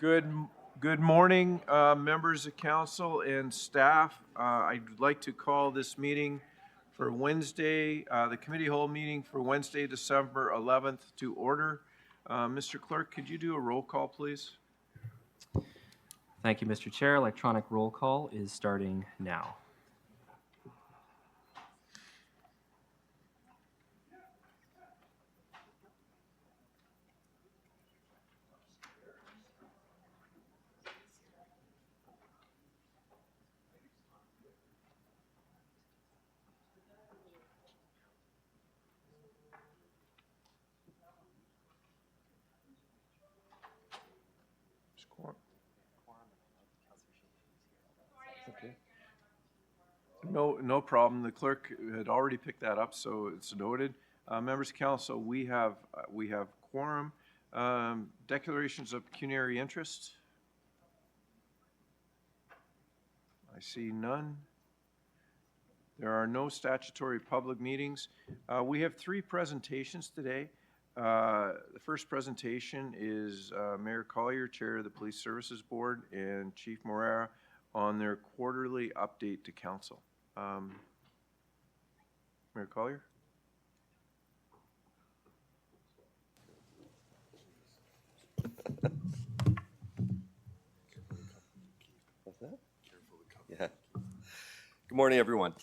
Good, good morning, members of council and staff. I'd like to call this meeting for Wednesday, the committee hall meeting for Wednesday, December 11th to order. Mr. Clerk, could you do a roll call, please? Thank you, Mr. Chair. Electronic roll call is starting now. Okay. No problem. The clerk had already picked that up, so it's noted. Members of council, we have quorum. Declarations of pecuniary interest. I see none. There are no statutory public meetings. We have three presentations today. The first presentation is Mayor Collier, Chair of the Police Services Board, and Chief Morera on their quarterly update to council. Mayor Collier? Yeah. Good morning, everyone.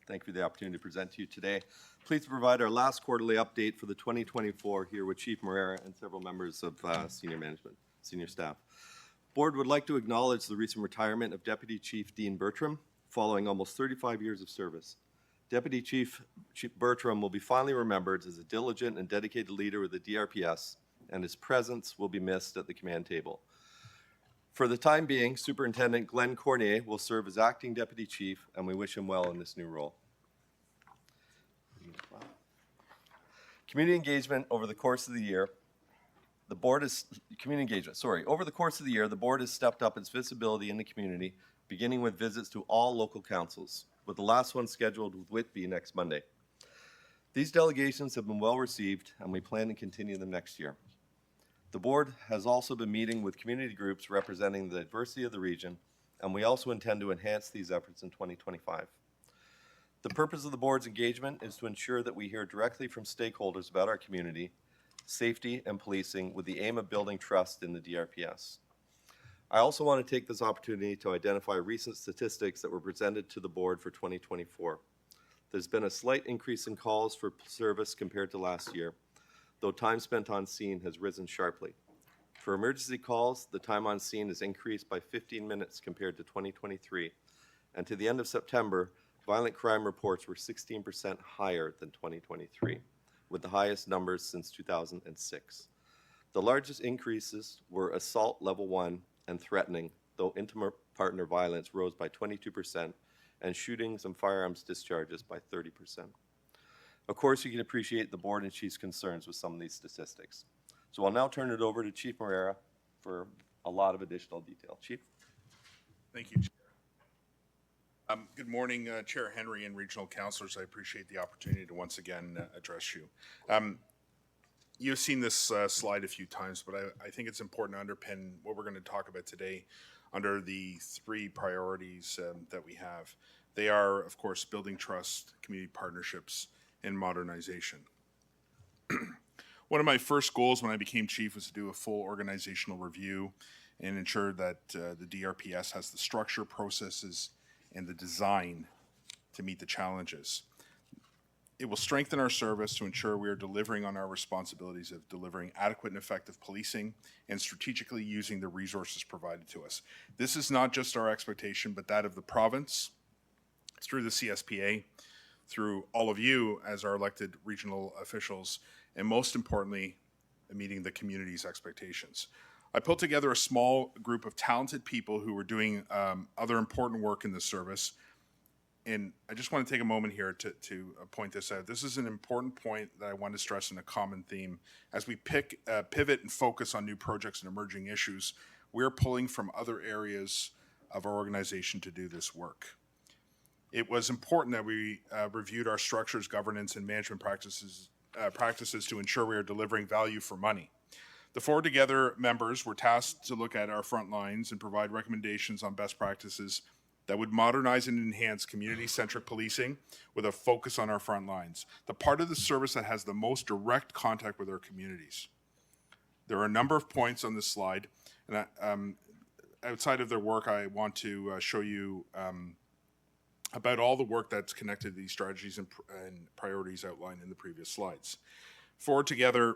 Thank you for the opportunity to present to you today. Pleased to provide our last quarterly update for the 2024 here with Chief Morera and several members of senior management, senior staff. Board would like to acknowledge the recent retirement of Deputy Chief Dean Bertram following almost 35 years of service. Deputy Chief Bertram will be fondly remembered as a diligent and dedicated leader of the DRPS, and his presence will be missed at the command table. For the time being, Superintendent Glenn Cornier will serve as acting deputy chief, and we wish him well in this new role. Community engagement over the course of the year. Over the course of the year, the board has stepped up its visibility in the community, beginning with visits to all local councils, with the last one scheduled with Whitby next Monday. These delegations have been well received, and we plan to continue them next year. The board has also been meeting with community groups representing the diversity of the region, and we also intend to enhance these efforts in 2025. The purpose of the board's engagement is to ensure that we hear directly from stakeholders about our community, safety, and policing with the aim of building trust in the DRPS. I also want to take this opportunity to identify recent statistics that were presented to the board for 2024. There's been a slight increase in calls for service compared to last year, though time spent on scene has risen sharply. For emergency calls, the time on scene has increased by 15 minutes compared to 2023, and to the end of September, violent crime reports were 16% higher than 2023, with the highest numbers since 2006. The largest increases were assault level 1 and threatening, though intimate partner violence rose by 22%, and shootings and firearms discharges by 30%. Of course, you can appreciate the board and chief's concerns with some of these statistics. So I'll now turn it over to Chief Morera for a lot of additional detail. Chief? Thank you, Chair. Good morning, Chair Henry and regional councillors. I appreciate the opportunity to once again address you. You've seen this slide a few times, but I think it's important to underpin what we're going to talk about today under the three priorities that we have. They are, of course, building trust, community partnerships, and modernization. One of my first goals when I became chief was to do a full organizational review and ensure that the DRPS has the structure, processes, and the design to meet the challenges. It will strengthen our service to ensure we are delivering on our responsibilities of delivering adequate and effective policing and strategically using the resources provided to us. This is not just our expectation, but that of the province, through the CSPA, through all of you as our elected regional officials, and most importantly, meeting the community's expectations. I put together a small group of talented people who were doing other important work in the service, and I just want to take a moment here to point this out. This is an important point that I want to stress in a common theme. As we pivot and focus on new projects and emerging issues, we're pulling from other areas of our organization to do this work. It was important that we reviewed our structures, governance, and management practices to ensure we are delivering value for money. The Forward Together members were tasked to look at our front lines and provide recommendations on best practices that would modernize and enhance community-centric policing with a focus on our front lines, the part of the service that has the most direct contact with our communities. There are a number of points on this slide, and outside of their work, I want to show you about all the work that's connected to these strategies and priorities outlined in the previous slides. Forward Together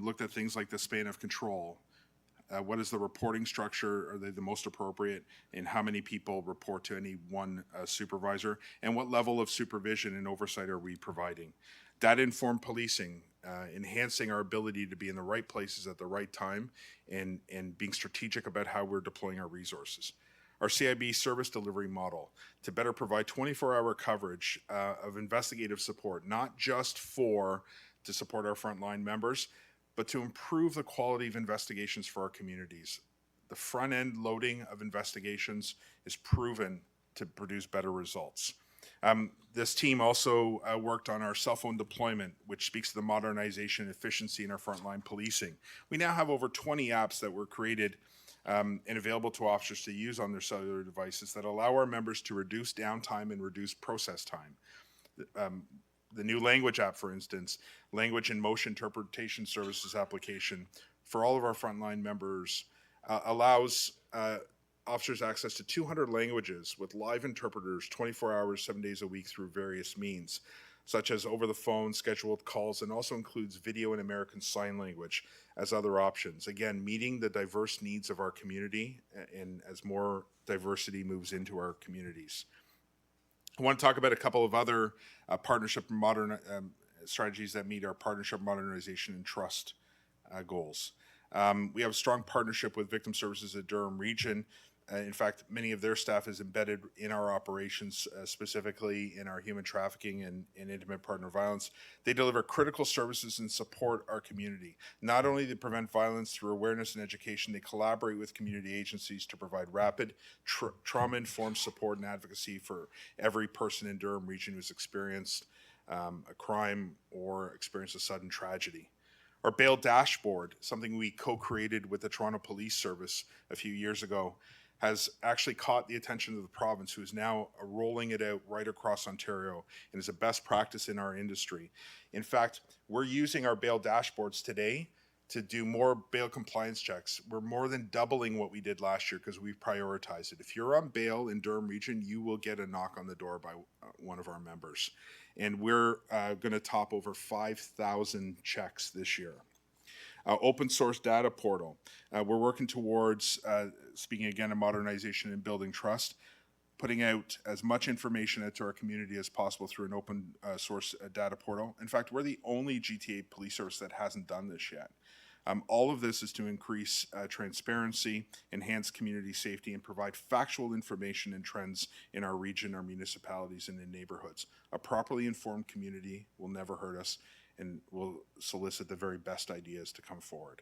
looked at things like the span of control. What is the reporting structure? Are they the most appropriate? And how many people report to any one supervisor? And what level of supervision and oversight are we providing? Data-informed policing, enhancing our ability to be in the right places at the right time and being strategic about how we're deploying our resources. Our CIB service delivery model to better provide 24-hour coverage of investigative support, not just to support our frontline members, but to improve the quality of investigations for our communities. The front-end loading of investigations is proven to produce better results. This team also worked on our cell phone deployment, which speaks to the modernization and efficiency in our frontline policing. We now have over 20 apps that were created and available to officers to use on their cellular devices that allow our members to reduce downtime and reduce process time. The new language app, for instance, language and motion interpretation services application for all of our frontline members allows officers access to 200 languages with live interpreters 24 hours, 7 days a week through various means, such as over the phone, scheduled calls, and also includes video and American Sign Language as other options. Again, meeting the diverse needs of our community and as more diversity moves into our communities. I want to talk about a couple of other partnership strategies that meet our partnership modernization and trust goals. We have a strong partnership with Victim Services at Durham Region. In fact, many of their staff is embedded in our operations, specifically in our human trafficking and intimate partner violence. They deliver critical services and support our community. Not only to prevent violence through awareness and education, they collaborate with community agencies to provide rapid, trauma-informed support and advocacy for every person in Durham Region who's experienced a crime or experienced a sudden tragedy. Our bail dashboard, something we co-created with the Toronto Police Service a few years ago, has actually caught the attention of the province, who is now rolling it out right across Ontario and is a best practice in our industry. In fact, we're using our bail dashboards today to do more bail compliance checks. We're more than doubling what we did last year because we've prioritized it. If you're on bail in Durham Region, you will get a knock on the door by one of our members. And we're going to top over 5,000 checks this year. Open source data portal. We're working towards, speaking again of modernization and building trust, putting out as much information out to our community as possible through an open source data portal. In fact, we're the only GTA police service that hasn't done this yet. All of this is to increase transparency, enhance community safety, and provide factual information and trends in our region, our municipalities, and in neighborhoods. A properly informed community will never hurt us and will solicit the very best ideas to come forward.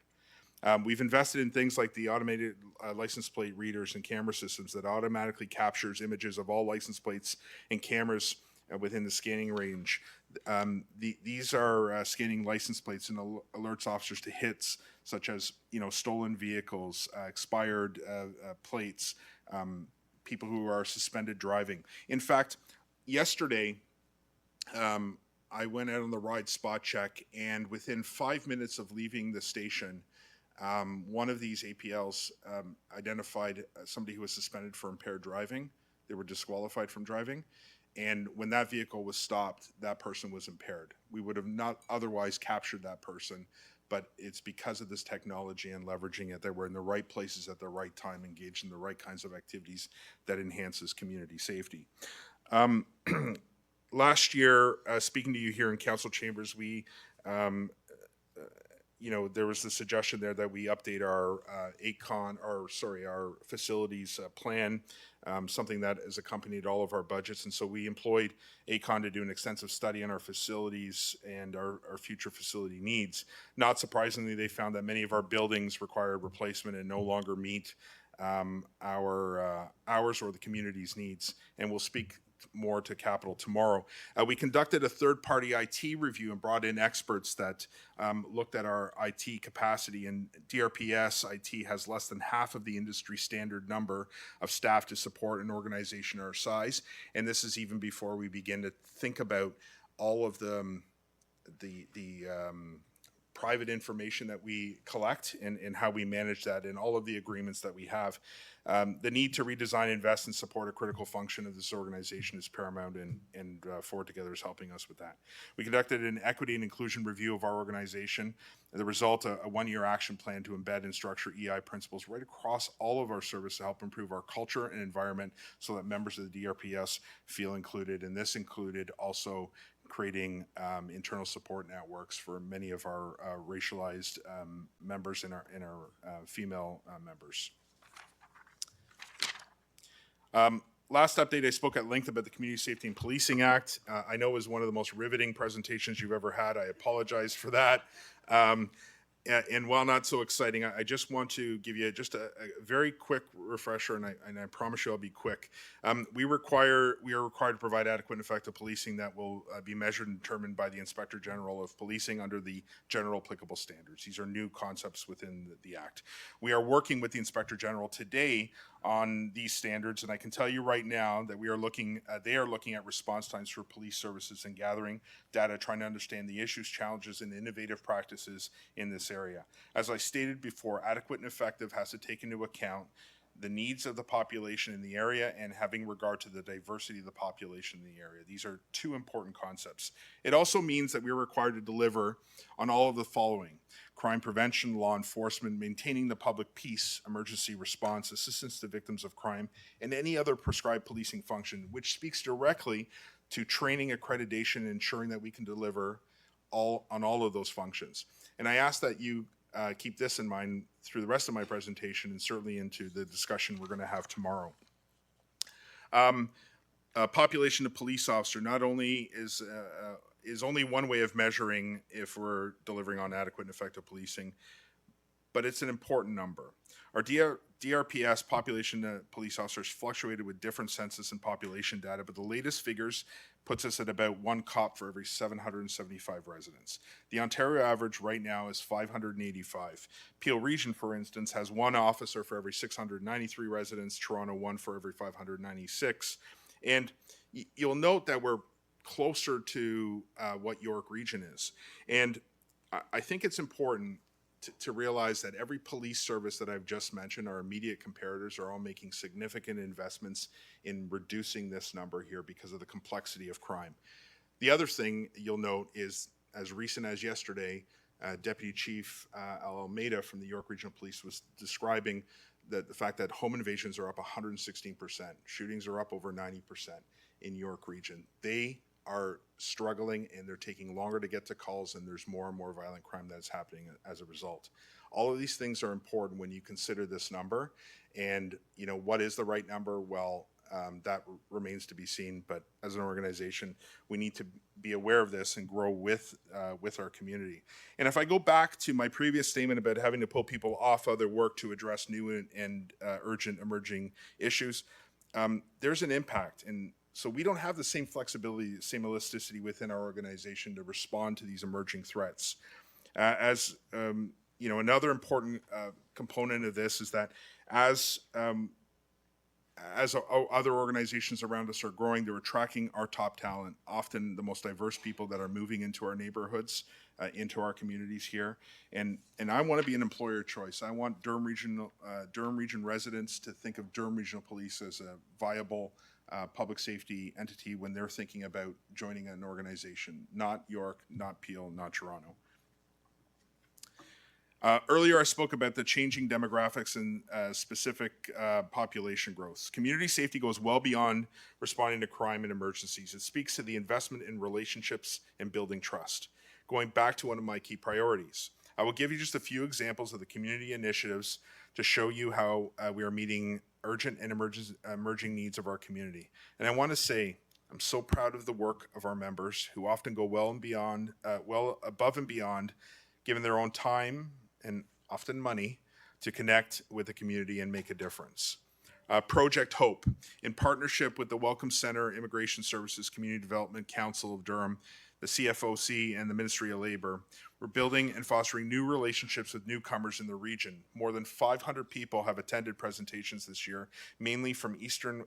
We've invested in things like the automated license plate readers and camera systems that automatically captures images of all license plates and cameras within the scanning range. These are scanning license plates and alerts officers to hits such as stolen vehicles, expired plates, people who are suspended driving. In fact, yesterday, I went out on the ride spot check, and within 5 minutes of leaving the station, one of these APLs identified somebody who was suspended for impaired driving. They were disqualified from driving. And when that vehicle was stopped, that person was impaired. We would have not otherwise captured that person, but it's because of this technology and leveraging it that we're in the right places at the right time, engaged in the right kinds of activities that enhances community safety. Last year, speaking to you here in council chambers, we, there was the suggestion there that we update our our facilities plan, something that has accompanied all of our budgets. And so we employed ACON to do an extensive study on our facilities and our future facility needs. Not surprisingly, they found that many of our buildings require replacement and no longer meet our ours or the community's needs. And we'll speak more to Capitol tomorrow. We conducted a third-party IT review and brought in experts that looked at our IT capacity, and DRPS IT has less than half of the industry standard number of staff to support an organization our size. And this is even before we begin to think about all of the private information that we collect and how we manage that and all of the agreements that we have. The need to redesign, invest, and support a critical function of this organization is paramount, and Forward Together is helping us with that. We conducted an equity and inclusion review of our organization. The result, a one-year action plan to embed and structure EI principles right across all of our service to help improve our culture and environment so that members of the DRPS feel included. And this included also creating internal support networks for many of our racialized members and our female members. Last update, I spoke at length about the Community Safety and Policing Act. I know it was one of the most riveting presentations you've ever had. I apologize for that. And while not so exciting, I just want to give you just a very quick refresher, and I promise you I'll be quick. We are required to provide adequate and effective policing that will be measured and determined by the Inspector General of Policing under the general applicable standards. These are new concepts within the Act. We are working with the Inspector General today on these standards, and I can tell you right now that they are looking at response times for police services and gathering data, trying to understand the issues, challenges, and innovative practices in this area. As I stated before, adequate and effective has to take into account the needs of the population in the area and having regard to the diversity of the population in the area. These are two important concepts. It also means that we are required to deliver on all of the following: crime prevention, law enforcement, maintaining the public peace, emergency response, assistance to victims of crime, and any other prescribed policing function, which speaks directly to training, accreditation, and ensuring that we can deliver on all of those functions. And I ask that you keep this in mind through the rest of my presentation and certainly into the discussion we're going to have tomorrow. Population of police officer not only is only one way of measuring if we're delivering on adequate and effective policing, but it's an important number. Our DRPS population police officers fluctuated with different census and population data, but the latest figures puts us at about 1 cop for every 775 residents. The Ontario average right now is 585. Peel Region, for instance, has 1 officer for every 693 residents, Toronto 1 for every 596. And you'll note that we're closer to what York Region is. And I think it's important to realize that every police service that I've just mentioned, our immediate comparators, are all making significant investments in reducing this number here because of the complexity of crime. The other thing you'll note is, as recent as yesterday, Deputy Chief Al Almeida from the York Regional Police was describing the fact that home invasions are up 116%, shootings are up over 90% in York Region. They are struggling and they're taking longer to get to calls, and there's more and more violent crime that's happening as a result. All of these things are important when you consider this number. And, you know, what is the right number? Well, that remains to be seen. But as an organization, we need to be aware of this and grow with our community. And if I go back to my previous statement about having to pull people off other work to address new and urgent emerging issues, there's an impact. And so we don't have the same flexibility, same elasticity within our organization to respond to these emerging threats. You know, another important component of this is that as other organizations around us are growing, they're attracting our top talent, often the most diverse people that are moving into our neighborhoods, into our communities here. And I want to be an employer of choice. I want Durham Region residents to think of Durham Regional Police as a viable public safety entity when they're thinking about joining an organization, not York, not Peel, not Toronto. Earlier, I spoke about the changing demographics and specific population growth. Community safety goes well beyond responding to crime and emergencies. It speaks to the investment in relationships and building trust. Going back to one of my key priorities, I will give you just a few examples of the community initiatives to show you how we are meeting urgent and emerging needs of our community. And I want to say, I'm so proud of the work of our members who often go well above and beyond, given their own time and often money to connect with the community and make a difference. Project Hope, in partnership with the Welcome Center, Immigration Services, Community Development Council of Durham, the CFOC, and the Ministry of Labor, we're building and fostering new relationships with newcomers in the region. More than 500 people have attended presentations this year, mainly from Eastern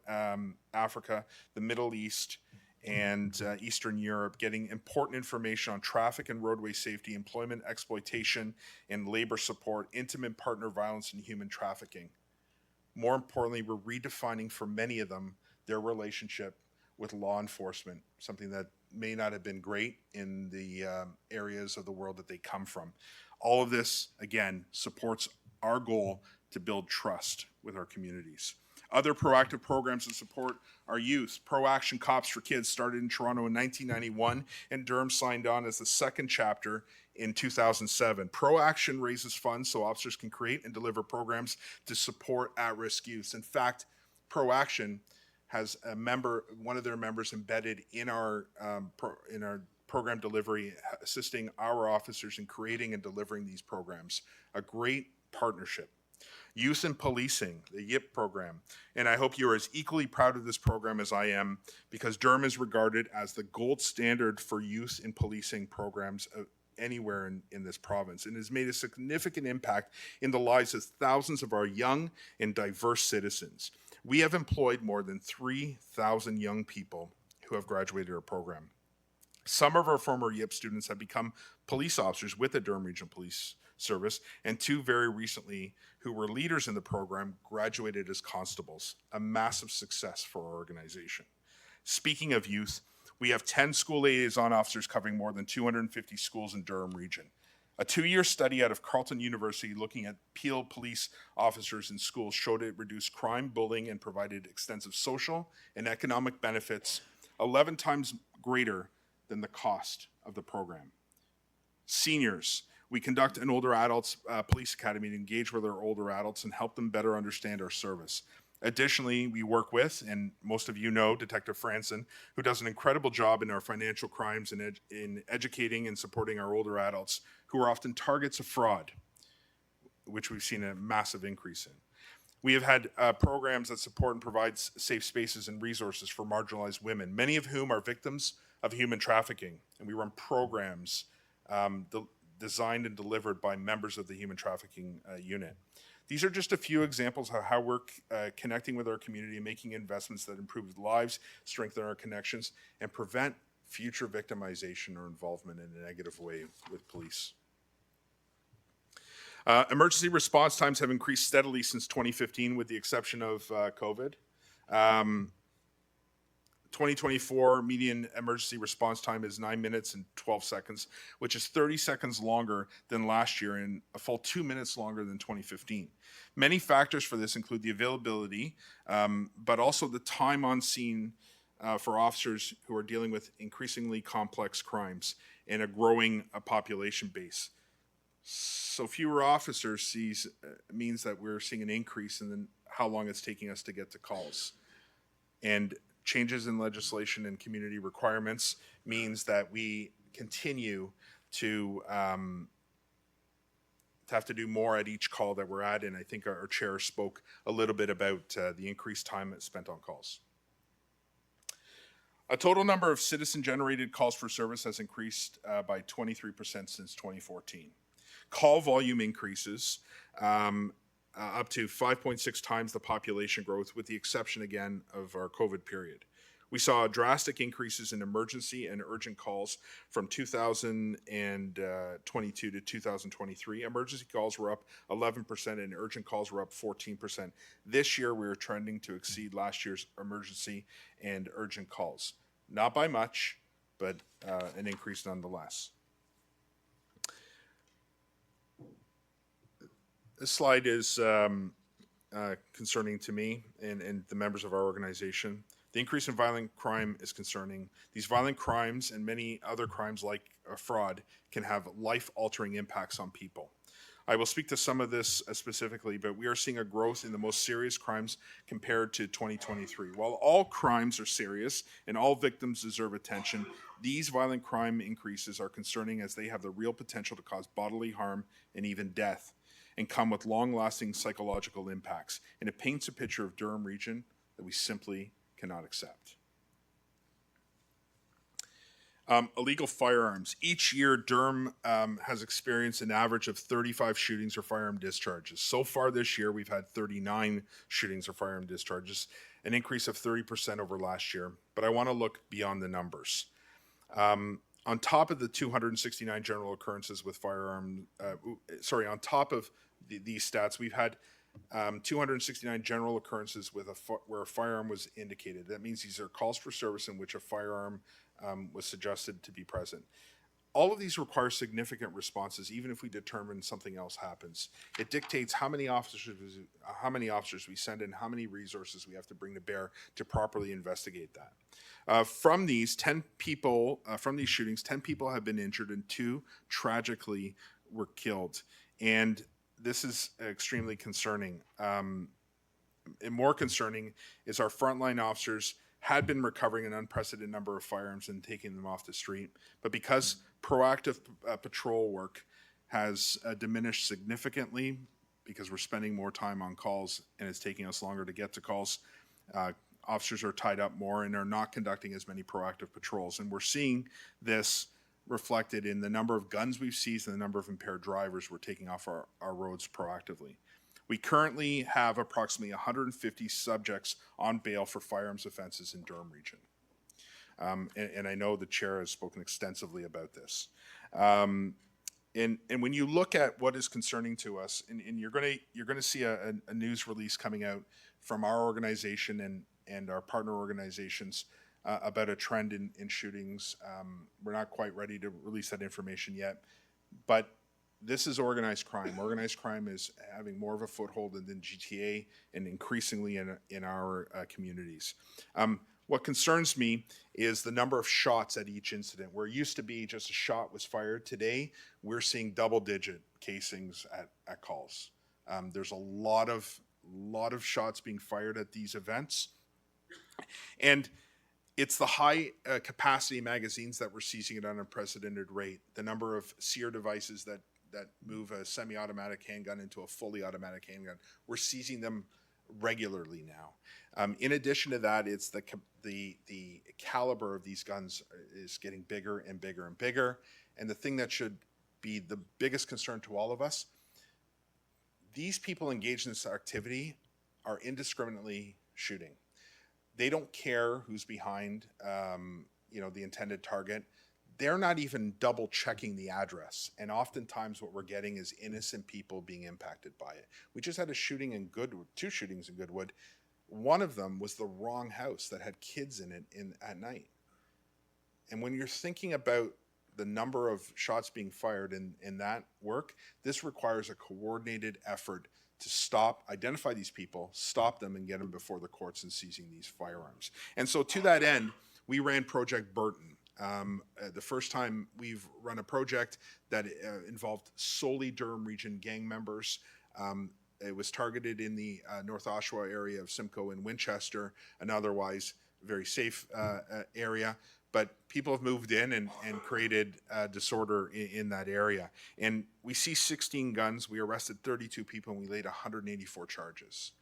Africa, the Middle East, and Eastern Europe, getting important information on traffic and roadway safety, employment exploitation, and labor support, intimate partner violence, and human trafficking. More importantly, we're redefining for many of them their relationship with law enforcement, something that may not have been great in the areas of the world that they come from. All of this, again, supports our goal to build trust with our communities. Other proactive programs that support our youth, Pro Action Cops for Kids started in Toronto in 1991, and Durham signed on as the second chapter in 2007. Pro Action raises funds so officers can create and deliver programs to support at-risk youth. In fact, Pro Action has one of their members embedded in our program delivery, assisting our officers in creating and delivering these programs. A great partnership. Youth in Policing, the YIP program. And I hope you are as equally proud of this program as I am, because Durham is regarded as the gold standard for youth in policing programs anywhere in this province, and has made a significant impact in the lives of thousands of our young and diverse citizens. We have employed more than 3,000 young people who have graduated our program. Some of our former YIP students have become police officers with the Durham Regional Police Service, and two very recently who were leaders in the program graduated as constables, a massive success for our organization. Speaking of youth, we have 10 school liaison officers covering more than 250 schools in Durham region. A 2-year study out of Carleton University looking at Peel police officers in schools showed it reduced crime, bullying, and provided extensive social and economic benefits 11 times greater than the cost of the program. Seniors, we conduct an older adults police academy to engage with our older adults and help them better understand our service. Additionally, we work with, and most of you know, Detective Franson, who does an incredible job in our financial crimes and in educating and supporting our older adults who are often targets of fraud, which we've seen a massive increase in. We have had programs that support and provide safe spaces and resources for marginalized women, many of whom are victims of human trafficking. And we run programs designed and delivered by members of the human trafficking unit. These are just a few examples of how we're connecting with our community and making investments that improve lives, strengthen our connections, and prevent future victimization or involvement in a negative way with police. Emergency response times have increased steadily since 2015, with the exception of COVID. 2024 median emergency response time is 9 minutes and 12 seconds, which is 30 seconds longer than last year and a full 2 minutes longer than 2015. Many factors for this include the availability, but also the time on scene for officers who are dealing with increasingly complex crimes and a growing population base. So fewer officers means that we're seeing an increase in how long it's taking us to get to calls. And changes in legislation and community requirements means that we continue to have to do more at each call that we're at, and I think our chair spoke a little bit about the increased time spent on calls. A total number of citizen-generated calls for service has increased by 23% since 2014. Call volume increases up to 5.6 times the population growth, with the exception again of our COVID period. We saw drastic increases in emergency and urgent calls from 2022 to 2023. Emergency calls were up 11% and urgent calls were up 14%. This year we are trending to exceed last year's emergency and urgent calls. Not by much, but an increase nonetheless. This slide is concerning to me and the members of our organization. The increase in violent crime is concerning. These violent crimes and many other crimes like fraud can have life-altering impacts on people. I will speak to some of this specifically, but we are seeing a growth in the most serious crimes compared to 2023. While all crimes are serious and all victims deserve attention, these violent crime increases are concerning as they have the real potential to cause bodily harm and even death. and come with long-lasting psychological impacts. And it paints a picture of Durham Region that we simply cannot accept. Illegal firearms. Each year, Durham has experienced an average of 35 shootings or firearm discharges. So far this year, we've had 39 shootings or firearm discharges, an increase of 30% over last year. But I want to look beyond the numbers. On top of the 269 general occurrences with firearm, on top of these stats, we've had 269 general occurrences with where a firearm was indicated. That means these are calls for service in which a firearm was suggested to be present. All of these require significant responses, even if we determine something else happens. It dictates how many officers we send in, how many resources we have to bring to bear to properly investigate that. From these 10 people, from these shootings, 10 people have been injured and 2 tragically were killed. And this is extremely concerning. And more concerning is our frontline officers had been recovering an unprecedented number of firearms and taking them off the street. But because proactive patrol work has diminished significantly, because we're spending more time on calls and it's taking us longer to get to calls, officers are tied up more and are not conducting as many proactive patrols. And we're seeing this reflected in the number of guns we've seized and the number of impaired drivers we're taking off our roads proactively. We currently have approximately 150 subjects on bail for firearms offenses in Durham Region. And I know the chair has spoken extensively about this. And when you look at what is concerning to us, and you're going to see a news release coming out from our organization and our partner organizations about a trend in shootings. We're not quite ready to release that information yet, but this is organized crime. Organized crime is having more of a foothold in the GTA and increasingly in our communities. What concerns me is the number of shots at each incident. Where it used to be just a shot was fired, today we're seeing double-digit casings at calls. There's a lot of shots being fired at these events. And it's the high capacity magazines that we're seizing at an unprecedented rate. The number of SEER devices that move a semi-automatic handgun into a fully automatic handgun, we're seizing them regularly now. In addition to that, it's the caliber of these guns is getting bigger and bigger and bigger. And the thing that should be the biggest concern to all of us, these people engaged in this activity are indiscriminately shooting. They don't care who's behind, the intended target. They're not even double checking the address. And oftentimes what we're getting is innocent people being impacted by it. We just had a shooting in Goodwood, 2 shootings in Goodwood. One of them was the wrong house that had kids in it at night. And when you're thinking about the number of shots being fired in that work, this requires a coordinated effort to identify these people, stop them, and get them before the courts and seizing these firearms. And so to that end, we ran Project Burton. The first time we've run a project that involved solely Durham Region gang members. It was targeted in the North Oshawa area of Simcoe and Winchester, an otherwise very safe area. But people have moved in and created disorder in that area. And we see 16 guns. We arrested 32 people and we laid 184 charges.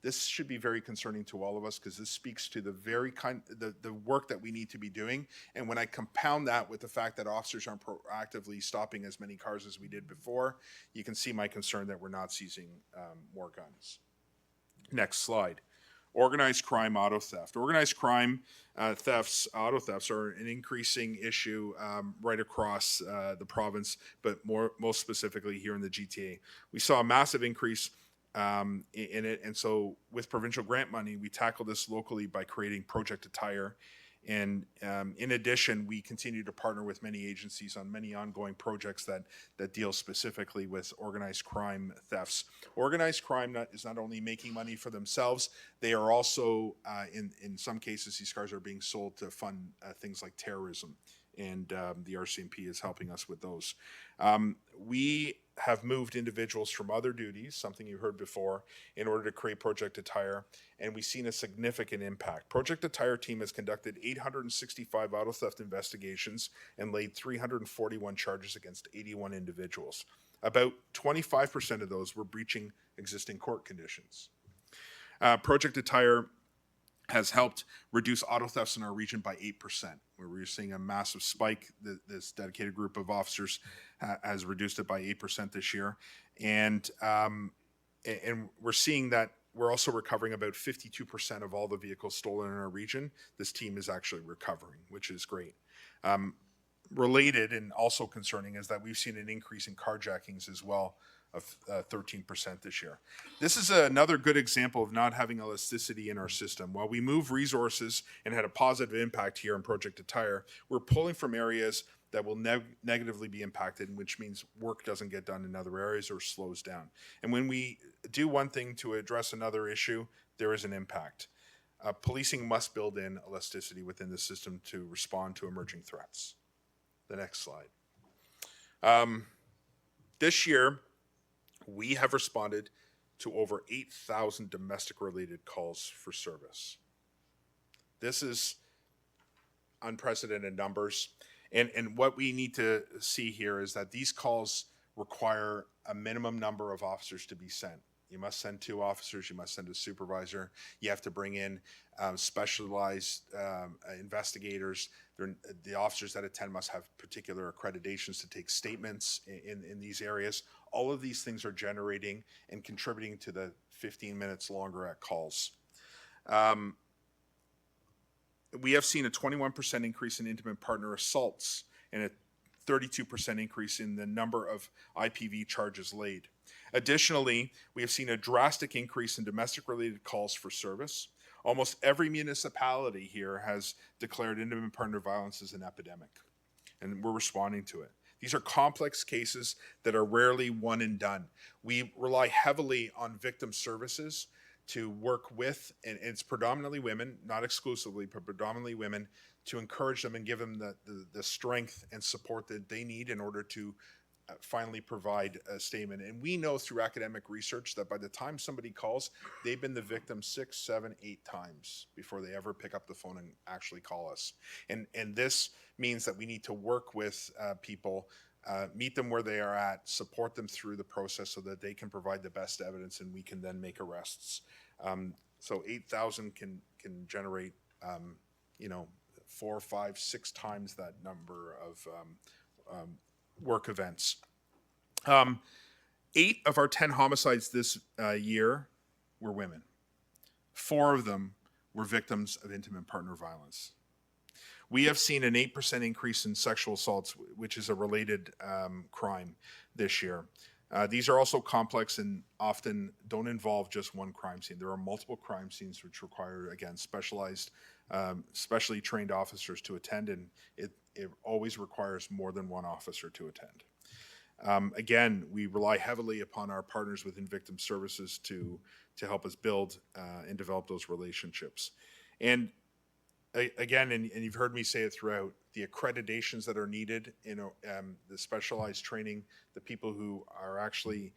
This should be very concerning to all of us because this speaks to the very the work that we need to be doing. And when I compound that with the fact that officers aren't proactively stopping as many cars as we did before, you can see my concern that we're not seizing more guns. Next slide. Organized crime, auto theft. Organized crime auto thefts are an increasing issue right across the province, but most specifically here in the GTA. We saw a massive increase in it, and so with provincial grant money, we tackled this locally by creating Project Attire. And in addition, we continue to partner with many agencies on many ongoing projects that deal specifically with organized crime thefts. Organized crime is not only making money for themselves, they are also, in some cases, these cars are being sold to fund things like terrorism. And the RCMP is helping us with those. We have moved individuals from other duties, something you heard before, in order to create Project Attire, and we've seen a significant impact. Project Attire team has conducted 865 auto theft investigations and laid 341 charges against 81 individuals. About 25% of those were breaching existing court conditions. Project Attire has helped reduce auto thefts in our region by 8%, where we're seeing a massive spike. This dedicated group of officers has reduced it by 8% this year. And we're seeing that we're also recovering about 52% of all the vehicles stolen in our region. This team is actually recovering, which is great. Related and also concerning is that we've seen an increase in carjackings as well of 13% this year. This is another good example of not having elasticity in our system. While we move resources and had a positive impact here in Project Attire, we're pulling from areas that will negatively be impacted, which means work doesn't get done in other areas or slows down. And when we do one thing to address another issue, there is an impact. Policing must build in elasticity within the system to respond to emerging threats. The next slide. This year, we have responded to over 8,000 domestic-related calls for service. This is unprecedented numbers. And what we need to see here is that these calls require a minimum number of officers to be sent. You must send 2 officers, you must send a supervisor, you have to bring in specialized investigators. The officers that attend must have particular accreditations to take statements in these areas. All of these things are generating and contributing to the 15 minutes longer at calls. We have seen a 21% increase in intimate partner assaults and a 32% increase in the number of IPV charges laid. Additionally, we have seen a drastic increase in domestic-related calls for service. Almost every municipality here has declared intimate partner violence as an epidemic, and we're responding to it. These are complex cases that are rarely one and done. We rely heavily on victim services to work with, and it's predominantly women, not exclusively, but predominantly women, to encourage them and give them the strength and support that they need in order to finally provide a statement. And we know through academic research that by the time somebody calls, they've been the victim 6, 7, 8 times before they ever pick up the phone and actually call us. And this means that we need to work with people, meet them where they are at, support them through the process so that they can provide the best evidence and we can then make arrests. So 8,000 can generate, 4, 5, 6 times that number of work events. 8 of our 10 homicides this year were women. 4 of them were victims of intimate partner violence. We have seen an 8% increase in sexual assaults, which is a related crime this year. These are also complex and often don't involve just one crime scene. There are multiple crime scenes which require, again, specialized, specially trained officers to attend, and it always requires more than one officer to attend. Again, we rely heavily upon our partners within victim services to help us build and develop those relationships. And again, and you've heard me say it throughout, the accreditations that are needed, the specialized training, the people who are actually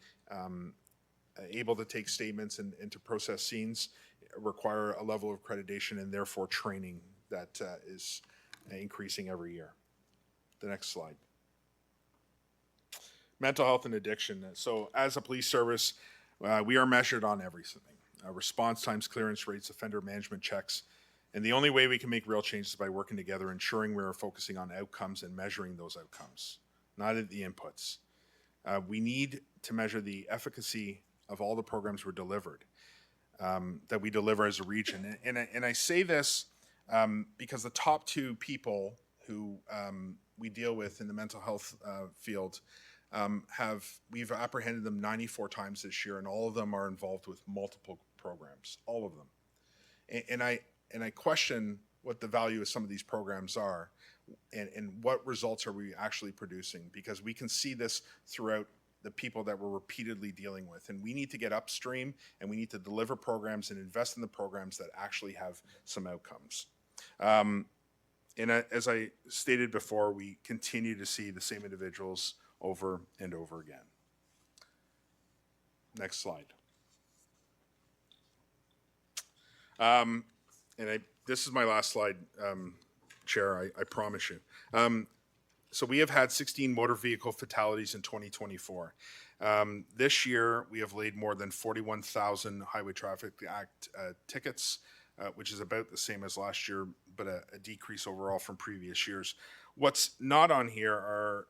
able to take statements and to process scenes require a level of accreditation and therefore training that is increasing every year. The next slide. Mental health and addiction. So as a police service, we are measured on everything. Response times, clearance rates, offender management checks. And the only way we can make real change is by working together, ensuring we are focusing on outcomes and measuring those outcomes, not at the inputs. We need to measure the efficacy of all the programs we're delivered, that we deliver as a region. And I say this because the top 2 people who we deal with in the mental health field we've apprehended them 94 times this year, and all of them are involved with multiple programs, all of them. And I question what the value of some of these programs are and what results are we actually producing, because we can see this throughout the people that we're repeatedly dealing with. And we need to get upstream and we need to deliver programs and invest in the programs that actually have some outcomes. And as I stated before, we continue to see the same individuals over and over again. Next slide. This is my last slide, Chair, I promise you. So we have had 16 motor vehicle fatalities in 2024. This year, we have laid more than 41,000 Highway Traffic Act tickets, which is about the same as last year, but a decrease overall from previous years. What's not on here are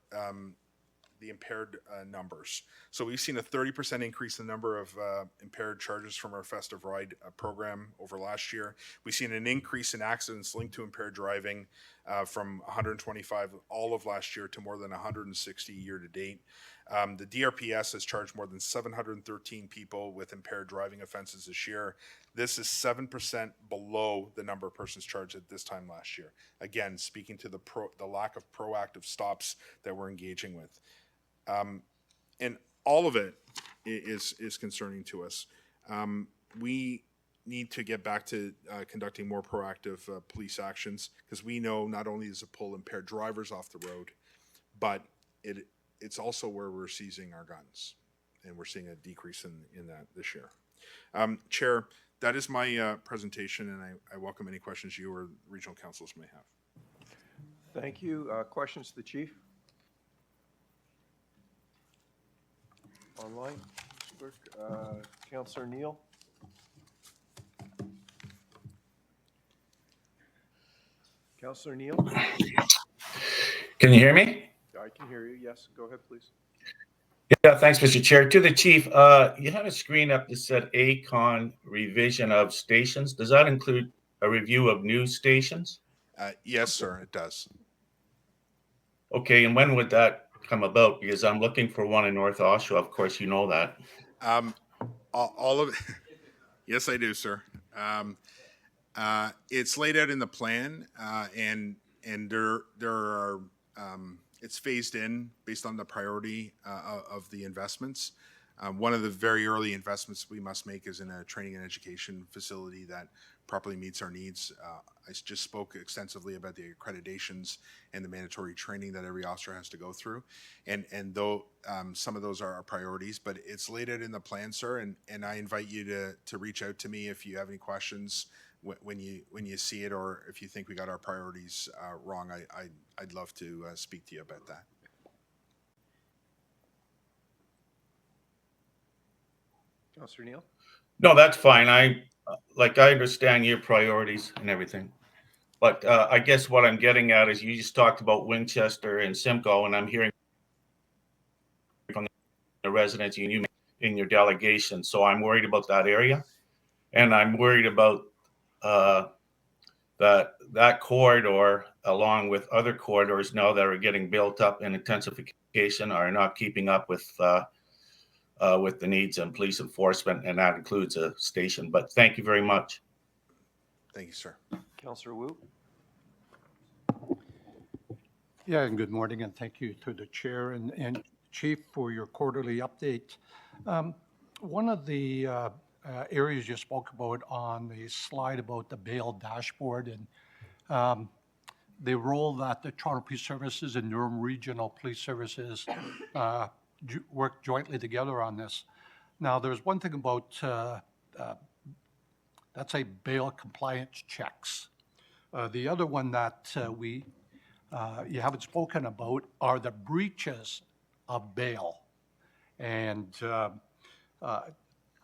the impaired numbers. So we've seen a 30% increase in the number of impaired charges from our Festive Ride program over last year. We've seen an increase in accidents linked to impaired driving from 125 all of last year to more than 160 year to date. The DRPS has charged more than 713 people with impaired driving offenses this year. This is 7% below the number of persons charged at this time last year. Again, speaking to the lack of proactive stops that we're engaging with. And all of it is concerning to us. We need to get back to conducting more proactive police actions, because we know not only does it pull impaired drivers off the road, but it's also where we're seizing our guns, and we're seeing a decrease in that this year. Chair, that is my presentation, and I welcome any questions you or regional councils may have. Thank you. Questions to the chief? Online, Mr. Clerk. Councillor Neal? Councillor Neal? Can you hear me? I can hear you. Yes, go ahead, please. Yeah, thanks, Mr. Chair. To the chief, you had a screen up that said ACON revision of stations. Does that include a review of new stations? Yes, sir, it does. Okay, and when would that come about? Because I'm looking for one in North Oshawa. Of course, you know that. All of it. Yes, I do, sir. It's laid out in the plan, and there are it's phased in based on the priority of the investments. One of the very early investments we must make is in a training and education facility that properly meets our needs. I just spoke extensively about the accreditations and the mandatory training that every officer has to go through. And though some of those are our priorities, but it's laid out in the plan, sir, and I invite you to reach out to me if you have any questions when you see it, or if you think we got our priorities wrong. I'd love to speak to you about that. Councillor Neal? No, that's fine. I understand your priorities and everything. But I guess what I'm getting at is you just talked about Winchester and Simcoe, and I'm hearing from the residents in your delegation. So I'm worried about that area. And I'm worried about that corridor, along with other corridors now that are getting built up in intensification, are not keeping up with the needs and police enforcement, and that includes a station. But thank you very much. Thank you, sir. Councillor Wu? Yeah, and good morning, and thank you to the chair and chief for your quarterly update. One of the areas you spoke about on the slide about the bail dashboard and the role that the Toronto Police Services and Durham Regional Police Services work jointly together on this. Now, there's one thing about, let's say, bail compliance checks. The other one that you haven't spoken about are the breaches of bail. And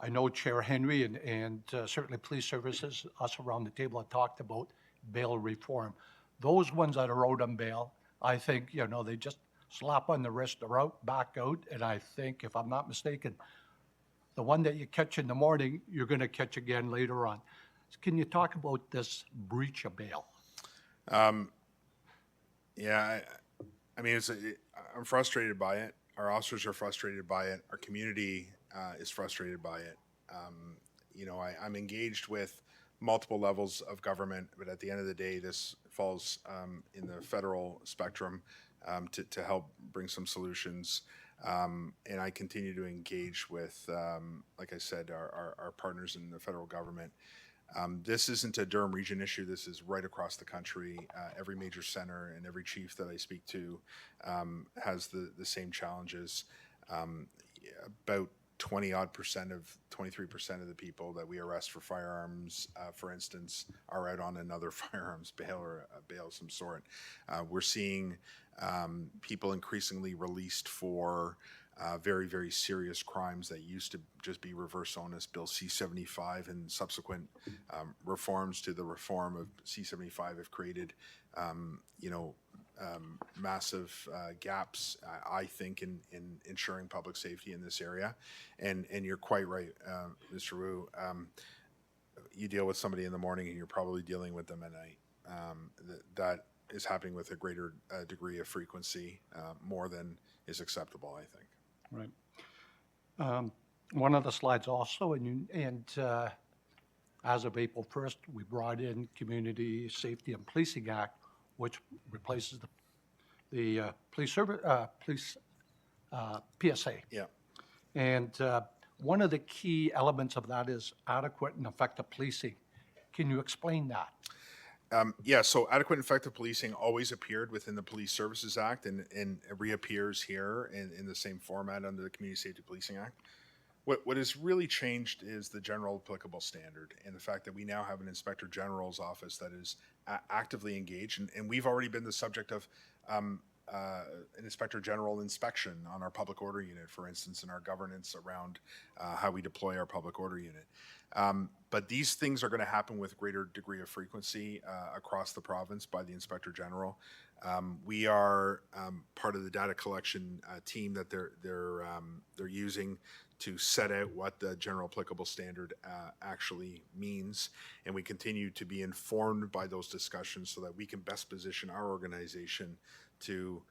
I know Chair Henry and certainly police services, us around the table, have talked about bail reform. Those ones that are out on bail, I think, they just slap on the wrist, they're out, back out. And I think, if I'm not mistaken, the one that you catch in the morning, you're going to catch again later on. Can you talk about this breach of bail? Yeah, I mean, I'm frustrated by it. Our officers are frustrated by it. Our community is frustrated by it. I'm engaged with multiple levels of government, but at the end of the day, this falls in the federal spectrum to help bring some solutions. And I continue to engage with, like I said, our partners in the federal government. This isn't a Durham region issue. This is right across the country. Every major center and every chief that I speak to has the same challenges. About 23% of the people that we arrest for firearms, for instance, are out on another firearms bail or a bail of some sort. We're seeing people increasingly released for very, very serious crimes that used to just be reverse onus. Bill C-75 and subsequent reforms to the reform of C-75 have created, massive gaps, I think, in ensuring public safety in this area. And you're quite right, Mr. Wu. You deal with somebody in the morning and you're probably dealing with them at night. That is happening with a greater degree of frequency, more than is acceptable, I think. Right. One of the slides also, as of April 1st, we brought in Community Safety and Policing Act, which replaces the police PSA. Yeah. And one of the key elements of that is adequate and effective policing. Can you explain that? Yeah, so adequate and effective policing always appeared within the Police Services Act and it reappears here in the same format under the Community Safety Policing Act. What has really changed is the general applicable standard and the fact that we now have an Inspector General's office that is actively engaged. And we've already been the subject of an Inspector General inspection on our public order unit, for instance, in our governance around how we deploy our public order unit. But these things are going to happen with greater degree of frequency across the province by the Inspector General. We are part of the data collection team that they're using to set out what the general applicable standard actually means, and we continue to be informed by those discussions so that we can best position our organization to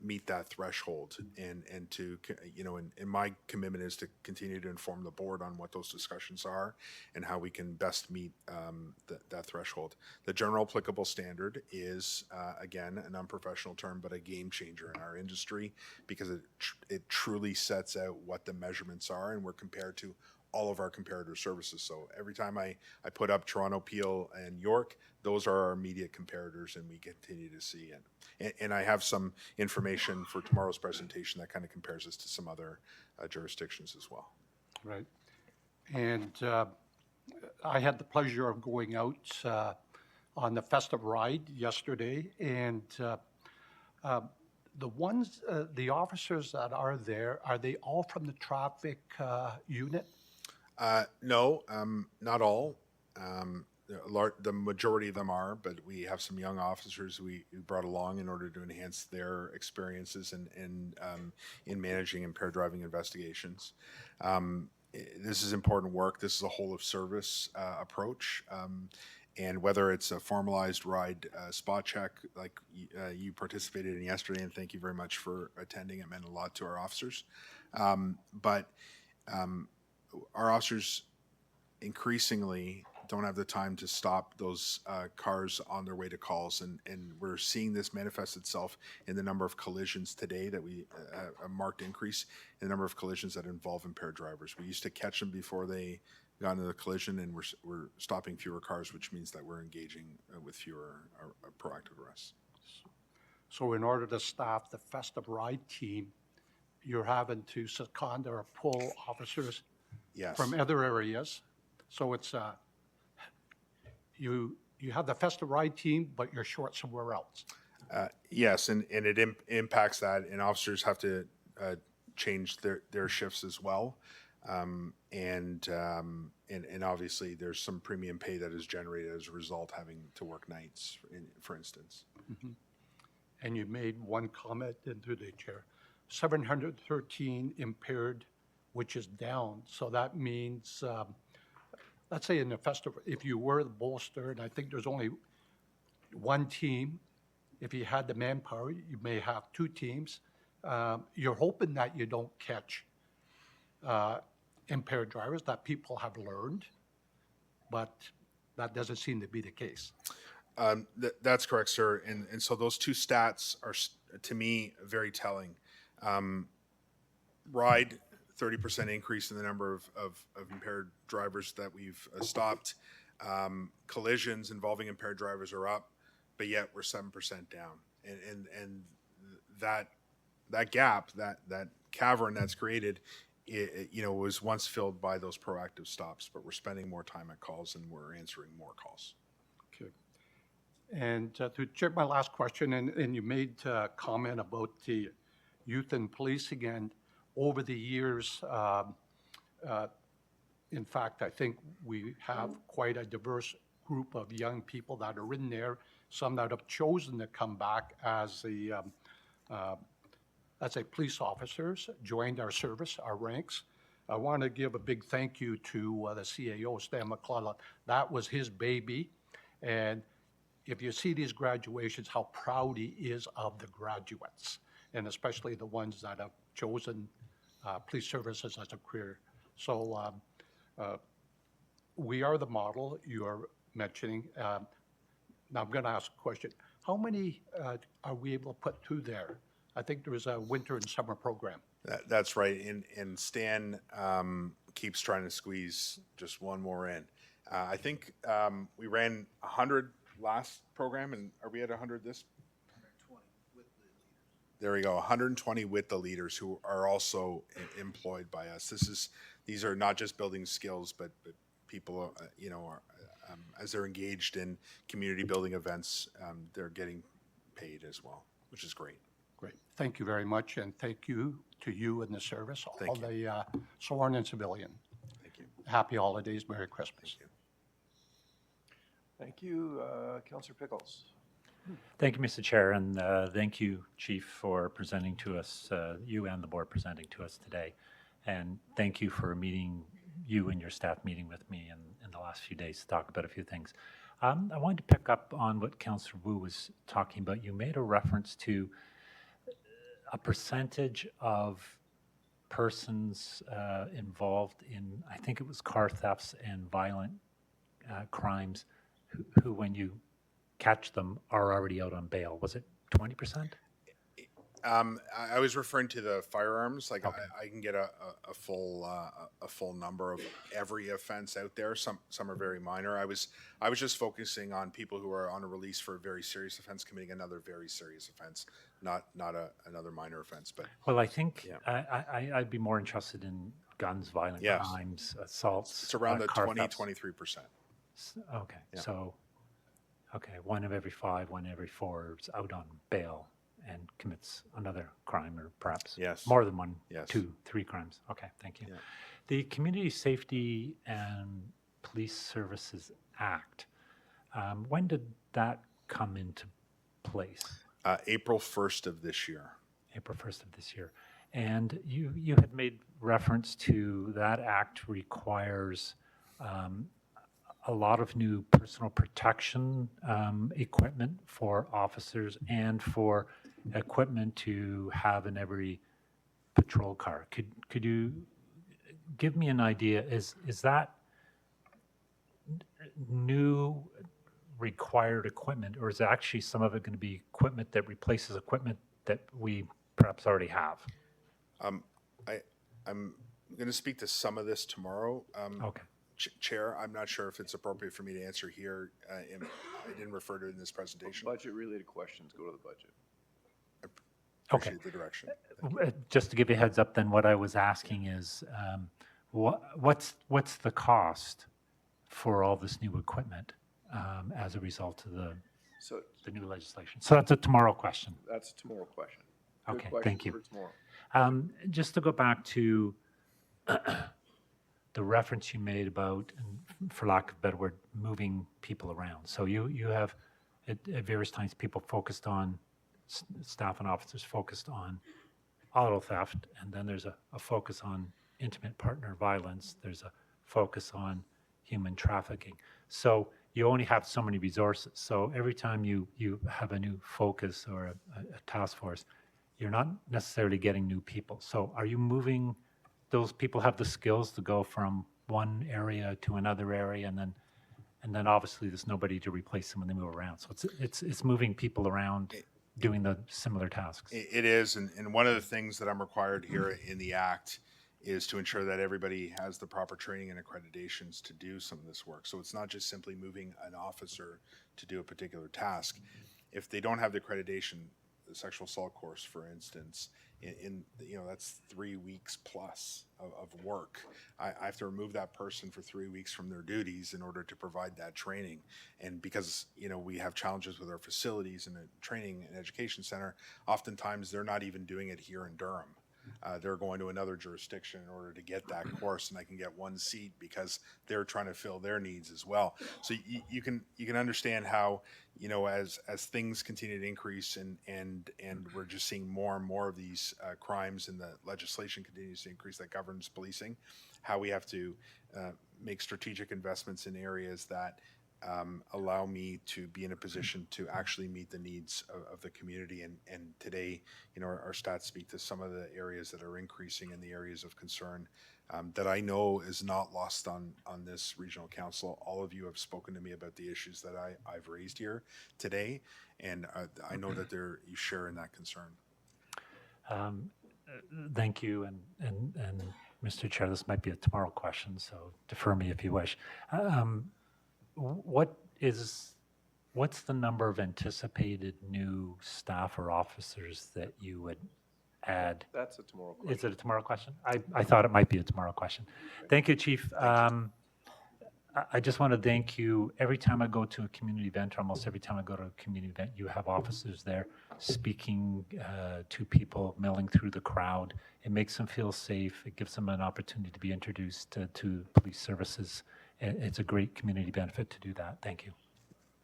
meet that threshold and to, and my commitment is to continue to inform the board on what those discussions are and how we can best meet that threshold. The general applicable standard is, again, an unprofessional term, but a game changer in our industry because it truly sets out what the measurements are, and we're compared to all of our comparator services. So every time I put up Toronto, Peel, and York, those are our immediate comparators, and we continue to see it. And I have some information for tomorrow's presentation that kind of compares us to some other jurisdictions as well. Right. And I had the pleasure of going out on the festive ride yesterday, and the officers that are there, are they all from the traffic unit? No, not all. The majority of them are, but we have some young officers we brought along in order to enhance their experiences in managing impaired driving investigations. This is important work. This is a whole of service approach. And whether it's a formalized ride spot check like you participated in yesterday, and thank you very much for attending. It meant a lot to our officers. But our officers increasingly don't have the time to stop those cars on their way to calls, and we're seeing this manifest itself in the number of collisions today that we a marked increase in the number of collisions that involve impaired drivers. We used to catch them before they got into the collision, and we're stopping fewer cars, which means that we're engaging with fewer proactive arrests. So in order to staff the festive ride team, you're having to second or pull officers Yes. from other areas. So it's you have the festive ride team, but you're short somewhere else. Yes, and it impacts that, and officers have to change their shifts as well. And obviously there's some premium pay that is generated as a result having to work nights, for instance. And you made one comment into the chair, 713 impaired, which is down. So that means, let's say in the festival, if you were the bolster, and I think there's only one team, if you had the manpower, you may have two teams. You're hoping that you don't catch impaired drivers, that people have learned, but that doesn't seem to be the case. That's correct, sir. And so those two stats are, to me, very telling. Ride, 30% increase in the number of impaired drivers that we've stopped. Collisions involving impaired drivers are up, but yet we're 7% down. And that gap, that cavern that's created was once filled by those proactive stops, but we're spending more time at calls and we're answering more calls. Okay. And to check my last question, and you made a comment about the youth and policing, and over the years, in fact, I think we have quite a diverse group of young people that are in there, some that have chosen to come back as police officers, joined our service, our ranks. I want to give a big thank you to the CAO, Stan McClellan. That was his baby. And if you see these graduations, how proud he is of the graduates, and especially the ones that have chosen police services as a career. So we are the model you're mentioning. Now I'm going to ask a question. How many are we able to put through there? I think there is a winter and summer program. That's right. And Stan keeps trying to squeeze just one more in. I think we ran 100 last program, and are we at 100 this? 120 with the leaders. There we go, 120 with the leaders who are also employed by us. These are not just building skills, but people, are, as they're engaged in community building events, they're getting paid as well, which is great. Great. Thank you very much, and thank you to you and the service, all Thank the sworn and civilian. Thank you. Happy holidays, Merry Christmas. Thank you. Thank you, Councillor Pickles. Thank you, Mr. Chair, and thank you, Chief, for presenting to us, you and the board presenting to us today. And thank you for you and your staff meeting with me in the last few days to talk about a few things. I wanted to pick up on what Councillor Wu was talking about. You made a reference to a percentage of persons involved in, I think it was car thefts and violent crimes, who, when you catch them, are already out on bail. Was it 20%? I was referring to the firearms. Like I can get a full number of every offense out there. Some are very minor. I was just focusing on people who are on a release for a very serious offense committing another very serious offense, not another minor offense. But Well, I think Yeah. I'd be more interested in guns, violent Yes. crimes, assaults. it's around the car 20, thefts. 23%. Okay, Yeah. so, one of every 5, 1 every 4 is out on bail and commits another crime, or perhaps Yes. more than one, Yes. 2, 3 crimes. Okay, thank you. Yeah. The Community Safety and Police Services Act, when did that come into place? April 1st of this year. April 1st of this year. And you had made reference to that act requires a lot of new personal protection equipment for officers and for equipment to have in every patrol car. Could you give me an idea? Is that new required equipment, or is actually some of it going to be equipment that replaces equipment that we perhaps already have? I'm going to speak to some of this tomorrow. Okay. Chair, I'm not sure if it's appropriate for me to answer here. I didn't refer to it in this presentation. Budget-related questions, go to the budget. Okay. Appreciate the direction. Just to give you a heads up, then what I was asking is, what's the cost for all this new equipment as a result of So the new legislation? So that's a tomorrow question. that's a tomorrow question. Good Okay, question thank you. for tomorrow. Just to go back to the reference you made about, for lack of a better word, moving people around. So you have at various times people focused on, staff and officers focused on auto theft, and then there's a focus on intimate partner violence. There's a focus on human trafficking. So you only have so many resources. So every time you have a new focus or a task force, you're not necessarily getting new people. So are you moving, those people have the skills to go from one area to another area, and then obviously there's nobody to replace them when they move around. So it's moving people around doing the similar tasks. It is, and one of the things that I'm required here in the Act is to ensure that everybody has the proper training and accreditations to do some of this work. So it's not just simply moving an officer to do a particular task. If they don't have the accreditation, the sexual assault course, for instance, that's 3 weeks plus of work. I have to remove that person for 3 weeks from their duties in order to provide that training. And because, we have challenges with our facilities and a training and education center, oftentimes they're not even doing it here in Durham. They're going to another jurisdiction in order to get that course, and I can get one seat because they're trying to fill their needs as well. So you can understand how, as things continue to increase and we're just seeing more and more of these crimes, and the legislation continues to increase that governs policing, how we have to make strategic investments in areas that allow me to be in a position to actually meet the needs of the community. And today, our stats speak to some of the areas that are increasing and the areas of concern that I know is not lost on this regional council. All of you have spoken to me about the issues that I've raised here today, and I know that you share in that concern. Thank you, and Mr. Chair, this might be a tomorrow question, so defer me if you wish. What's the number of anticipated new staff or officers that you would add? That's a tomorrow question. Is it a tomorrow question? I thought it might be a tomorrow question. Thank you, Chief. I just want to thank you. Every time I go to a community event, or almost every time I go to a community event, you have officers there speaking to people, milling through the crowd. It makes them feel safe. It gives them an opportunity to be introduced to police services. It's a great community benefit to do that. Thank you.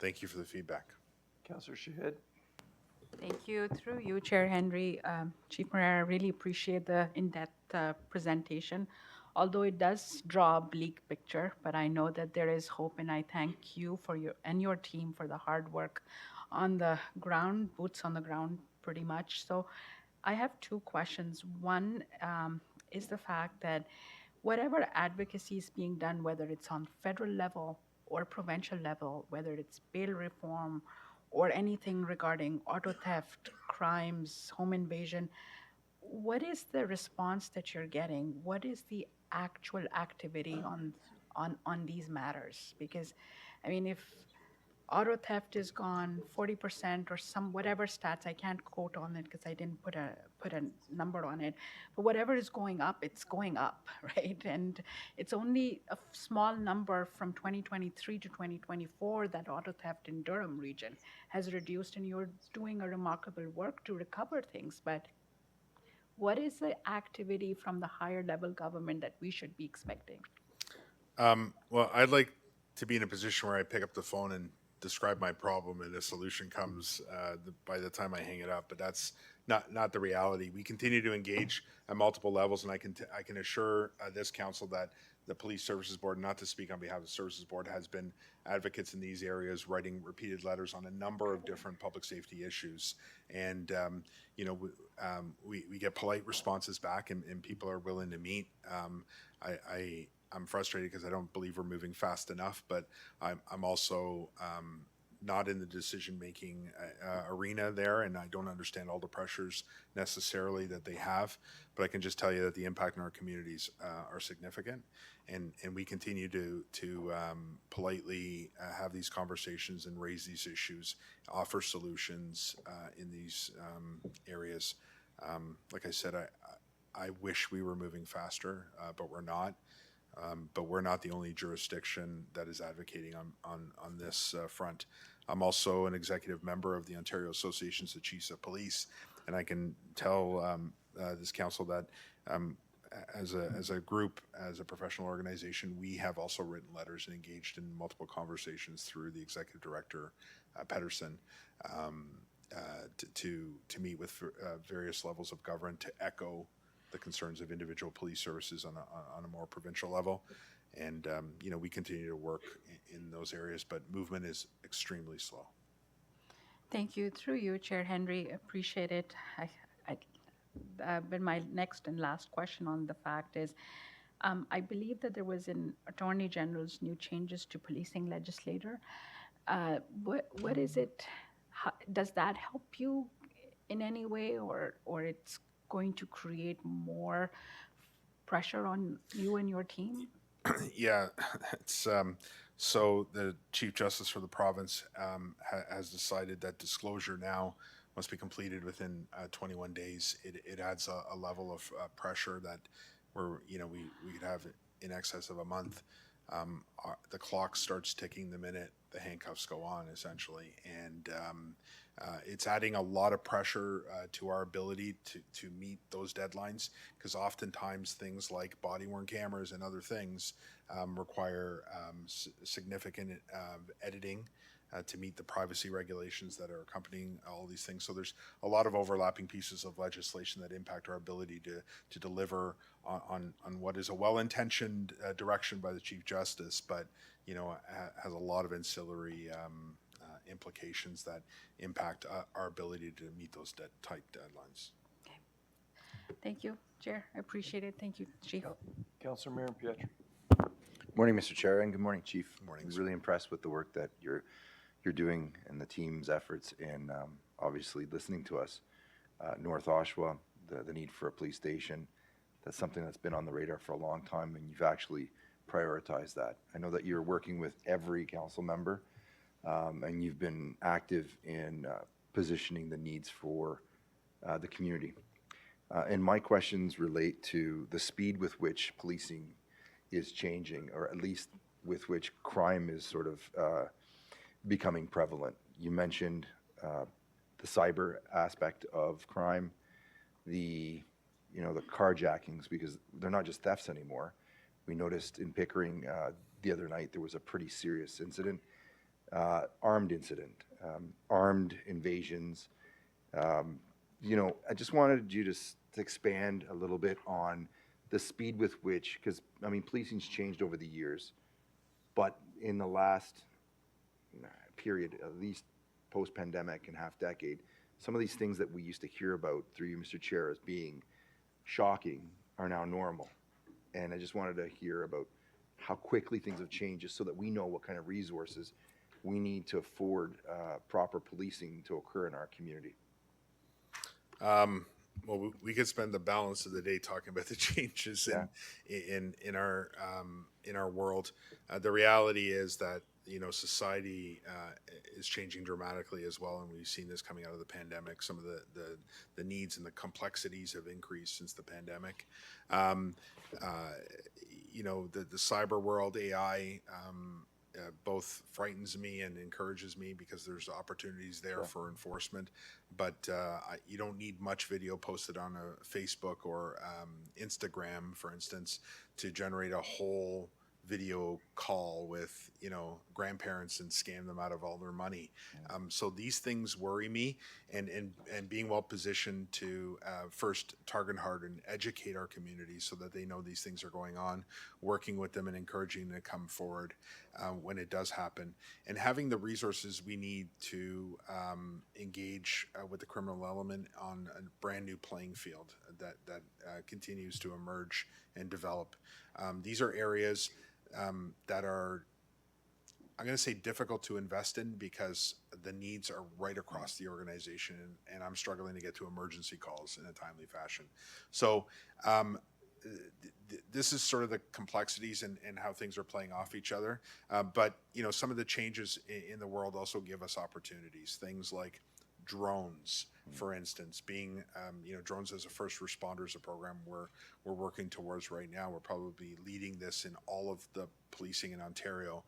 Thank you for the feedback. Councillor Shahid? Thank you. Through you, Chair Henry. Chief Moreira, I really appreciate the in-depth presentation. Although it does draw a bleak picture, but I know that there is hope, and I thank you for your team for the hard work on the ground, boots on the ground, pretty much. So I have two questions. One is the fact that whatever advocacy is being done, whether it's on federal level or provincial level, whether it's bail reform or anything regarding auto theft, crimes, home invasion, what is the response that you're getting? What is the actual activity on these matters? Because, I mean, if auto theft is gone 40% or some whatever stats, I can't quote on it because I didn't put a number on it, but whatever is going up, it's going up, right? And it's only a small number from 2023 to 2024 that auto theft in Durham region has reduced, and you're doing a remarkable work to recover things. But what is the activity from the higher level government that we should be expecting? Well, I'd like to be in a position where I pick up the phone and describe my problem and a solution comes by the time I hang it up, but that's not the reality. We continue to engage at multiple levels, and I can assure this council that the Police Services Board, not to speak on behalf of the Services Board, has been advocates in these areas, writing repeated letters on a number of different public safety issues. And, we get polite responses back, and people are willing to meet. I'm frustrated because I don't believe we're moving fast enough, but I'm also not in the decision-making arena there, and I don't understand all the pressures necessarily that they have, but I can just tell you that the impact in our communities are significant, and we continue to politely have these conversations and raise these issues, offer solutions in these areas. Like I said, I wish we were moving faster, but we're not. But we're not the only jurisdiction that is advocating on this front. I'm also an executive member of the Ontario Associations of Chiefs of Police, and I can tell this council that as a group, as a professional organization, we have also written letters and engaged in multiple conversations through the executive director, Pedersen, to meet with various levels of government to echo the concerns of individual police services on a more provincial level. And, we continue to work in those areas, but movement is extremely slow. Thank you. Through you, Chair Henry, appreciate it. But my next and last question on the fact is, I believe that there was an Attorney General's new changes to policing legislator. What is it? Does that help you in any way, or it's going to create more pressure on you and your team? Yeah, it's so the Chief Justice for the province has decided that disclosure now must be completed within 21 days, it adds a level of pressure that we could have in excess of a month. The clock starts ticking the minute the handcuffs go on, essentially, and it's adding a lot of pressure to our ability to meet those deadlines, because oftentimes things like body-worn cameras and other things require significant editing to meet the privacy regulations that are accompanying all these things. So there's a lot of overlapping pieces of legislation that impact our ability to deliver on what is a well-intentioned direction by the Chief Justice, but has a lot of ancillary implications that impact our ability to meet those tight deadlines. Thank you, Chair. I appreciate it. Thank you, Chief. Councilor Mayor Pietri. Morning, Mr. Chair, and good morning, Chief. Good morning, I'm sir. really impressed with the work that you're doing and the team's efforts in obviously listening to us. North Oshawa, the need for a police station, that's something that's been on the radar for a long time, and you've actually prioritized that. I know that you're working with every council member, and you've been active in positioning the needs for the community. And my questions relate to the speed with which policing is changing, or at least with which crime is sort of becoming prevalent. You mentioned the cyber aspect of crime, the carjackings, because they're not just thefts anymore. We noticed in Pickering the other night there was a pretty serious incident, armed incident, armed invasions. I just wanted you to expand a little bit on the speed with which, because policing's changed over the years, but in the last period, at least post-pandemic and half-decade, some of these things that we used to hear about through you, Mr. Chair, as being shocking are now normal. And I just wanted to hear about how quickly things have changed, just so that we know what kind of resources we need to afford proper policing to occur in our community. Well, we could spend the balance of the day talking about the changes in our world. The reality is that society is changing dramatically as well, and we've seen this coming out of the pandemic. Some of the needs and the complexities have increased since the pandemic. The cyber world, AI, both frightens me and encourages me, because there's opportunities there for enforcement, but you don't need much video posted on a Facebook or Instagram, for instance, to generate a whole video call with grandparents and scam them out of all their money. So these things worry me, and being well positioned to first target hard and educate our communities so that they know these things are going on, working with them and encouraging them to come forward when it does happen, and having the resources we need to engage with the criminal element on a brand new playing field that continues to emerge and develop. These are areas that are, I'm going to say, difficult to invest in, because the needs are right across the organization, and I'm struggling to get to emergency calls in a timely fashion. So this is sort of the complexities and how things are playing off each other. But some of the changes in the world also give us opportunities. Things like drones, for instance, being drones as a first responder is a program we're working towards right now. We're probably leading this in all of the policing in Ontario.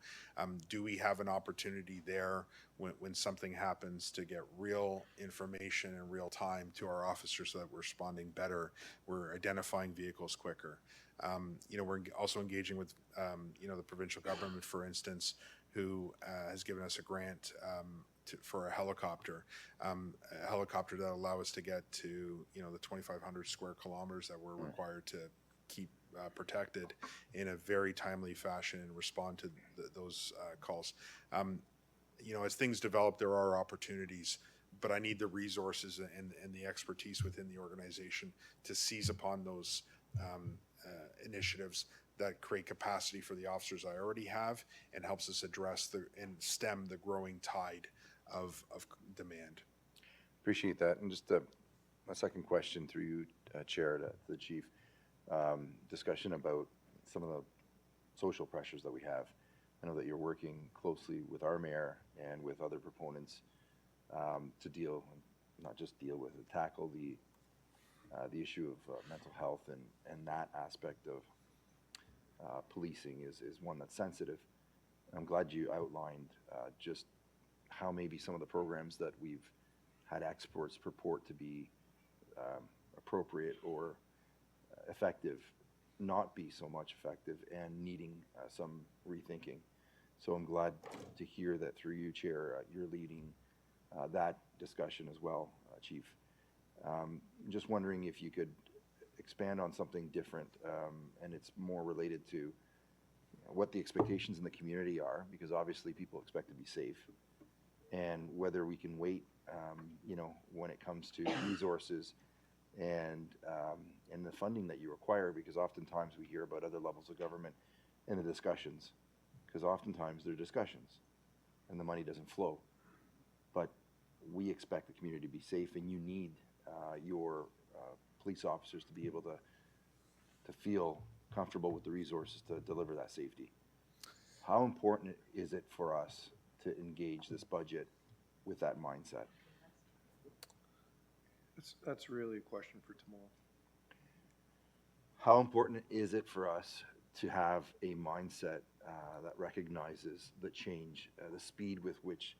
Do we have an opportunity there when something happens to get real information in real time to our officers so that we're responding better, we're identifying vehicles quicker? We're also engaging with the provincial government, for instance, who has given us a grant for a helicopter that allow us to get to the 2,500 square kilometers that we're required to keep protected in a very timely fashion and respond to those calls. As things develop, there are opportunities, but I need the resources and the expertise within the organization to seize upon those initiatives that create capacity for the officers I already have, and helps us address and stem the growing tide of demand. Appreciate that. And just my second question through you, Chair, to the Chief, discussion about some of the social pressures that we have. I know that you're working closely with our mayor and with other proponents to deal not just deal with it, tackle the issue of mental health and that aspect of policing is one that's sensitive. I'm glad you outlined just how maybe some of the programs that we've had experts purport to be appropriate or effective not be so much effective and needing some rethinking. So I'm glad to hear that through you, Chair, you're leading that discussion as well, Chief. Just wondering if you could expand on something different, and it's more related to what the expectations in the community are, because obviously people expect to be safe, and whether we can wait, when it comes to resources and the funding that you require, because oftentimes we hear about other levels of government in the discussions, because oftentimes they're discussions and the money doesn't flow. But we expect the community to be safe, and you need your police officers to be able to feel comfortable with the resources to deliver that safety. How important is it for us to engage this budget with that mindset? That's really a question for tomorrow. How important is it for us to have a mindset that recognizes the change, the speed with which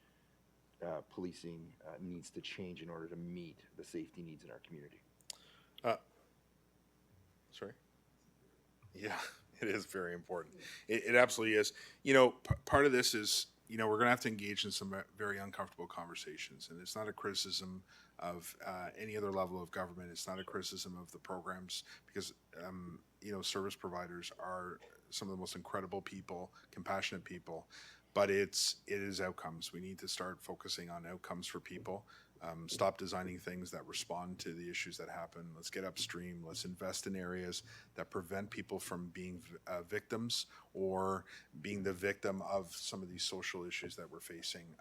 policing needs to change in order to meet the safety needs in our community? Sorry? Yeah, it is very important. It absolutely is. Part of this is, we're going to have to engage in some very uncomfortable conversations, and it's not a criticism of any other level of government. It's not a criticism of the programs, because, service providers are some of the most incredible people, compassionate people, but it is outcomes. We need to start focusing on outcomes for people. Stop designing things that respond to the issues that happen. Let's get upstream. Let's invest in areas that prevent people from being victims or being the victim of some of these social issues that we're facing.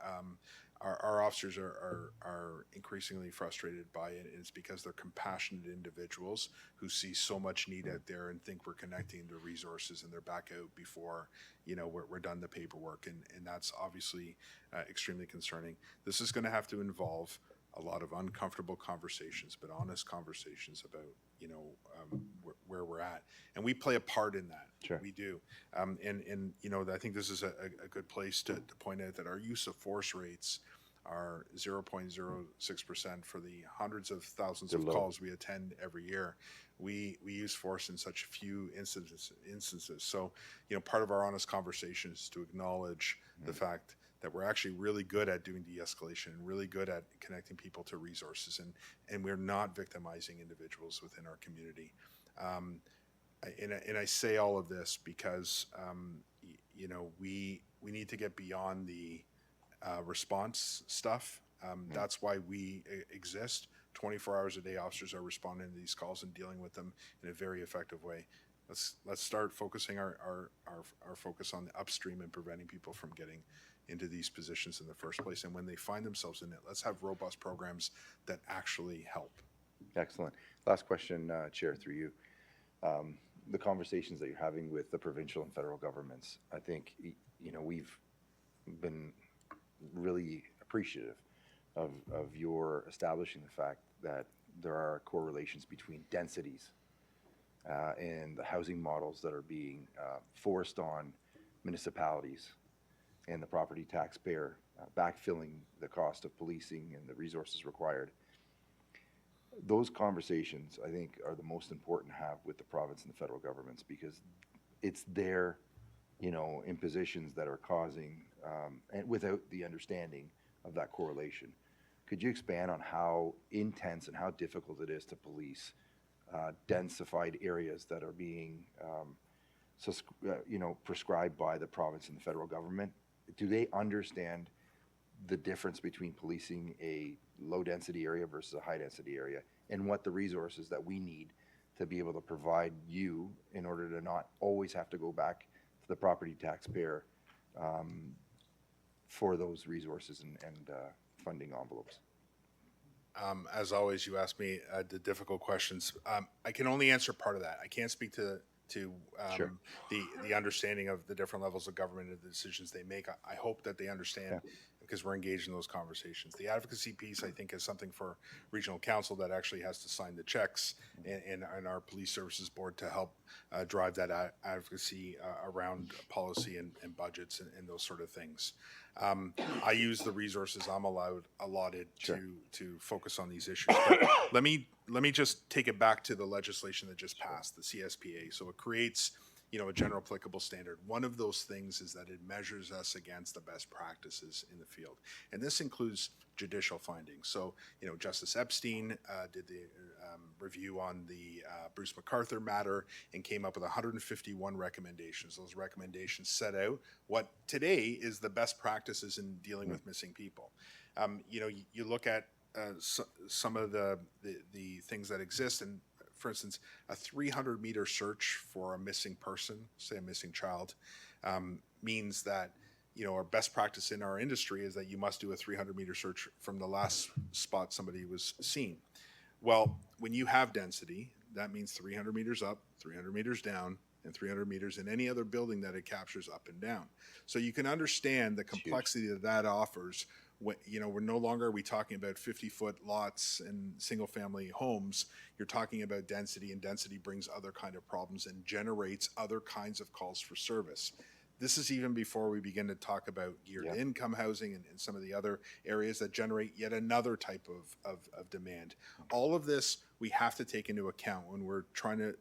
Our officers are increasingly frustrated by it. It's because they're compassionate individuals who see so much need out there and think we're connecting to resources, and they're back out before we're done the paperwork, and that's obviously extremely concerning. This is going to have to involve a lot of uncomfortable conversations, but honest conversations about where we're at, and we play a part in that. Sure. We do, and I think this is a good place to point out that our use of force rates are 0.06% for the hundreds of thousands of They're low. calls we attend every year. We use force in such few instances. So, part of our honest conversation is to acknowledge the fact that we're actually really good at doing de-escalation and really good at connecting people to resources, and we're not victimizing individuals within our community. And I say all of this because, we need to get beyond the response stuff. That's why we exist. 24 hours a day, officers are responding to these calls and dealing with them in a very effective way. Let's start focusing our focus on the upstream and preventing people from getting into these positions in the first place. And when they find themselves in it, let's have robust programs that actually help. Excellent. Last question, Chair, through you. The conversations that you're having with the provincial and federal governments, I think, we've been really appreciative of your establishing the fact that there are correlations between densities and the housing models that are being forced on municipalities and the property taxpayer, backfilling the cost of policing and the resources required. Those conversations, I think, are the most important to have with the province and the federal governments, because it's their, impositions that are causing, and without the understanding of that correlation. Could you expand on how intense and how difficult it is to police densified areas that are being, prescribed by the province and the federal government? Do they understand the difference between policing a low-density area versus a high-density area, and what the resources that we need to be able to provide you in order to not always have to go back to the property taxpayer for those resources and funding envelopes? As always, you ask me the difficult questions. I can only answer part of that. I can't speak to Sure. the understanding of the different levels of government and the decisions they make. I hope that they understand, because we're engaged in those conversations. The advocacy piece, I think, is something for regional council that actually has to sign the checks, and our police services board to help drive that advocacy around policy and budgets and those sort of things. I use the resources I'm allotted to focus on these issues. But let me just take it back to the legislation that just passed, the CSPA. So it creates, a general applicable standard. One of those things is that it measures us against the best practices in the field. And this includes judicial findings. So, Justice Epstein did the review on the Bruce MacArthur matter and came up with 151 recommendations. Those recommendations set out what today is the best practices in dealing with missing people. You look at some of the things that exist, and for instance, a 300-meter search for a missing person, say a missing child, means that, our best practice in our industry is that you must do a 300-meter search from the last spot somebody was seen. Well, when you have density, that means 300 meters up, 300 meters down, and 300 meters in any other building that it captures up and down. So you can understand the complexity that offers. We're no longer are we talking about 50-foot lots and single-family homes. You're talking about density, and density brings other kind of problems and generates other kinds of calls for service. This is even before we begin to talk about geared income housing and some of the other areas that generate yet another type of demand. All of this we have to take into account when we're trying to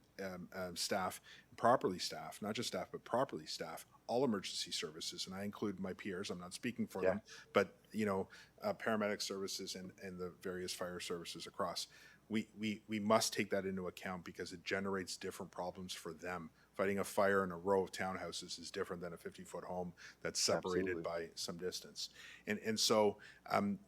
properly staff, not just staff, but properly staff all emergency services. And I include my peers, I'm not speaking for them, but paramedic services and the various fire services across. We must take that into account because it generates different problems for them. Fighting a fire in a row of townhouses is different than a 50-foot home that's separated by some distance. And so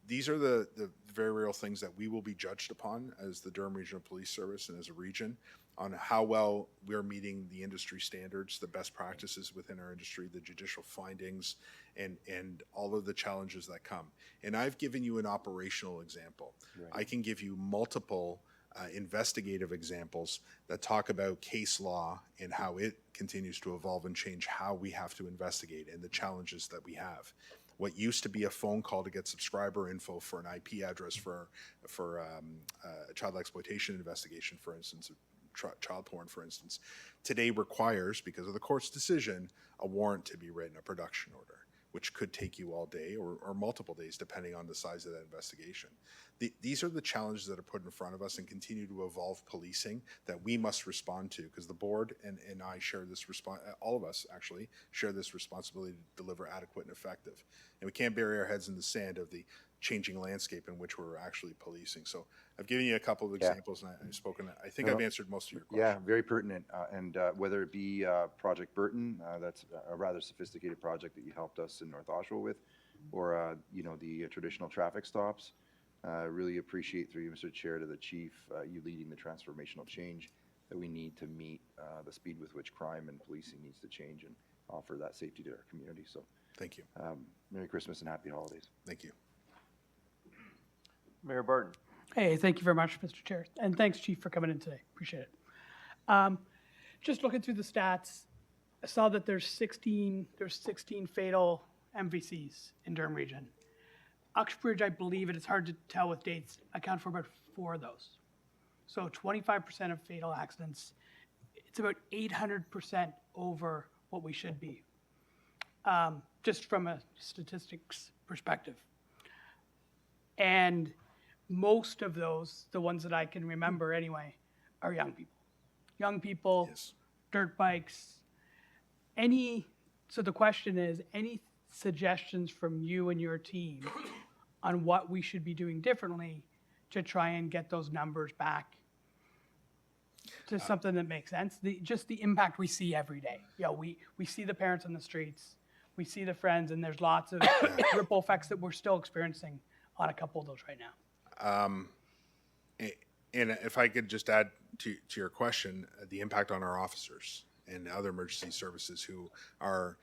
these are the very real things that we will be judged upon as the Durham Regional Police Service and as a region on how well we're meeting the industry standards, the best practices within our industry, the judicial findings, and all of the challenges that come. And I've given you an operational example. Right. I can give you multiple investigative examples that talk about case law and how it continues to evolve and change how we have to investigate and the challenges that we have. What used to be a phone call to get subscriber info for an IP address for a child exploitation investigation, for instance, child porn, for instance, today requires, because of the court's decision, a warrant to be written, a production order, which could take you all day or multiple days, depending on the size of that investigation. These are the challenges that are put in front of us and continue to evolve policing that we must respond to, because the board and I share this all of us actually share this responsibility to deliver adequate and effective. And we can't bury our heads in the sand of the changing landscape in which we're actually policing. So I've given you a couple of examples, and I've spoken. I think I've answered most of your questions. Yeah, very pertinent. And whether it be Project Burton, that's a rather sophisticated project that you helped us in North Oshawa with, or the traditional traffic stops. Really appreciate, through you, Mr. Chair, to the Chief, you leading the transformational change that we need to meet the speed with which crime and policing needs to change and offer that safety to our community. So thank you. Merry Christmas and Happy Holidays. Thank you. Mayor Barton. Hey, thank you very much, Mr. Chair. And thanks, Chief, for coming in today. Appreciate it. Just looking through the stats, I saw that there's 16 fatal MVCs in Durham Region. Uxbridge, I believe it's hard to tell with dates, account for about 4 of those. So 25% of fatal accidents, it's about 800% over what we should be, just from a statistics perspective. And most of those, the ones that I can remember anyway, are young people. Young people, Yes. dirt bikes. So the question is, any suggestions from you and your team on what we should be doing differently to try and get those numbers back to something that makes sense? Just the impact we see every day. We see the parents on the streets, we see the friends, and there's lots of ripple effects that we're still experiencing on a couple of those right now. And if I could just add to your question, the impact on our officers and other emergency services who are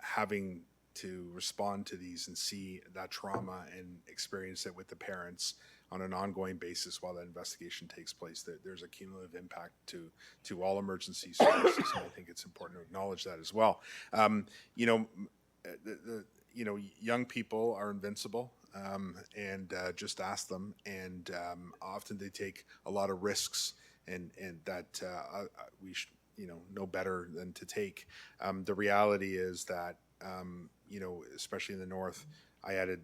having to respond to these and see that trauma and experience it with the parents on an ongoing basis while that investigation takes place, that there's a cumulative impact to all emergency services, and I think it's important to acknowledge that as well. you know, young people are invincible, and just ask them. And often they take a lot of risks, and that we know better than to take. The reality is that you know, especially in the north, I added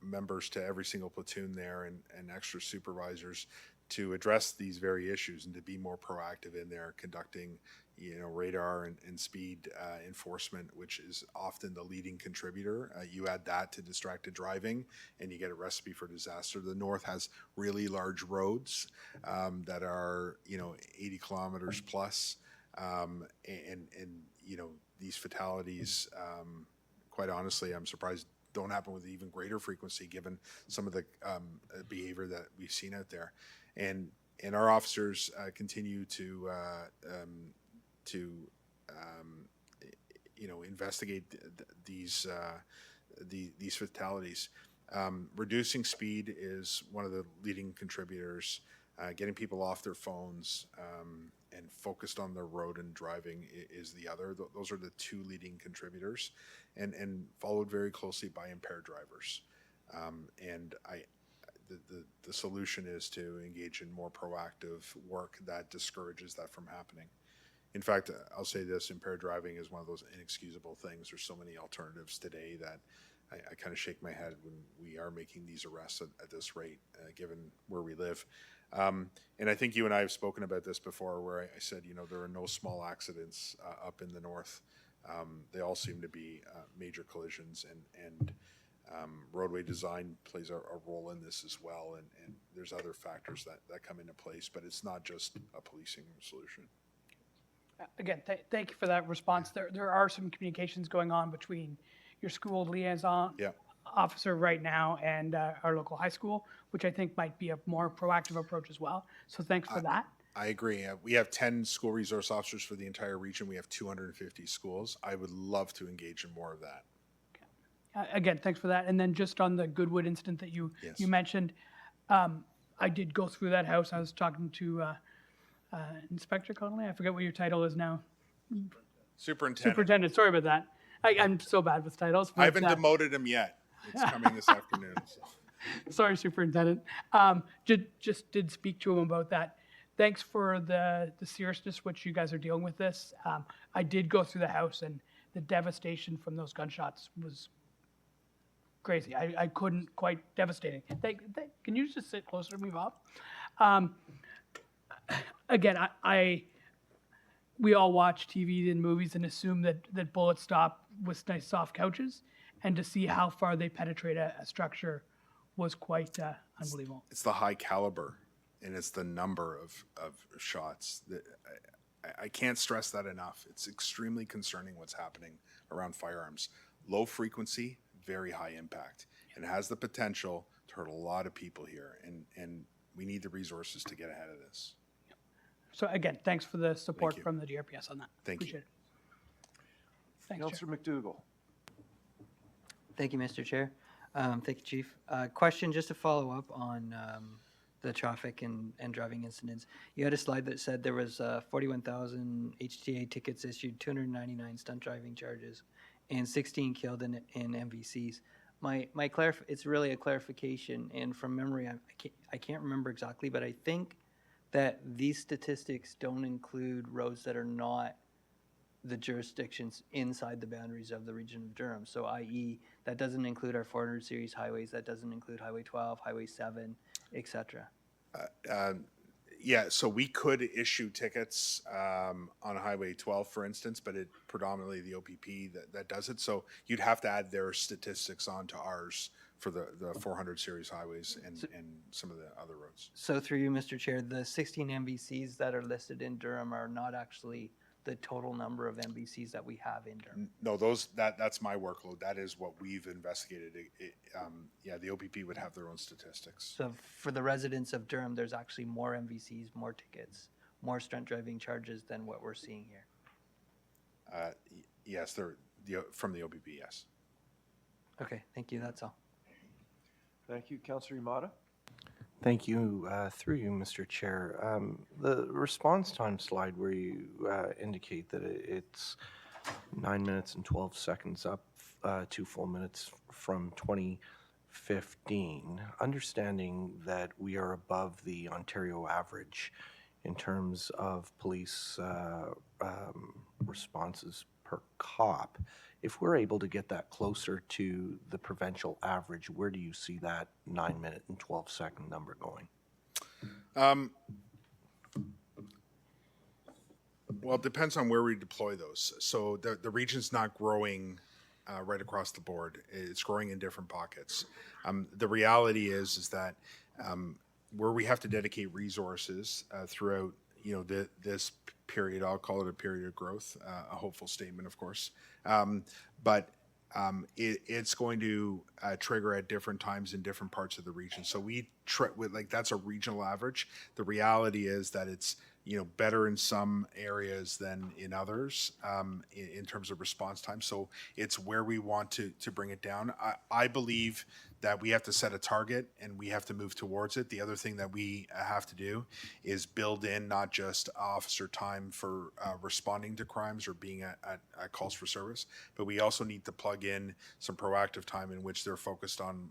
members to every single platoon there, and extra supervisors to address these very issues and to be more proactive in there, conducting, you know, radar and speed enforcement, which is often the leading contributor. You add that to distracted driving, and you get a recipe for disaster. The north has really large roads that are, you know, 80 kilometers plus, and you know, these fatalities, quite honestly, I'm surprised don't happen with even greater frequency given some of the behavior that we've seen out there. And our officers continue to you know, investigate these fatalities. Reducing speed is one of the leading contributors. Getting people off their phones and focused on the road and driving is the other. Those are the two leading contributors, and followed very closely by impaired drivers. And the solution is to engage in more proactive work that discourages that from happening. In fact, I'll say this, impaired driving is one of those inexcusable things. There's so many alternatives today that I kind of shake my head when we are making these arrests at this rate, given where we live. And I think you and I have spoken about this before, where I said, you know, there are no small accidents up in the north. They all seem to be major collisions, and roadway design plays a role in this as well. And there's other factors that come into place, but it's not just a policing solution. Again, thank you for that response. There are some communications going on between your school liaison Yeah. officer right now and our local high school, which I think might be a more proactive approach as well. So thanks for that. I agree. We have 10 school resource officers for the entire region. We have 250 schools. I would love to engage in more of that. Again, thanks for that. And then just on the Goodwood incident that you Yes. you mentioned, I did go through that house. I was talking to Inspector Connolly. I forget what your title is now. Superintendent. Superintendent. Sorry about that. I'm so bad with titles. I haven't but, demoted him yet. It's coming this afternoon. So. Sorry, Superintendent. Just did speak to him about that. Thanks for the seriousness which you guys are dealing with this. I did go through the house, and the devastation from those gunshots was crazy. I couldn't quite devastating. Can you just sit closer to me, Bob? Again, we all watch TV and movies and assume that bullets stop with nice soft couches, and to see how far they penetrate a structure was quite unbelievable. It's the high caliber, and it's the number of shots that I can't stress that enough. It's extremely concerning what's happening around firearms. Low frequency, very high impact, and has the potential to hurt a lot of people here. And we need the resources to get ahead of this. So again, thanks for the support you. from the DRPS on that. Thank you. Appreciate it. Thanks, Chair. Councillor McDougall. Thank you, Mr. Chair. Thank you, Chief. Question just to follow up on the traffic and driving incidents. You had a slide that said there was 41,000 HTA tickets issued, 299 stunt driving charges, and 16 killed in MVCs. It's really a clarification, and from memory, I can't remember exactly, but I think that these statistics don't include roads that are not the jurisdictions inside the boundaries of the region of Durham. So i.e., that doesn't include our 400 series highways, that doesn't include Highway 12, Highway 7, etc. Yeah, so we could issue tickets on Highway 12, for instance, but it predominantly the OPP that does it. So you'd have to add their statistics onto ours for the 400 series highways and some of the other roads. So through you, Mr. Chair, the 16 MVCs that are listed in Durham are not actually the total number of MVCs that we have in Durham. No, that's my workload. That is what we've investigated. Yeah, the OPP would have their own statistics. So for the residents of Durham, there's actually more MVCs, more tickets, more stunt driving charges than what we're seeing here. Yes, from the OPP, yes. Okay, thank you. That's all. Thank you. Councillor Imada. Thank you. Through you, Mr. Chair. The response time slide where you indicate that it's 9 minutes and 12 seconds up 2 full minutes from 2015, understanding that we are above the Ontario average in terms of police responses per cop. If we're able to get that closer to the provincial average, where do you see that 9-minute and 12-second number going? Well, it depends on where we deploy those. So the region's not growing right across the board. It's growing in different pockets. The reality is that where we have to dedicate resources throughout, this period, I'll call it a period of growth, a hopeful statement, of course. It's going to trigger at different times in different parts of the region. So that's a regional average. The reality is that it's better in some areas than in others in terms of response time. So it's where we want to bring it down. I believe that we have to set a target and we have to move towards it. The other thing that we have to do is build in not just officer time for responding to crimes or being at calls for service, but we also need to plug in some proactive time in which they're focused on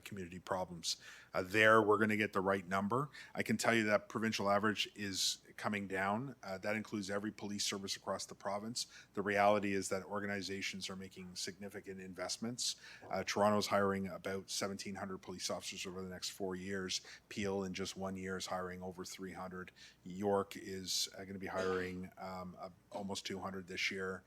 community problems. There, we're going to get the right number. I can tell you that provincial average is coming down. That includes every police service across the province. The reality is that organizations are making significant investments. Toronto's hiring about 1,700 police officers over the next 4 years. Peel in just 1 year is hiring over 300. York is going to be hiring almost 200 this year.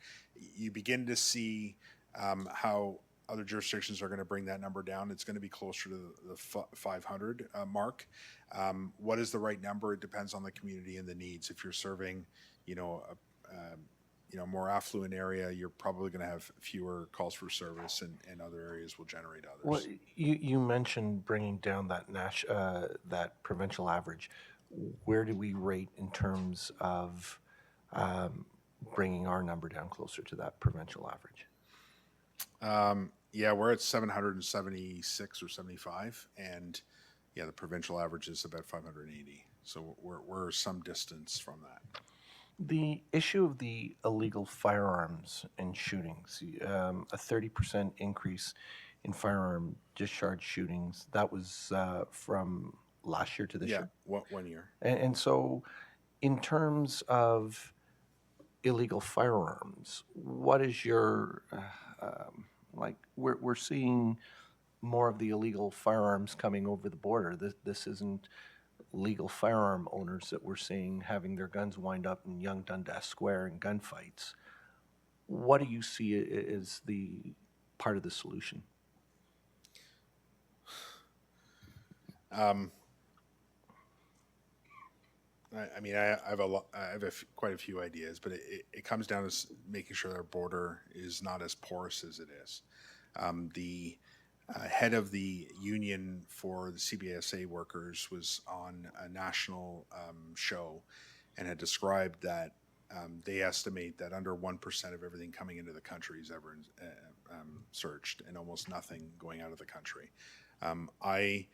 You begin to see how other jurisdictions are going to bring that number down. It's going to be closer to the 500 mark. What is the right number? It depends on the community and the needs. If you're serving, a more affluent area, you're probably going to have fewer calls for service, and other areas will generate others. Well, you mentioned bringing down that that provincial average. Where do we rate in terms of bringing our number down closer to that provincial average? We're at 776 or 75, and the provincial average is about 580. So we're some distance from that. The issue of the illegal firearms and shootings, a 30% increase in firearm discharge shootings, that was from last year to this year? Yeah, 1 year. And so in terms of illegal firearms, what is your, we're seeing more of the illegal firearms coming over the border. This isn't legal firearm owners that we're seeing having their guns wind up in Yonge Dundas Square in gunfights. What do you see as the part of the solution? I have quite a few ideas, but it comes down to making sure our border is not as porous as it is. The head of the union for the CBSA workers was on a national show and had described that they estimate that under 1% of everything coming into the country is ever searched, and almost nothing going out of the country. I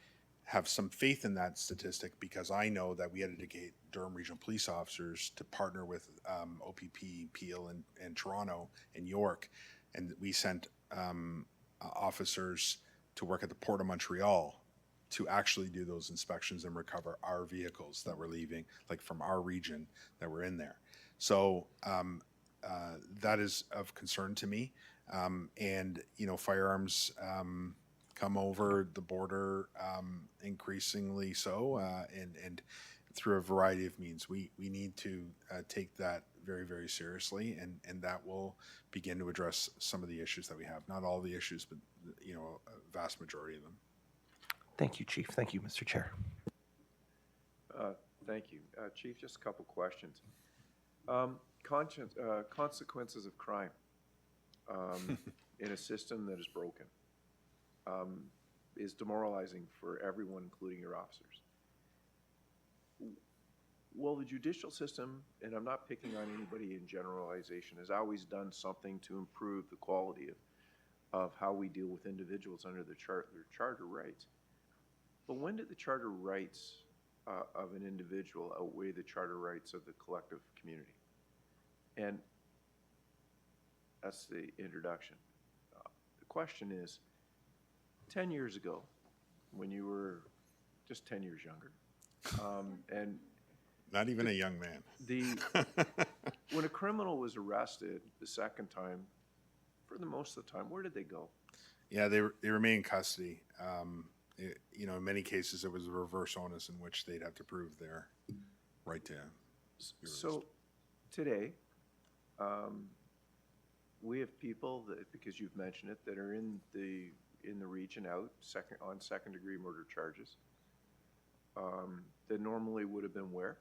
have some faith in that statistic because I know that we had to educate Durham Regional Police officers to partner with OPP, Peel, and Toronto and York, and we sent officers to work at the Port of Montreal to actually do those inspections and recover our vehicles that were leaving, like from our region, that were in there. So that is of concern to me. And, firearms come over the border increasingly so, and through a variety of means. We need to take that very, very seriously, and that will begin to address some of the issues that we have. Not all the issues, but a vast majority of them. Thank you, Chief. Thank you, Mr. Chair. Thank you. Chief, just a couple questions. Consequences of crime in a system that is broken is demoralizing for everyone, including your officers. Well, the judicial system, and I'm not picking on anybody in generalization, has always done something to improve the quality of how we deal with individuals under their charter rights. But when did the charter rights of an individual outweigh the charter rights of the collective community? And that's the introduction. question is, 10 years ago, when you were just 10 years younger, and Not even a young man. when a criminal was arrested the second time, for the most of the time, where did they go? Yeah, they remain in custody. You know, in many cases, it was a reverse onus in which they'd have to prove their right to. So today, we have people that, because you've mentioned it, that are in the region out on second-degree murder charges, that normally would have been where?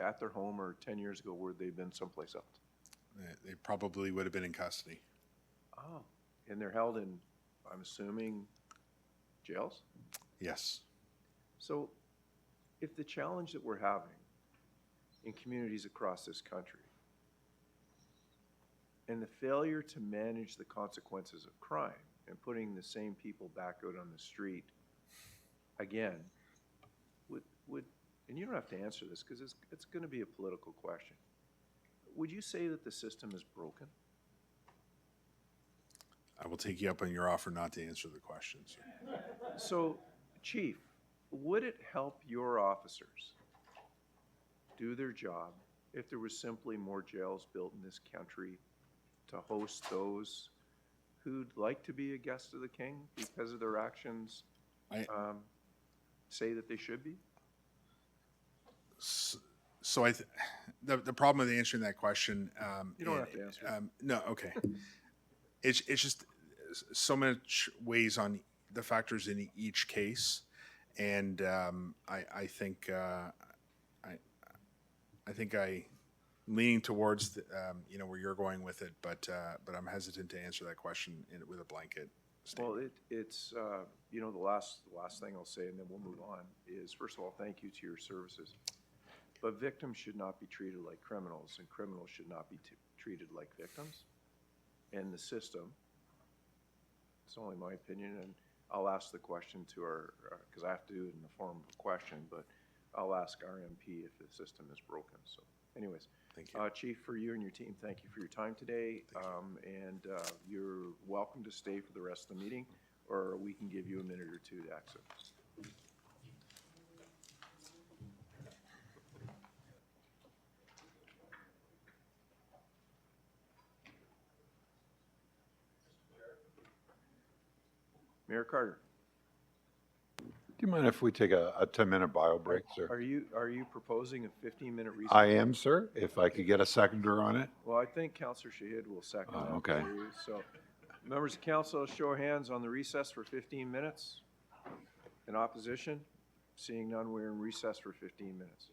At their home, or 10 years ago, where they've been someplace else? They probably would have been in custody. Oh, and they're held in, I'm assuming, jails? Yes. So if the challenge that we're having in communities across this country and the failure to manage the consequences of crime and putting the same people back out on the street again, would and you don't have to answer this because it's going to be a political question. Would you say that the system is broken? I will take you up on your offer not to answer the question, sir. So, Chief, would it help your officers do their job if there was simply more jails built in this country to host those who'd like to be a guest of the king because of their actions say that they should be? So the problem with answering that question. You don't have to answer. No, okay. It's just so much weighs on the factors in each case, and I think I leaning towards you know, where you're going with it, but I'm hesitant to answer that question with a blanket statement. Well, it's you know, the last thing I'll say, and then we'll move on, is first of all, thank you to your services. But victims should not be treated like criminals, and criminals should not be treated like victims. And the system, it's only my opinion, and I'll ask the question to our, because I have to do it in the form of a question, but I'll ask our MP if the system is broken. So anyways, Thank you. Chief, for you and your team, thank you for your time today. And you're welcome to stay for the rest of the meeting, or we can give you a minute or two to exit. Mayor Carter, Do you mind if we take a 10-minute bio break, sir? are you proposing a 15-minute recess? I am, sir. If I could get a seconder on it? Well, I think Councillor Shahid will second that. okay. for you. So, members of council, show of hands on the recess for 15 minutes. In opposition? Seeing none, we're in recess for 15 minutes.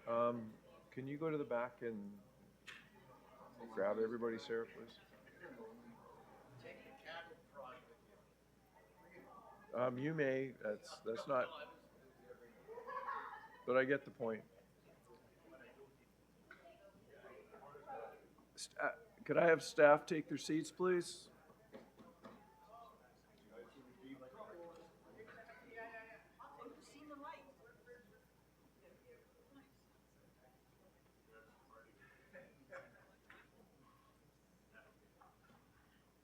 Can you go to the back and grab everybody, Sarah, please? You may, that's not, but I get the point. Could I have staff take their seats, please?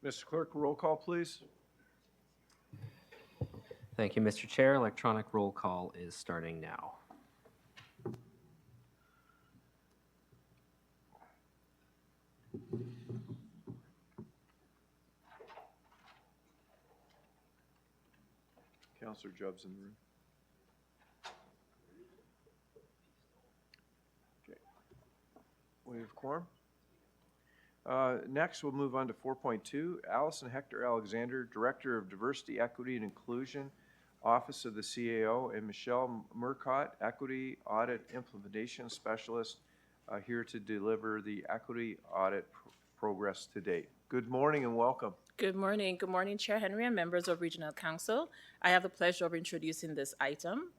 Mr. Clerk, roll call, please. Thank you, Mr. Chair. Electronic roll call is starting now. Counselor Jubb's in the room. Okay. We have quorum. Next, we'll move on to 4.2. Allison Hector Alexander, Director of Diversity, Equity, and Inclusion, Office of the CAO, and Michelle Murcott, Equity Audit Implementation Specialist, here to deliver the equity audit progress to date. Good morning and welcome. Good morning. Good morning, Chair Henry and members of Regional Council. I have the pleasure of introducing this item.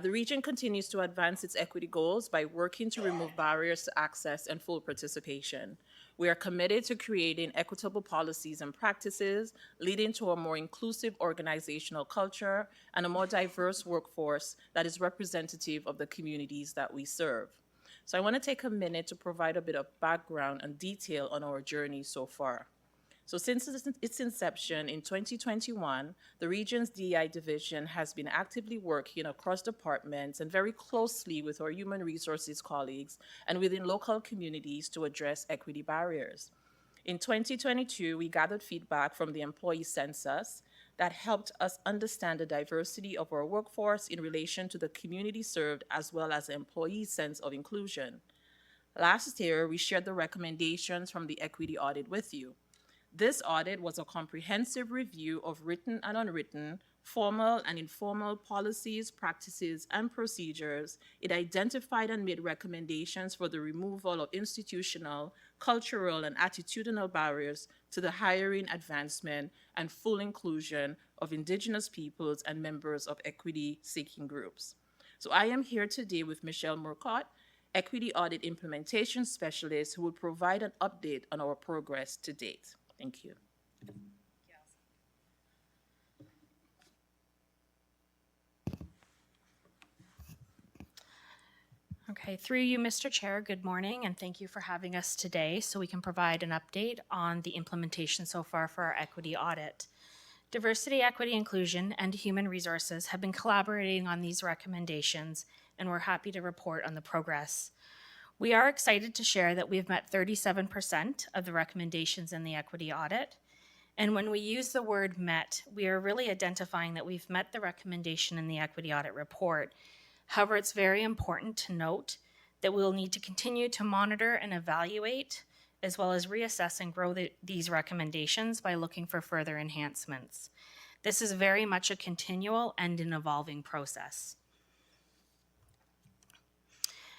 The region continues to advance its equity goals by working to remove barriers to access and full participation. We are committed to creating equitable policies and practices, leading to a more inclusive organizational culture and a more diverse workforce that is representative of the communities that we serve. So I want to take a minute to provide a bit of background and detail on our journey so far. So since its inception in 2021, the region's DEI division has been actively working across departments and very closely with our human resources colleagues and within local communities to address equity barriers. In 2022, we gathered feedback from the employee census that helped us understand the diversity of our workforce in relation to the community served as well as the employee's sense of inclusion. Last year, we shared the recommendations from the equity audit with you. This audit was a comprehensive review of written and unwritten, formal and informal policies, practices, and procedures. It identified and made recommendations for the removal of institutional, cultural, and attitudinal barriers to the hiring, advancement, and full inclusion of Indigenous peoples and members of equity-seeking groups. So I am here today with Michelle Murcott, Equity Audit Implementation Specialist, who will provide an update on our progress to date. Thank you. Okay, through you, Mr. Chair, good morning, and thank you for having us today so we can provide an update on the implementation so far for our equity audit. Diversity, Equity, Inclusion, and Human Resources have been collaborating on these recommendations, and we're happy to report on the progress. We are excited to share that we've met 37% of the recommendations in the equity audit. And when we use the word met, we are really identifying that we've met the recommendation in the equity audit report. However, it's very important to note that we'll need to continue to monitor and evaluate, as well as reassess and grow these recommendations by looking for further enhancements. This is very much a continual and an evolving process.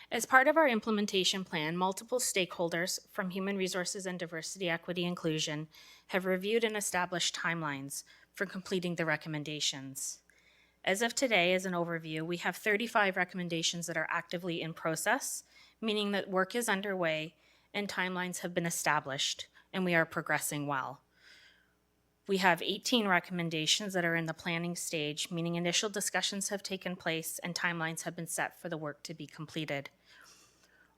As part of our implementation plan, multiple stakeholders from Human Resources and Diversity, Equity, Inclusion have reviewed and established timelines for completing the recommendations. As of today, as an overview, we have 35 recommendations that are actively in process, meaning that work is underway and timelines have been established, and we are progressing well. We have 18 recommendations that are in the planning stage, meaning initial discussions have taken place and timelines have been set for the work to be completed.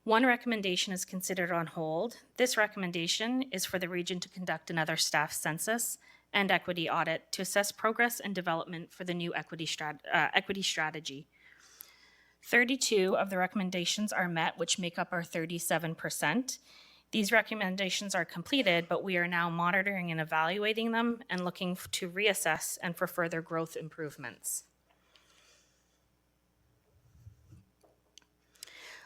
One recommendation is considered on hold. This recommendation is for the region to conduct another staff census and equity audit to assess progress and development for the new equity strategy. 32 of the recommendations are met, which make up our 37%. These recommendations are completed, but we are now monitoring and evaluating them and looking to reassess and for further growth improvements.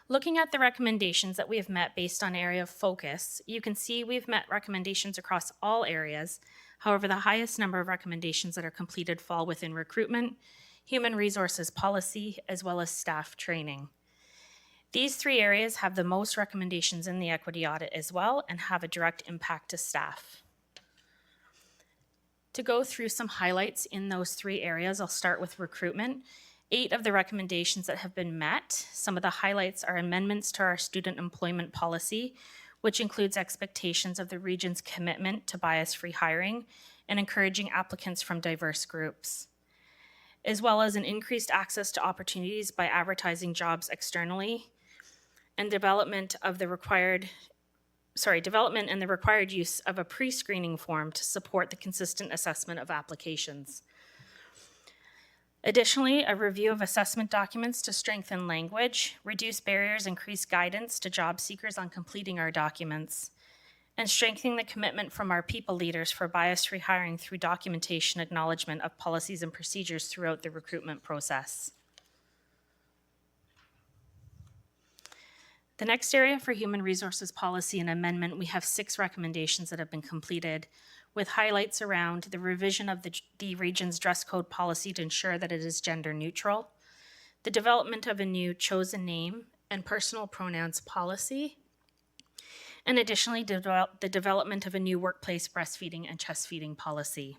Looking at the recommendations that we have met based on area of focus, you can see we've met recommendations across all areas. However, the highest number of recommendations that are completed fall within recruitment, human resources policy, as well as staff training. These 3 areas have the most recommendations in the equity audit as well and have a direct impact to staff. To go through some highlights in those 3 areas, I'll start with recruitment. 8 of the recommendations that have been met. Some of the highlights are amendments to our student employment policy, which includes expectations of the region's commitment to bias-free hiring and encouraging applicants from diverse groups, as well as an increased access to opportunities by advertising jobs externally, and development and the required use of a pre-screening form to support the consistent assessment of applications. Additionally, a review of assessment documents to strengthen language, reduce barriers, increase guidance to job seekers on completing our documents, and strengthening the commitment from our people leaders for bias-free hiring through documentation acknowledgement of policies and procedures throughout the recruitment process. The next area for human resources policy and amendment, we have 6 recommendations that have been completed, with highlights around the revision of the region's dress code policy to ensure that it is gender neutral, the development of a new chosen name and personal pronouns policy, and additionally the development of a new workplace breastfeeding and chest feeding policy.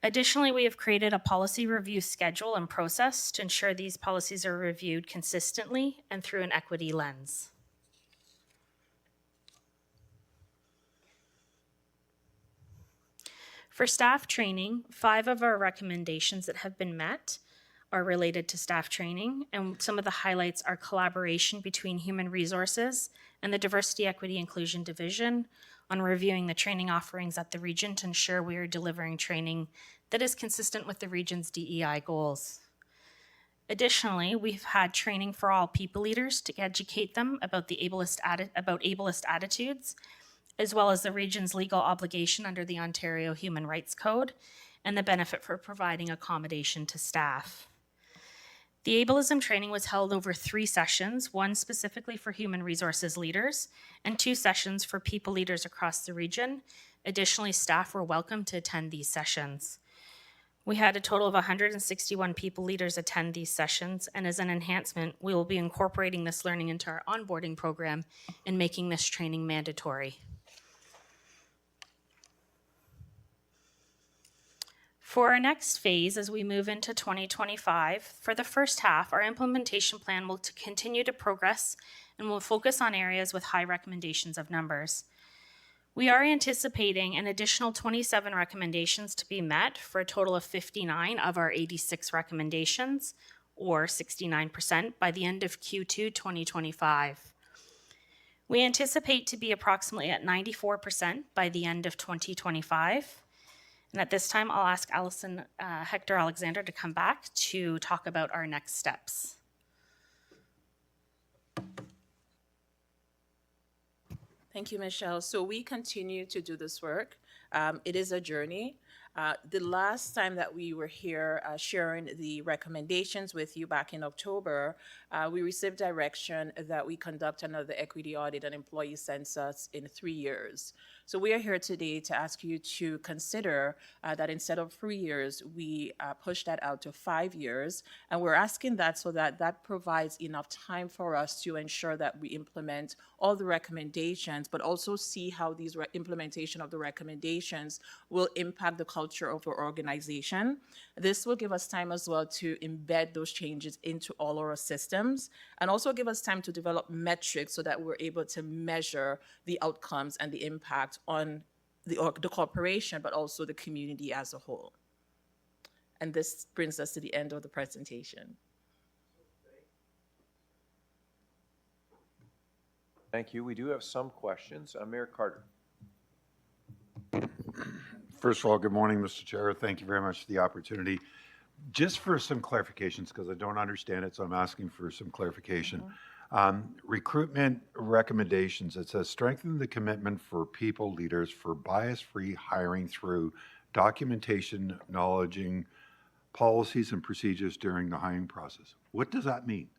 Additionally, we have created a policy review schedule and process to ensure these policies are reviewed consistently and through an equity lens. For staff training, 5 of our recommendations that have been met are related to staff training, and some of the highlights are collaboration between human resources and the Diversity, Equity, Inclusion Division on reviewing the training offerings at the region to ensure we are delivering training that is consistent with the region's DEI goals. Additionally, we've had training for all people leaders to educate them about ableist attitudes, as well as the region's legal obligation under the Ontario Human Rights Code and the benefit for providing accommodation to staff. The ableism training was held over 3 sessions, 1 specifically for human resources leaders and 2 sessions for people leaders across the region. Additionally, staff were welcome to attend these sessions. We had a total of 161 people leaders attend these sessions, and as an enhancement, we will be incorporating this learning into our onboarding program and making this training mandatory. For our next phase, as we move into 2025, for the first half, our implementation plan will continue to progress and will focus on areas with high recommendations of numbers. We are anticipating an additional 27 recommendations to be met for a total of 59 of our 86 recommendations, or 69%, by the end of Q2 2025. We anticipate to be approximately at 94% by the end of 2025. And at this time, I'll ask Allison Hector-Alexander to come back to talk about our next steps. Thank you, Michelle. So we continue to do this work. It is a journey. The last time that we were here sharing the recommendations with you back in October, we received direction that we conduct another equity audit and employee census in 3 years. So we are here today to ask you to consider that instead of 3 years, we push that out to 5 years. And we're asking that so that that provides enough time for us to ensure that we implement all the recommendations, but also see how these implementation of the recommendations will impact the culture of our organization. This will give us time as well to embed those changes into all our systems, and also give us time to develop metrics so that we're able to measure the outcomes and the impact on the corporation, but also the community as a whole. And this brings us to the end of the presentation. Thank you. We do have some questions. Mayor Carter. First of all, good morning, Mr. Chair. Thank you very much for the opportunity. Just for some clarifications, because I don't understand it, so I'm asking for some clarification. Recruitment recommendations, it says strengthen the commitment for people leaders for bias-free hiring through documentation, acknowledging policies and procedures during the hiring process. What does that mean?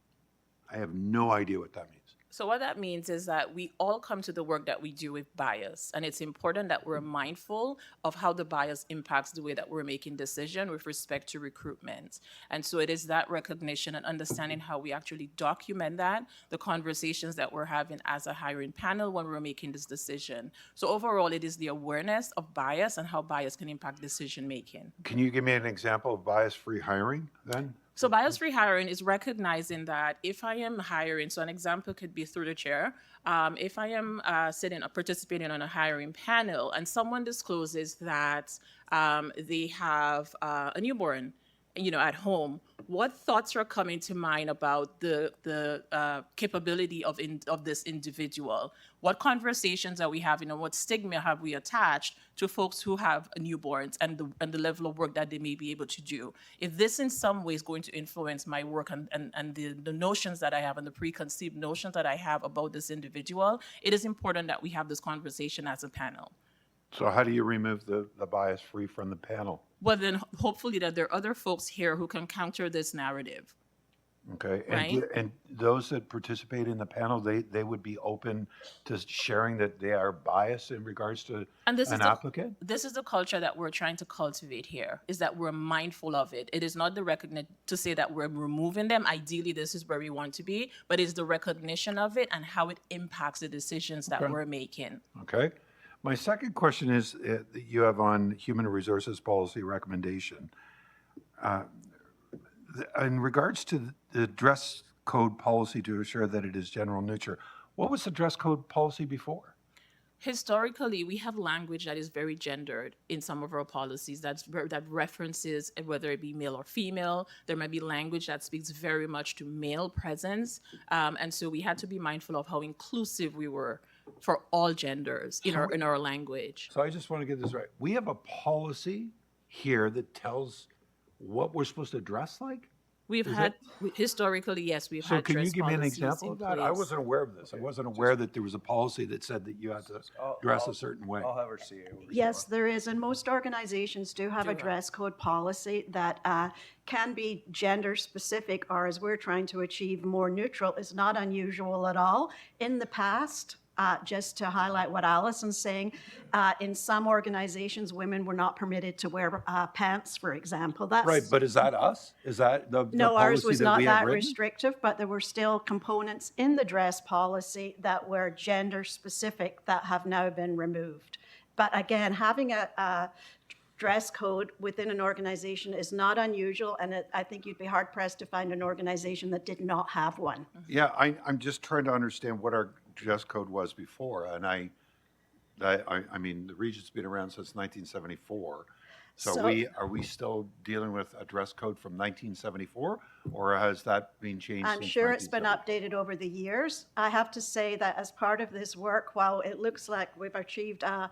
I have no idea what that means. So what that means is that we all come to the work that we do with bias, and it's important that we're mindful of how the bias impacts the way that we're making decisions with respect to recruitment. And so it is that recognition and understanding how we actually document that, the conversations that we're having as a hiring panel when we're making this decision. So overall, it is the awareness of bias and how bias can impact decision making. Can you give me an example of bias-free hiring then? So bias-free hiring is recognizing that if I am hiring, so an example could be through the chair, if I am participating on a hiring panel and someone discloses that they have a newborn, at home, what thoughts are coming to mind about the capability of this individual? What conversations are we having, and what stigma have we attached to folks who have newborns and the level of work that they may be able to do? If this in some way is going to influence my work and the notions that I have and the preconceived notions that I have about this individual, it is important that we have this conversation as a panel. So how do you remove the bias free from the panel? Well, then hopefully that there are other folks here who can counter this narrative. Okay, Right. and those that participate in the panel, they would be open to sharing that they are biased in regards to And this an is applicant? this is the culture that we're trying to cultivate here, is that we're mindful of it. It is not the recognition to say that we're removing them. Ideally, this is where we want to be, but it's the recognition of it and how it impacts the decisions that Okay. we're making. Okay. My second question is that you have on human resources policy recommendation. In regards to the dress code policy to ensure that it is general nature, what was the dress code policy before? Historically, we have language that is very gendered in some of our policies that references whether it be male or female. There might be language that speaks very much to male presence. And so we had to be mindful of how inclusive we were for all genders in our language. So I just want to get this right. We have a policy here that tells what we're supposed to dress like? We've Is had, historically, yes, we've So had can you dress give me an policies example in of that? I place. wasn't aware of this. I wasn't aware that there was a policy that said that you had to dress a certain way. I'll have her see it. Yes, there is, and most organizations do have Do a have. dress code policy that can be gender specific, or as we're trying to achieve, more neutral. It's not unusual at all. In the past, just to highlight what Allison's saying, in some organizations, women were not permitted to wear pants, for example. That's Right, but is that us? Is that the no, ours policy was that not we have that written? restrictive, but there were still components in the dress policy that were gender specific that have now been removed. But again, having a dress code within an organization is not unusual, and I think you'd be hard pressed to find an organization that did not have one. Yeah, I'm just trying to understand what our dress code was before, and I mean, the Regent's been around since 1974. So So- are we still dealing with a dress code from 1974, or has that been changed I'm since sure it's been 1974? updated over the years. I have to say that as part of this work, while it looks like we've achieved, I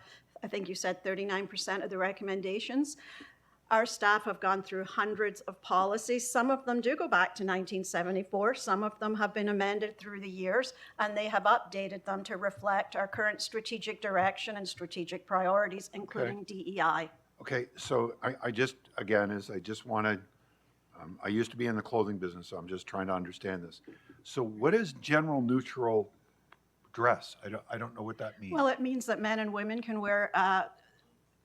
think you said 39% of the recommendations, our staff have gone through hundreds of policies. Some of them do go back to 1974. Some of them have been amended through the years, and they have updated them to reflect our current strategic direction and strategic priorities, including DEI. Okay, so I just want to, I used to be in the clothing business, so I'm just trying to understand this. So what is general neutral dress? I don't know what that means. Well, it means that men and women can wear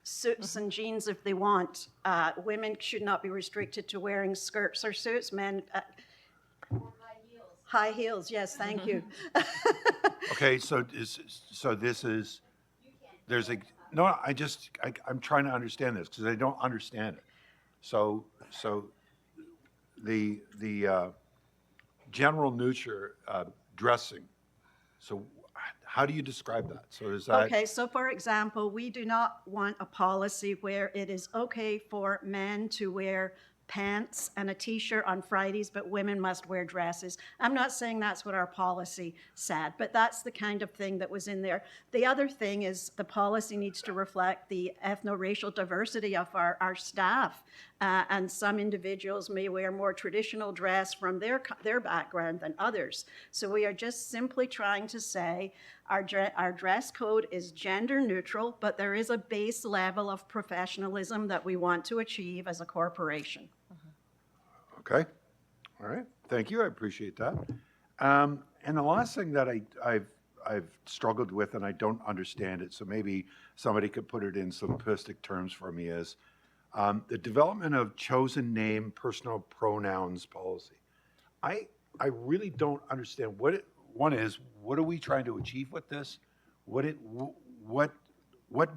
suits and jeans if they want. Women should not be restricted to wearing skirts or suits. Men, high heels, yes, thank you. Okay, so this is, no, I'm trying to understand this because I don't understand it. So the general neutral dressing, so how do you describe that? So is that? Okay, so for example, we do not want a policy where it is okay for men to wear pants and a t-shirt on Fridays, but women must wear dresses. I'm not saying that's what our policy said, but that's the kind of thing that was in there. The other thing is the policy needs to reflect the ethno-racial diversity of our staff. And some individuals may wear more traditional dress from their background than others. So we are just simply trying to say our dress code is gender neutral, but there is a base level of professionalism that we want to achieve as a corporation. Okay, all right, thank you, I appreciate that. And the last thing that I've struggled with, and I don't understand it, so maybe somebody could put it in simplistic terms for me, is the development of chosen name personal pronouns policy. I really don't understand one is, what are we trying to achieve with this? What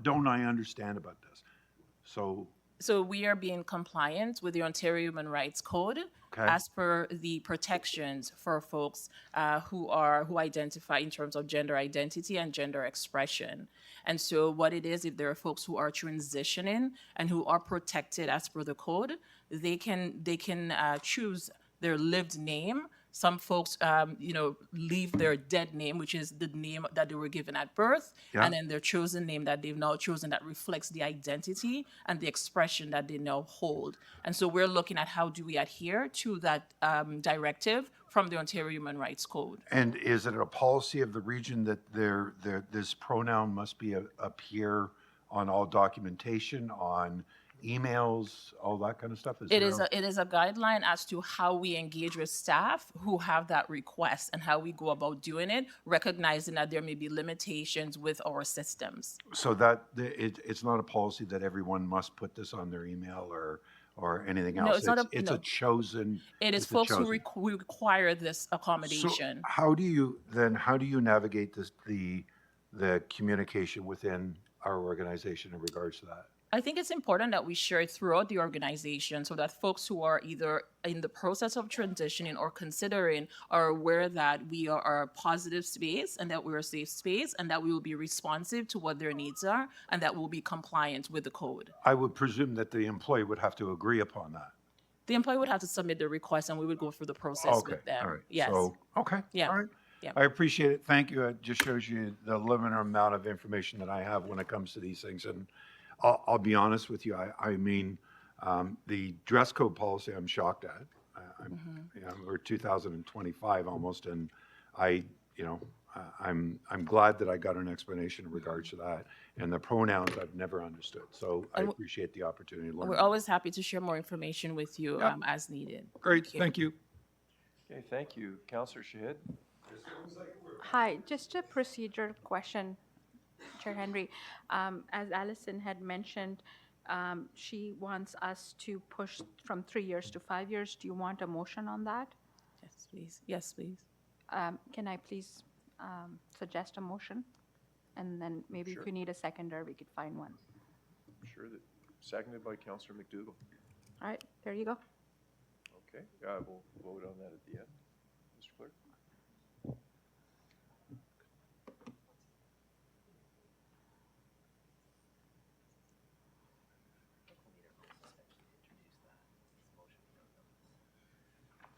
don't I understand about this? So we are being compliant with the Ontario Human Rights Code Okay. as per the protections for folks who identify in terms of gender identity and gender expression. And so what it is, if there are folks who are transitioning and who are protected as per the code, they can choose their lived name. Some folks, leave their dead name, which is the name that they were given at birth, Yeah. and then their chosen name that they've now chosen that reflects the identity and the expression that they now hold. And so we're looking at how do we adhere to that directive from the Ontario Human Rights Code. And is it a policy of the region that this pronoun must appear on all documentation, on emails, all that kind of stuff? It is a guideline as to how we engage with staff who have that request and how we go about doing it, recognizing that there may be limitations with our systems. So that it's not a policy that everyone must put this on their email or anything else. No, it's not a- It's no. a chosen. It is it's a folks who chosen. require this So accommodation. how do you navigate the communication within our organization in regards to that? I think it's important that we share it throughout the organization so that folks who are either in the process of transitioning or considering are aware that we are a positive space and that we're a safe space and that we will be responsive to what their needs are and that we'll be compliant with the code. I would presume that the employee would have to agree upon that. The employee would have to submit the request and we would go through the process Okay, with them. all right. Yes. So, okay, Yeah. all right. Yeah. I appreciate it. Thank you. It just shows you the limited amount of information that I have when it comes to these things. And I'll be honest with you. I mean, the dress code policy, I'm shocked at. We're 2025 almost, and I'm glad that I got an explanation in regards to that. And the pronouns I've never understood. So I appreciate the opportunity to learn. We're more. always happy to share more information with you Yeah. as needed. Great. Thank you. Okay, thank you. Counselor Shahid? Hi, just a procedure question, Chair Henry. As Allison had mentioned, she wants us to push from 3 years to 5 years. Do you want a motion on that? Yes, please. Yes, please. Can I please suggest a motion? And then maybe Sure. if you need a seconder, we could find one. Sure, seconded by Counselor McDougall. All right, there you go. Okay, we'll vote on that at the end. Mr. Clerk?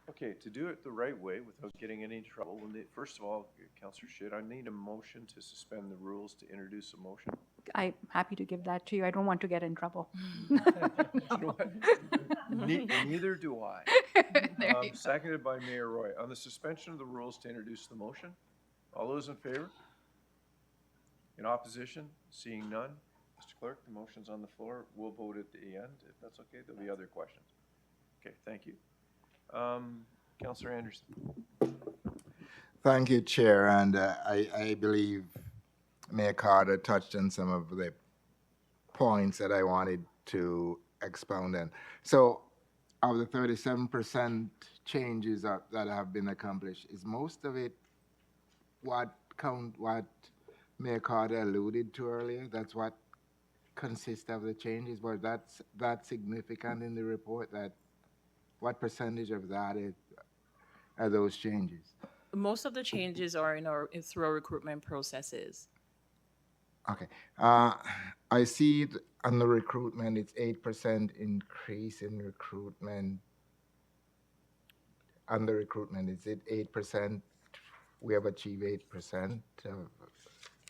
Okay, to do it the right way without getting any trouble, first of all, Counselor Shid, I need a motion to suspend the rules to introduce a motion. I'm happy to give that to you. I don't want to get in trouble. Neither do I. There you go. Seconded by Mayor Roy. On the suspension of the rules to introduce the motion, all those in favor? In opposition? Seeing none? Mr. Clerk, the motion's on the floor. We'll vote at the end, if that's okay. There'll be other questions. Okay, thank you. Counselor Anderson. Thank you, Chair, and I believe Mayor Carter touched on some of the points that I wanted to expound on. So, of the 37% changes that have been accomplished, is most of it what Mayor Carter alluded to earlier? That's what consists of the changes? Was that significant in the report? That what percentage of that are those changes? Most of the changes are through our recruitment processes. Okay. I see it on the recruitment, it's 8% increase in recruitment. On the recruitment, is it 8%? We have achieved 8%.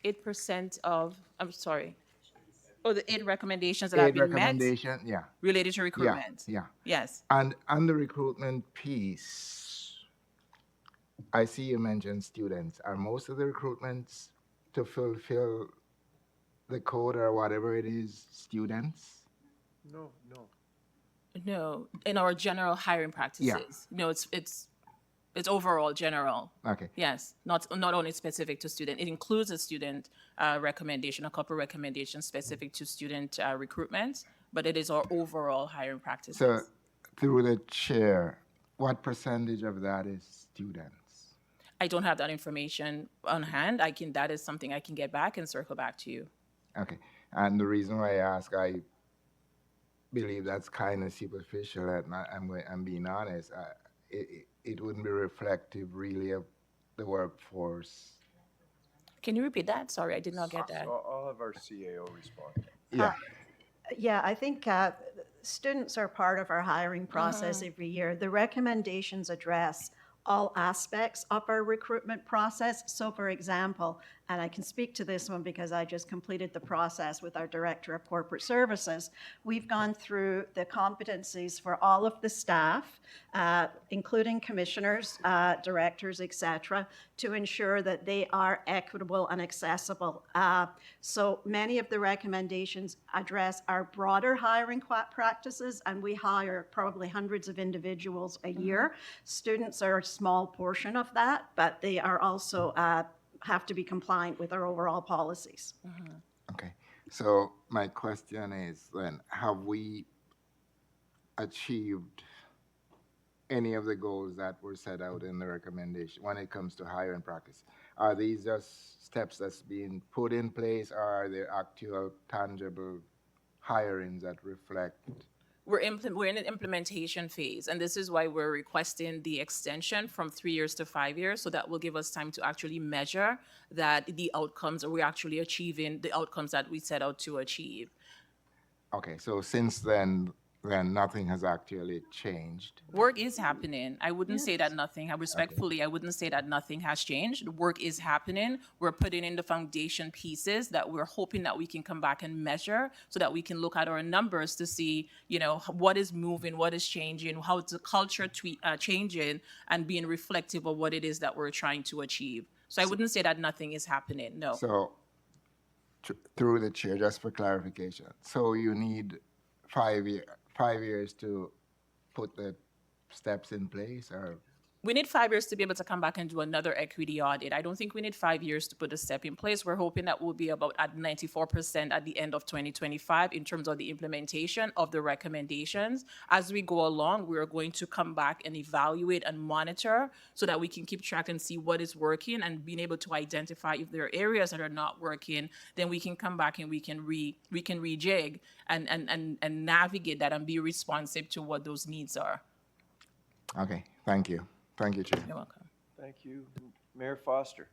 8% of, I'm sorry. Oh, the 8 recommendations that have been met recommendation, yeah. related to recruitment. Yeah. Yes. And on the recruitment piece, I see you mentioned students. Are most of the recruitments to fulfill the code or whatever it is, students? No. No, in our general hiring practices. No, it's It's overall general. Okay. Yes, not only specific to student. It includes a student recommendation, a couple recommendations specific to student recruitment, but it is our overall hiring practices. So, through the chair, what percentage of that is students? I don't have that information on hand. That is something I can get back and circle back to you. Okay. And the reason why I ask, I believe that's kind of superficial, and I'm being honest. It wouldn't be reflective, really, of the workforce. Can you repeat that? Sorry, I did not get that. I'll have our CAO respond. Yeah. Yeah, I think students are part of our hiring process every year. The recommendations address all aspects of our recruitment process. So for example, and I can speak to this one because I just completed the process with our Director of Corporate Services, we've gone through the competencies for all of the staff, including commissioners, directors, et cetera, to ensure that they are equitable and accessible. So many of the recommendations address our broader hiring practices, and we hire probably hundreds of individuals a year. Students are a small portion of that, but they are also have to be compliant with our overall policies. Okay. So my question is then, have we achieved any of the goals that were set out in the recommendation when it comes to hiring practice? Are these just steps that's being put in place, or are there actual tangible hirings that reflect? We're in an implementation phase, and this is why we're requesting the extension from 3 years to 5 years, so that will give us time to actually measure that the outcomes, or we're actually achieving the outcomes that we set out to achieve. Okay, so since then nothing has actually changed. Work is happening. I wouldn't say that nothing, respectfully, I wouldn't say that nothing has changed. Work is happening. We're putting in the foundation pieces that we're hoping that we can come back and measure, so that we can look at our numbers to see, what is moving, what is changing, how the culture changing and being reflective of what it is that we're trying to achieve. So I wouldn't say that nothing is happening, no. So through the chair, just for clarification, so you need 5 years to put the steps in place, or? We need 5 years to be able to come back and do another equity audit. I don't think we need 5 years to put a step in place. We're hoping that we'll be about at 94% at the end of 2025 in terms of the implementation of the recommendations. As we go along, we're going to come back and evaluate and monitor so that we can keep track and see what is working, and being able to identify if there are areas that are not working, then we can come back and we can rejig and navigate that and be responsive to what those needs are. Okay, thank you. Thank you, Chair. You're welcome. Thank you. Mayor Foster.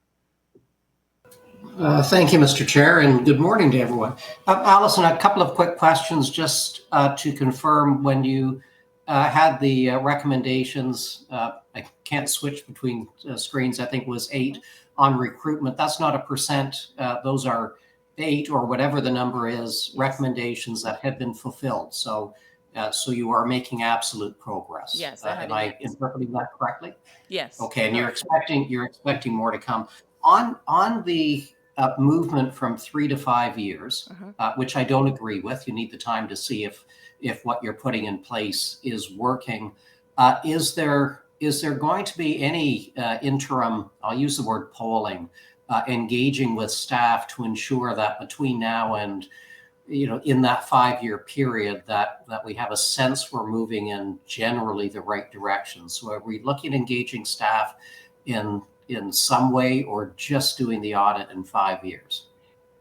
Thank you, Mr. Chair, and good morning to everyone. Allison, a couple of quick questions just to confirm when you had the recommendations. I can't switch between screens. I think it was 8 on recruitment. That's not a percent. Those are 8 or whatever the number is, recommendations that have been fulfilled. So you are making absolute progress. Yes. Am I interpreting that correctly? Yes. Okay, and you're expecting more to come. On the movement from 3 to 5 years, which I don't agree with. You need the time to see if what you're putting in place is working. Is there going to be any interim, I'll use the word polling, engaging with staff to ensure that between now and in that 5-year period that we have a sense we're moving in generally the right direction? So are we looking at engaging staff in some way, or just doing the audit in 5 years?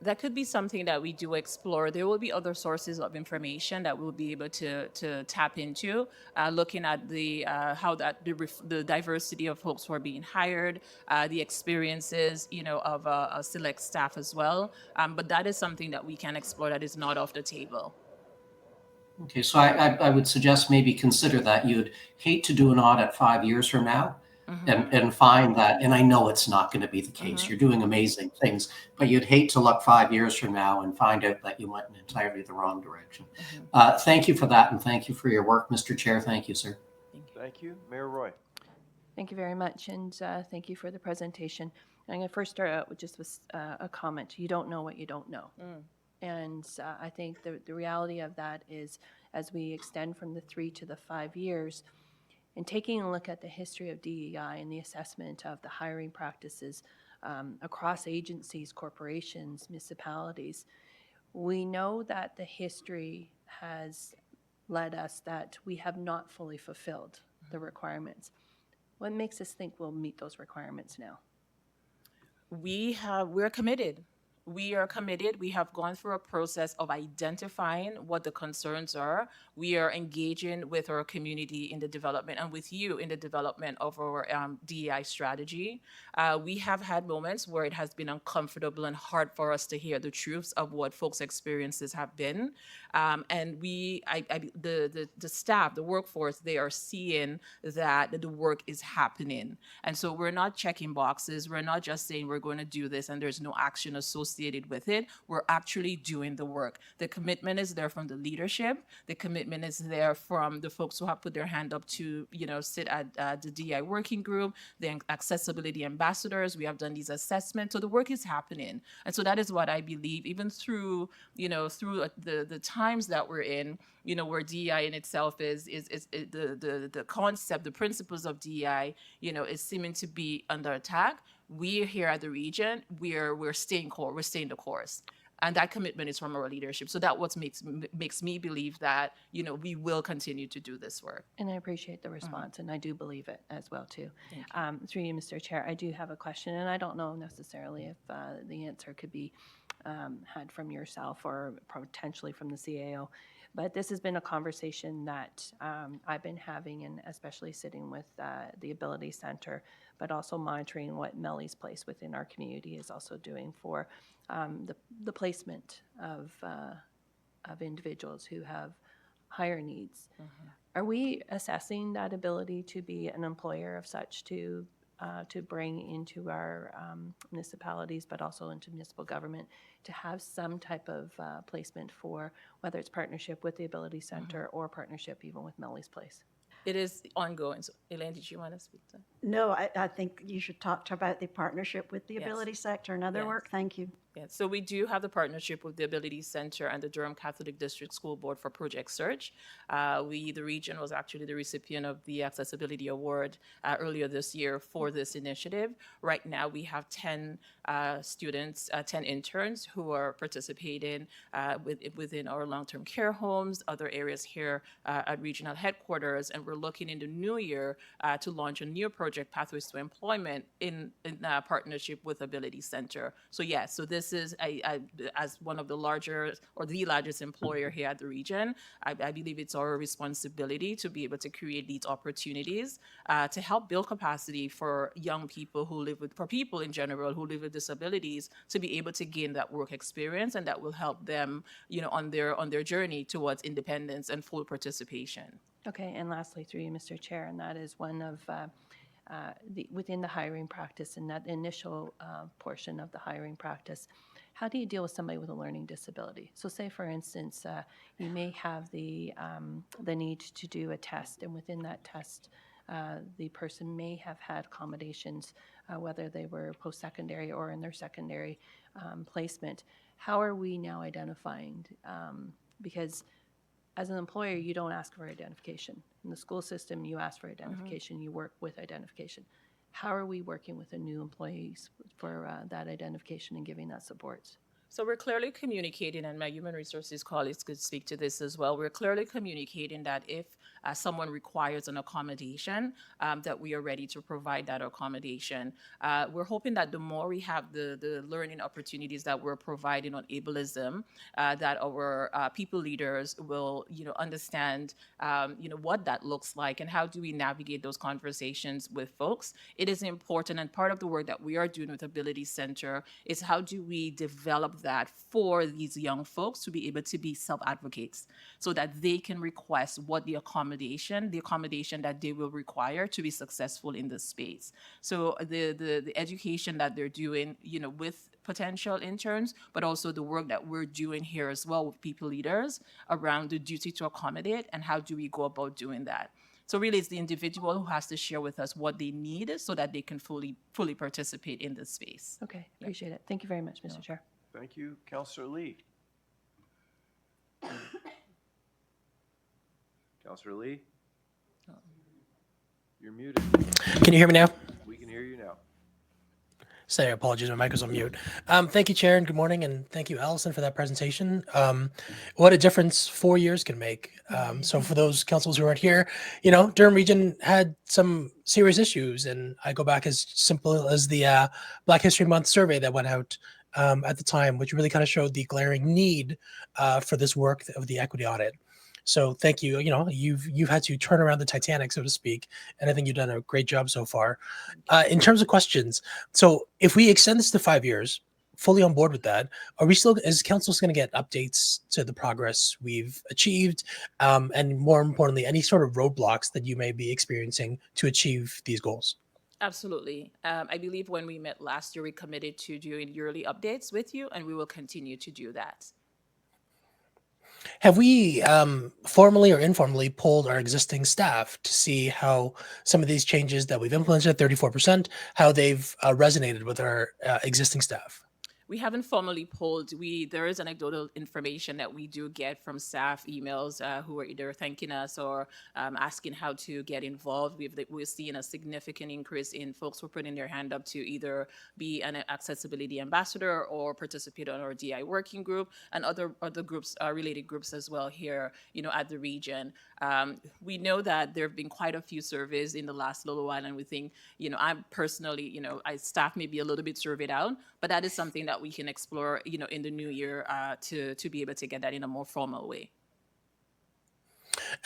That could be something that we do explore. There will be other sources of information that we'll be able to tap into, looking at the diversity of folks who are being hired, the experiences, of a select staff as well. But that is something that we can explore that is not off the table. Okay, so I would suggest maybe consider that. You'd hate to do an audit 5 years from now and find that, and I know it's not going to be the case. You're doing amazing things, but you'd hate to look 5 years from now and find out that you went in entirely the wrong direction. Thank you for that, and thank you for your work, Mr. Chair. Thank you, sir. Thank you. Mayor Roy. Thank you very much, and thank you for the presentation. I'm going to first start out with just a comment. You don't know what you don't know. And I think the reality of that is, as we extend from the 3 to the 5 years, And taking a look at the history of DEI and the assessment of the hiring practices across agencies, corporations, municipalities, we know that the history has led us that we have not fully fulfilled the requirements. What makes us think we'll meet those requirements now? We're committed. We are committed. We have gone through a process of identifying what the concerns are. We are engaging with our community in the development and with you in the development of our DEI strategy. We have had moments where it has been uncomfortable and hard for us to hear the truths of what folks' experiences have been. And the staff, the workforce, they are seeing that the work is happening. And so we're not checking boxes. We're not just saying we're going to do this and there's no action associated with it. We're actually doing the work. The commitment is there from the leadership. The commitment is there from the folks who have put their hand up to, sit at the DEI working group, the accessibility ambassadors. We have done these assessments. So the work is happening. And so that is what I believe, even through the times that we're in, where DEI in itself is the concept, the principles of DEI, is seeming to be under attack. We here at the region, we're staying the course. And that commitment is from our leadership. So that what makes me believe that, we will continue to do this work. And I appreciate the response, and I do believe it as well, too. Through you, Mr. Chair, I do have a question, and I don't know necessarily if the answer could be had from yourself or potentially from the CAO. But this has been a conversation that I've been having, and especially sitting with the Ability Center, but also monitoring what Melly's Place within our community is also doing for the placement of individuals who have higher needs. Are we assessing that ability to be an employer of such to bring into our municipalities, but also into municipal government, to have some type of placement for whether it's partnership with the Ability Center or partnership even with Melly's Place? It is ongoing. So, Elaine, did you want to speak to that? No, I think you should talk about the partnership with the Ability Sector and other work. Thank you. Yeah, so we do have the partnership with the Ability Center and the Durham Catholic District School Board for Project Search. The region was actually the recipient of the Accessibility Award earlier this year for this initiative. Right now, we have 10 students, 10 interns who are participating within our long-term care homes, other areas here at regional headquarters, and we're looking in the new year to launch a new project, Pathways to Employment, in partnership with Ability Center. So yes, so this is as one of the larger or the largest employer here at the region, I believe it's our responsibility to be able to create these opportunities to help build capacity for young people for people in general who live with disabilities, to be able to gain that work experience, and that will help them, on their journey towards independence and full participation. Okay, and lastly, through you, Mr. Chair, and that is one of within the hiring practice, and that initial portion of the hiring practice, how do you deal with somebody with a learning disability? So say, for instance, you may have the need to do a test, and within that test, the person may have had accommodations, whether they were post-secondary or in their secondary placement. How are we now identifying? Because as an employer, you don't ask for identification. In the school system, you ask for identification, you work with identification. How are we working with the new employees for that identification and giving that support? So we're clearly communicating, and my human resources colleagues could speak to this as well. We're clearly communicating that if someone requires an accommodation, that we are ready to provide that accommodation. We're hoping that the more we have the learning opportunities that we're providing on ableism, that our people leaders will, understand, what that looks like and how do we navigate those conversations with folks. It is important, and part of the work that we are doing with Ability Center is how do we develop that for these young folks to be able to be self-advocates, so that they can request what the accommodation that they will require to be successful in this space. So the education that they're doing, with potential interns, but also the work that we're doing here as well with people leaders around the duty to accommodate and how do we go about doing that. So really, it's the individual who has to share with us what they need so that they can fully participate in this space. Okay, appreciate it. Thank you very much, Mr. Chair. Thank you. Councillor Lee. Councillor Lee? You're muted. Can you hear me now? We can hear you now. Sorry, apologies, my mic was on mute. Thank you, Chair, and good morning, and thank you, Allison, for that presentation. What a difference 4 years can make. So for those councils who aren't here, Durham Region had some serious issues, and I go back as simple as the Black History Month survey that went out at the time, which really kind of showed the glaring need for this work of the equity audit. So thank you. You've had to turn around the Titanic, so to speak, and I think you've done a great job so far. In terms of questions, so if we extend this to 5 years, fully on board with that, are we still, is council going to get updates to the progress we've achieved, and more importantly, any sort of roadblocks that you may be experiencing to achieve these goals? Absolutely. I believe when we met last year, we committed to doing yearly updates with you, and we will continue to do that. Have we formally or informally polled our existing staff to see how some of these changes that we've implemented, 34%, how they've resonated with our existing staff? We haven't formally polled. There is anecdotal information that we do get from staff emails who are either thanking us or asking how to get involved. We're seeing a significant increase in folks who are putting their hand up to either be an accessibility ambassador or participate on our DI working group and other groups, related groups as well here, at the region. We know that there have been quite a few surveys in the last little while, and we think, I'm personally, staff may be a little bit surveyed out, but that is something that we can explore, in the new year to be able to get that in a more formal way.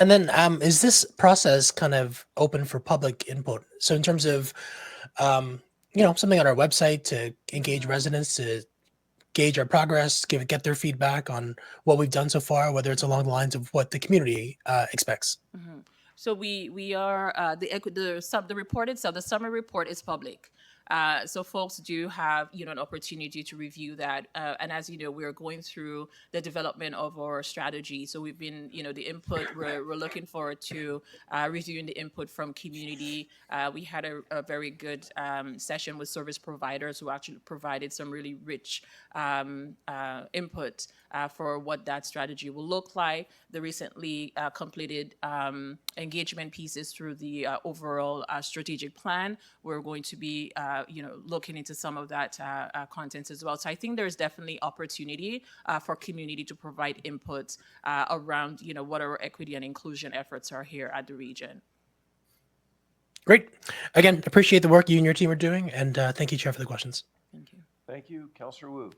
And then is this process kind of open for public input? So in terms of, something on our website to engage residents, to gauge our progress, get their feedback on what we've done so far, whether it's along the lines of what the community expects. Mm-hmm. So we are the report itself. The summary report is public. So folks do have, an opportunity to review that. And as you know, we're going through the development of our strategy. So we've been, the input, we're looking forward to reviewing the input from community. We had a very good session with service providers who actually provided some really rich input for what that strategy will look like. The recently completed engagement pieces through the overall strategic plan. We're going to be looking into some of that content as well. So I think there's definitely opportunity for community to provide input around, what our equity and inclusion efforts are here at the region. Great. Again, appreciate the work you and your team are doing, and thank you, Chair, for the questions. Thank you. Thank you, Councillor Wu.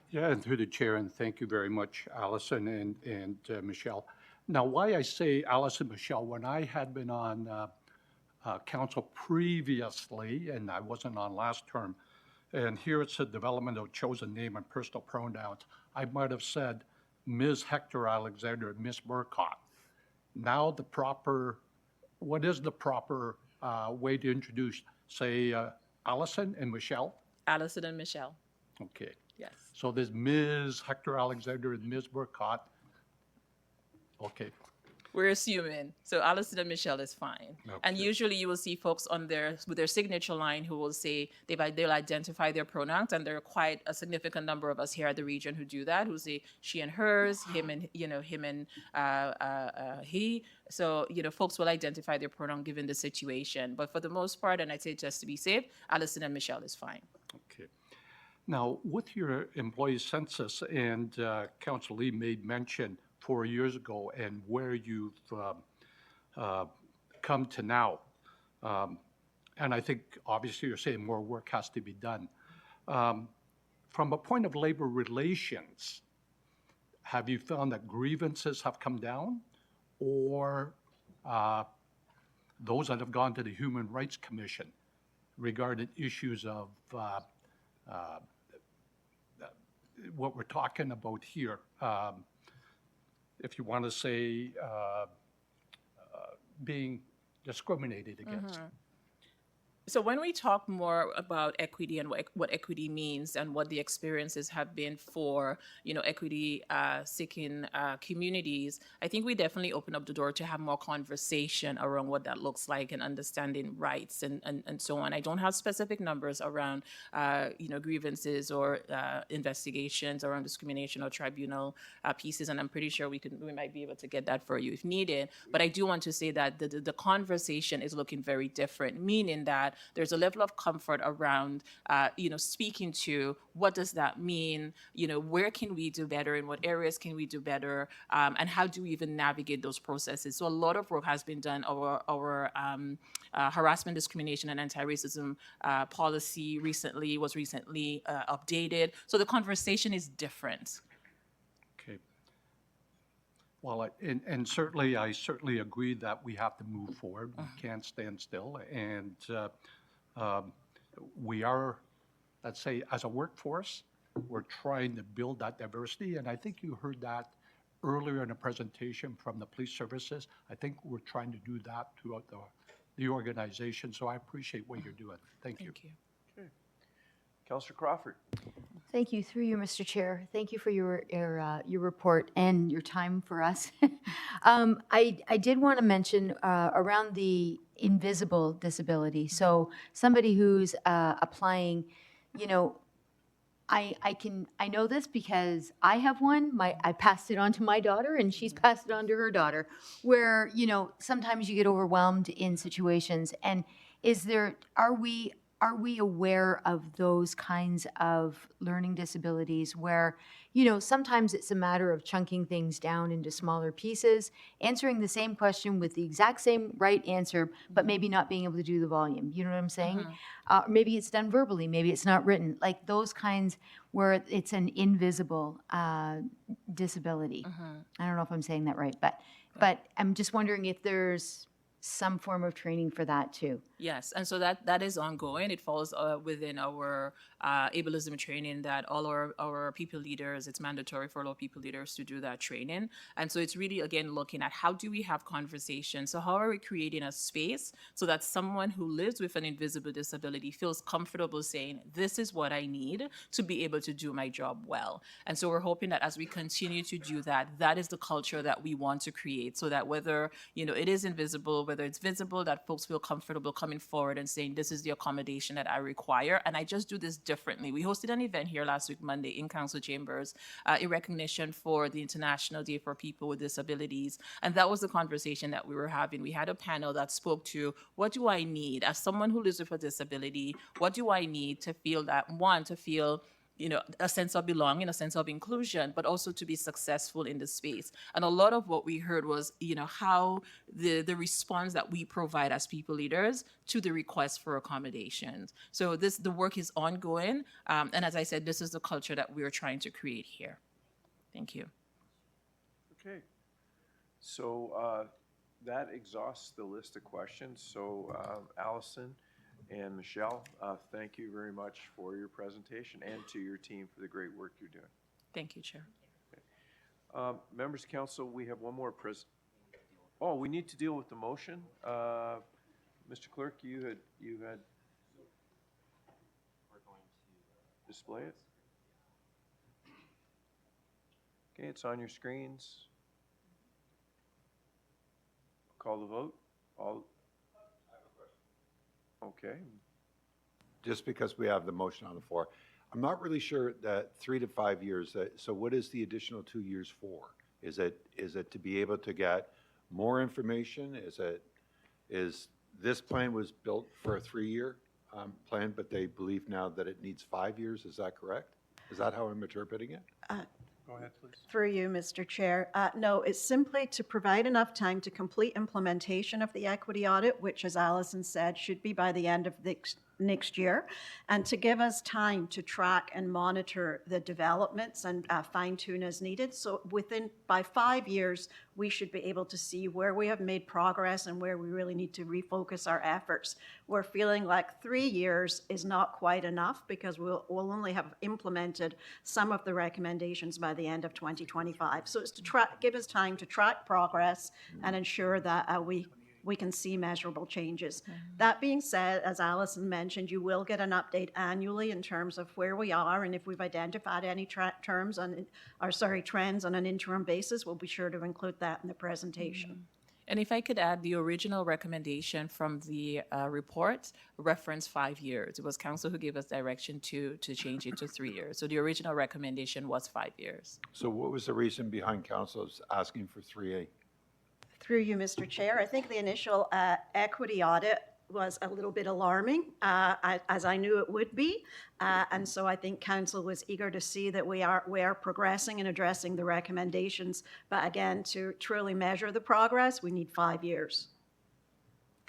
Yeah, and through the chair, and thank you very much, Allison and Michelle. Now, why I say Allison, Michelle, when I had been on council previously, and I wasn't on last term, and here it's a development of chosen name and personal pronouns, I might have said Ms. Hector Alexander and Ms. Burkott. Now what is the proper way to introduce, say, Allison and Michelle? Allison and Michelle. Okay. Yes. So there's Ms. Hector Alexander and Ms. Burkott. Okay. We're assuming. So Allison and Michelle is fine. Okay. And usually you will see folks with their signature line who will say, they'll identify their pronouns, and there are quite a significant number of us here at the region who do that, who say she and hers, him and, him and he. So, folks will identify their pronoun given the situation. But for the most part, and I'd say just to be safe, Allison and Michelle is fine. Okay. Now, with your employee census, and Council Lee made mention 4 years ago and where you've come to now, and I think obviously you're saying more work has to be done. From a point of labor relations, have you found that grievances have come down, or those that have gone to the Human Rights Commission regarding issues of what we're talking about here? If you want to say being discriminated against. Mm-hmm. So when we talk more about equity and what equity means and what the experiences have been for, equity seeking communities, I think we definitely open up the door to have more conversation around what that looks like and understanding rights and so on. I don't have specific numbers around, grievances or investigations around discrimination or tribunal pieces, and I'm pretty sure we might be able to get that for you if needed. But I do want to say that the conversation is looking very different, meaning that there's a level of comfort around, speaking to what does that mean, where can we do better, in what areas can we do better, and how do we even navigate those processes. So a lot of work has been done. Our harassment, discrimination, and anti-racism policy was recently updated. So the conversation is different. Okay. Well, and certainly, I certainly agree that we have to move forward. We can't stand still. And we are, let's say, as a workforce, we're trying to build that diversity. And I think you heard that earlier in the presentation from the police services. I think we're trying to do that throughout the organization. So I appreciate what you're doing. Thank you. Thank you. Okay. Councillor Crawford. Thank you, through you, Mr. Chair. Thank you for your report and your time for us. I did want to mention around the invisible disability. So somebody who's applying, I know this because I have one. I passed it on to my daughter, and she's passed it on to her daughter. Where sometimes you get overwhelmed in situations, and are we aware of those kinds of learning disabilities where, sometimes it's a matter of chunking things down into smaller pieces, answering the same question with the exact same right answer, but maybe not being able to do the volume. You know what I'm saying? Maybe it's done verbally, maybe it's not written. Like those kinds where it's an invisible disability. I don't know if I'm saying that right, but I'm just wondering if there's some form of training for that too. Yes, and so that is ongoing. It falls within our ableism training that all our people leaders, it's mandatory for all our people leaders to do that training. And so it's really, again, looking at how do we have conversations? So how are we creating a space so that someone who lives with an invisible disability feels comfortable saying, this is what I need to be able to do my job well. And so we're hoping that as we continue to do that, that is the culture that we want to create, so that whether, it is invisible, whether it's visible, that folks feel comfortable coming forward and saying, this is the accommodation that I require, and I just do this differently. We hosted an event here last week, Monday, in Council Chambers, in recognition for the International Day for People with Disabilities, and that was the conversation that we were having. We had a panel that spoke to, what do I need as someone who lives with a disability? What do I need to feel a sense of belonging, a sense of inclusion, but also to be successful in the space. And a lot of what we heard was, how the response that we provide as people leaders to the request for accommodations. So the work is ongoing. And as I said, this is the culture that we're trying to create here. Thank you. Okay. So that exhausts the list of questions. So Allison and Michelle, thank you very much for your presentation, and to your team for the great work you're doing. Thank you, Chair. Okay. Members of Council, we have one more we need to deal with the motion. Mr. Clerk, you had display it. Okay, it's on your screens. Call the vote. Okay. Just because we have the motion on the floor, I'm not really sure that 3 to 5 years, so what is the additional 2 years for? Is it to be able to get more information? Is this plan was built for a 3-year plan, but they believe now that it needs 5 years? Is that correct? Is that how I'm interpreting it? Go ahead, please. For you, Mr. Chair. No, it's simply to provide enough time to complete implementation of the equity audit, which, as Allison said, should be by the end of next year, and to give us time to track and monitor the developments and fine-tune as needed. So by 5 years, we should be able to see where we have made progress and where we really need to refocus our efforts. We're feeling like 3 years is not quite enough because we'll only have implemented some of the recommendations by the end of 2025. So it's to give us time to track progress and ensure that we we can see measurable changes. That being said, as Alison mentioned, you will get an update annually in terms of where we are, and if we've identified any trends on an interim basis, we'll be sure to include that in the presentation. And if I could add, the original recommendation from the report referenced 5 years. It was council who gave us direction to change it to 3 years. So the original recommendation was 5 years. So what was the reason behind council's asking for 3A? Through you, Mr. Chair, I think the initial equity audit was a little bit alarming, as I knew it would be. And so I think council was eager to see that we are progressing and addressing the recommendations. But again, to truly measure the progress, we need 5 years.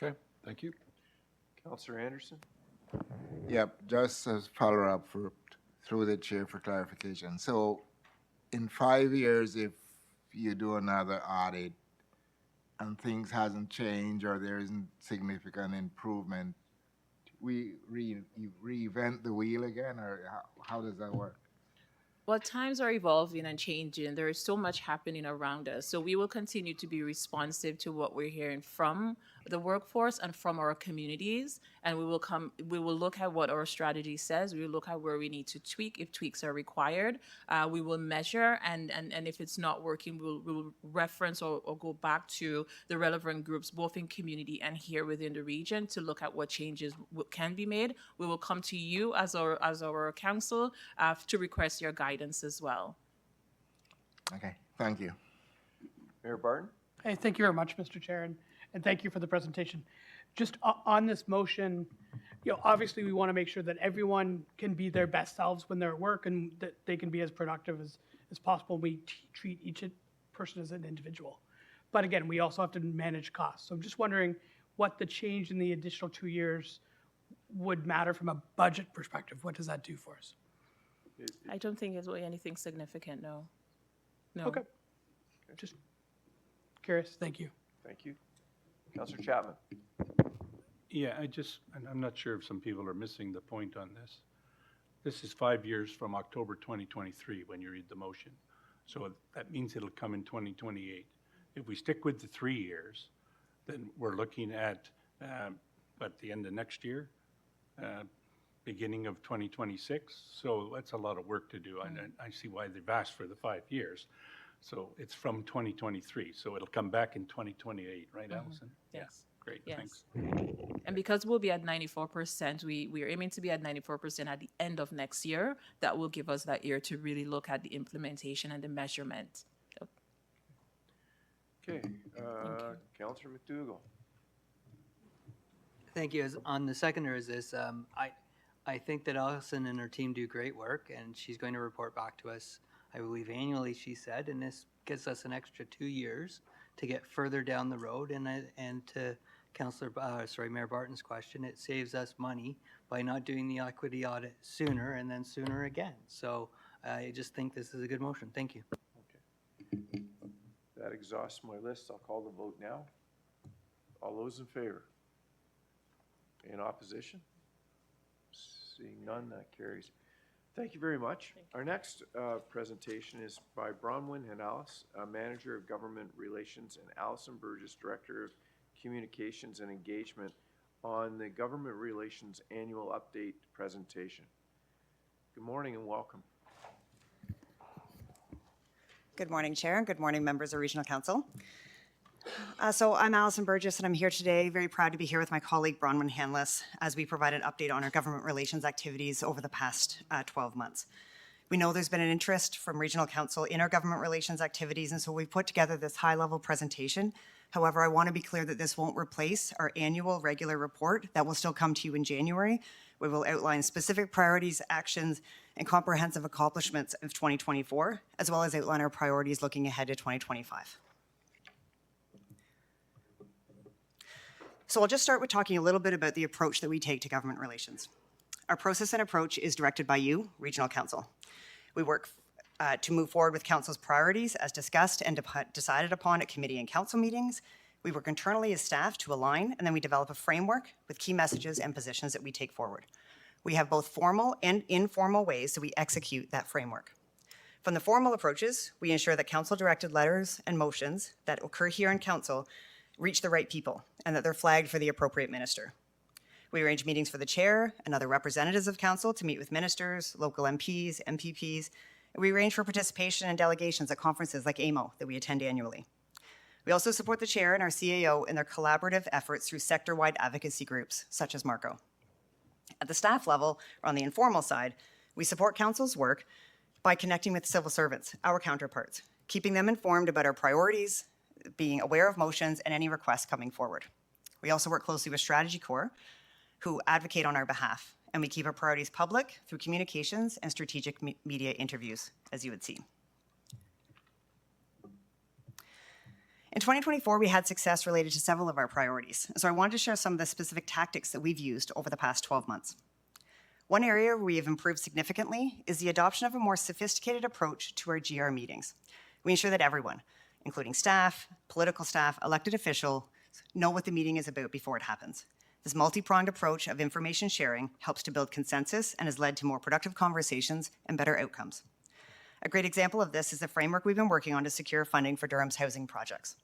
Okay, thank you. Councillor Anderson? Yep, just as follow-up through the chair for clarification. So in 5 years, if you do another audit and things hasn't changed or there isn't significant improvement, you reinvent the wheel again, or how does that work? Well, times are evolving and changing. There is so much happening around us. So we will continue to be responsive to what we're hearing from the workforce and from our communities. And we will look at what our strategy says. We will look at where we need to tweak if tweaks are required. We will measure, and if it's not working, we'll reference or go back to the relevant groups, both in community and here within the region, to look at what changes can be made. We will come to you as our council to request your guidance as well. Okay, thank you. Mayor Barton? Hey, thank you very much, Mr. Chair, and thank you for the presentation. Just on this motion, obviously we want to make sure that everyone can be their best selves when they're at work and that they can be as productive as possible. We treat each person as an individual. But again, we also have to manage costs. So I'm just wondering what the change in the additional 2 years would matter from a budget perspective. What does that do for us? I don't think it's anything significant, no. No. Okay. Just curious. Thank you. Thank you. Councillor Chapman? Yeah, I'm not sure if some people are missing the point on this. This is 5 years from October 2023 when you read the motion. So that means it'll come in 2028. If we stick with the 3 years, then we're looking at the end of next year, beginning of 2026. So that's a lot of work to do. And I see why they've asked for the 5 years. So it's from 2023. So it'll come back in 2028, right, Alison? Yes. Great, Yes. thanks. And because we'll be at 94%, we are aiming to be at 94% at the end of next year. That will give us that year to really look at the implementation and the measurement. Okay, Councillor McDougall? Thank you. On the seconder is this, I think that Alison and her team do great work, and she's going to report back to us, I believe annually, she said, and this gives us an extra 2 years to get further down the road. And to Mayor Barton's question, it saves us money by not doing the equity audit sooner and then sooner again. So I just think this is a good motion. Thank you. Okay. That exhausts my list. I'll call the vote now. All those in favor? In opposition? Seeing none, that carries. Thank you very much. Our next presentation is by Bronwyn Henalis, Manager of Government Relations, and Alison Burgess, Director of Communications and Engagement, on the Government Relations Annual Update presentation. Good morning and welcome. Good morning, Chair, and good morning, members of Regional Council. So I'm Alison Burgess, and I'm here today, very proud to be here with my colleague Bronwyn Henalis as we provide an update on our government relations activities over the past 12 months. We know there's been an interest from Regional Council in our government relations activities, and so we put together this high-level presentation. However, I want to be clear that this won't replace our annual regular report that will still come to you in January. We will outline specific priorities, actions, and comprehensive accomplishments of 2024, as well as outline our priorities looking ahead to 2025. So I'll just start with talking a little bit about the approach that we take to government relations. Our process and approach is directed by you, Regional Council. We work to move forward with Council's priorities as discussed and decided upon at committee and council meetings. We work internally as staff to align, and then we develop a framework with key messages and positions that we take forward. We have both formal and informal ways that we execute that framework. From the formal approaches, we ensure that council-directed letters and motions that occur here in council reach the right people and that they're flagged for the appropriate minister. We arrange meetings for the chair and other representatives of council to meet with ministers, local MPs, MPPs. And we arrange for participation and delegations at conferences like AMO that we attend annually. We also support the chair and our CAO in their collaborative efforts through sector-wide advocacy groups, such as Marco. At the staff level, or on the informal side, we support council's work by connecting with civil servants, our counterparts, keeping them informed about our priorities, being aware of motions and any requests coming forward. We also work closely with Strategy Corps, who advocate on our behalf, and we keep our priorities public through communications and strategic media interviews, as you would see. In 2024, we had success related to several of our priorities, so I wanted to share some of the specific tactics that we've used over the past 12 months. One area where we have improved significantly is the adoption of a more sophisticated approach to our GR meetings. We ensure that everyone, including staff, political staff, elected officials, know what the meeting is about before it happens. This multi-pronged approach of information sharing helps to build consensus and has led to more productive conversations and better outcomes. A great example of this is the framework we've been working on to secure funding for Durham's housing projects.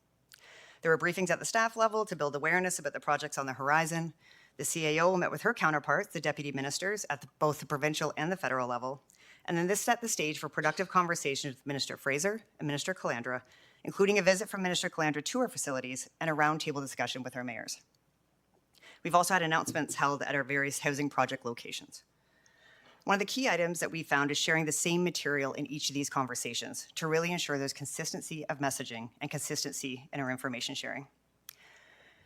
There were briefings at the staff level to build awareness about the projects on the horizon. The CAO met with her counterparts, the deputy ministers, at both the provincial and the federal level. And then this set the stage for productive conversations with Minister Fraser and Minister Calandra, including a visit from Minister Calandra to our facilities and a roundtable discussion with our mayors. We've also had announcements held at our various housing project locations. One of the key items that we found is sharing the same material in each of these conversations to really ensure there's consistency of messaging and consistency in our information sharing.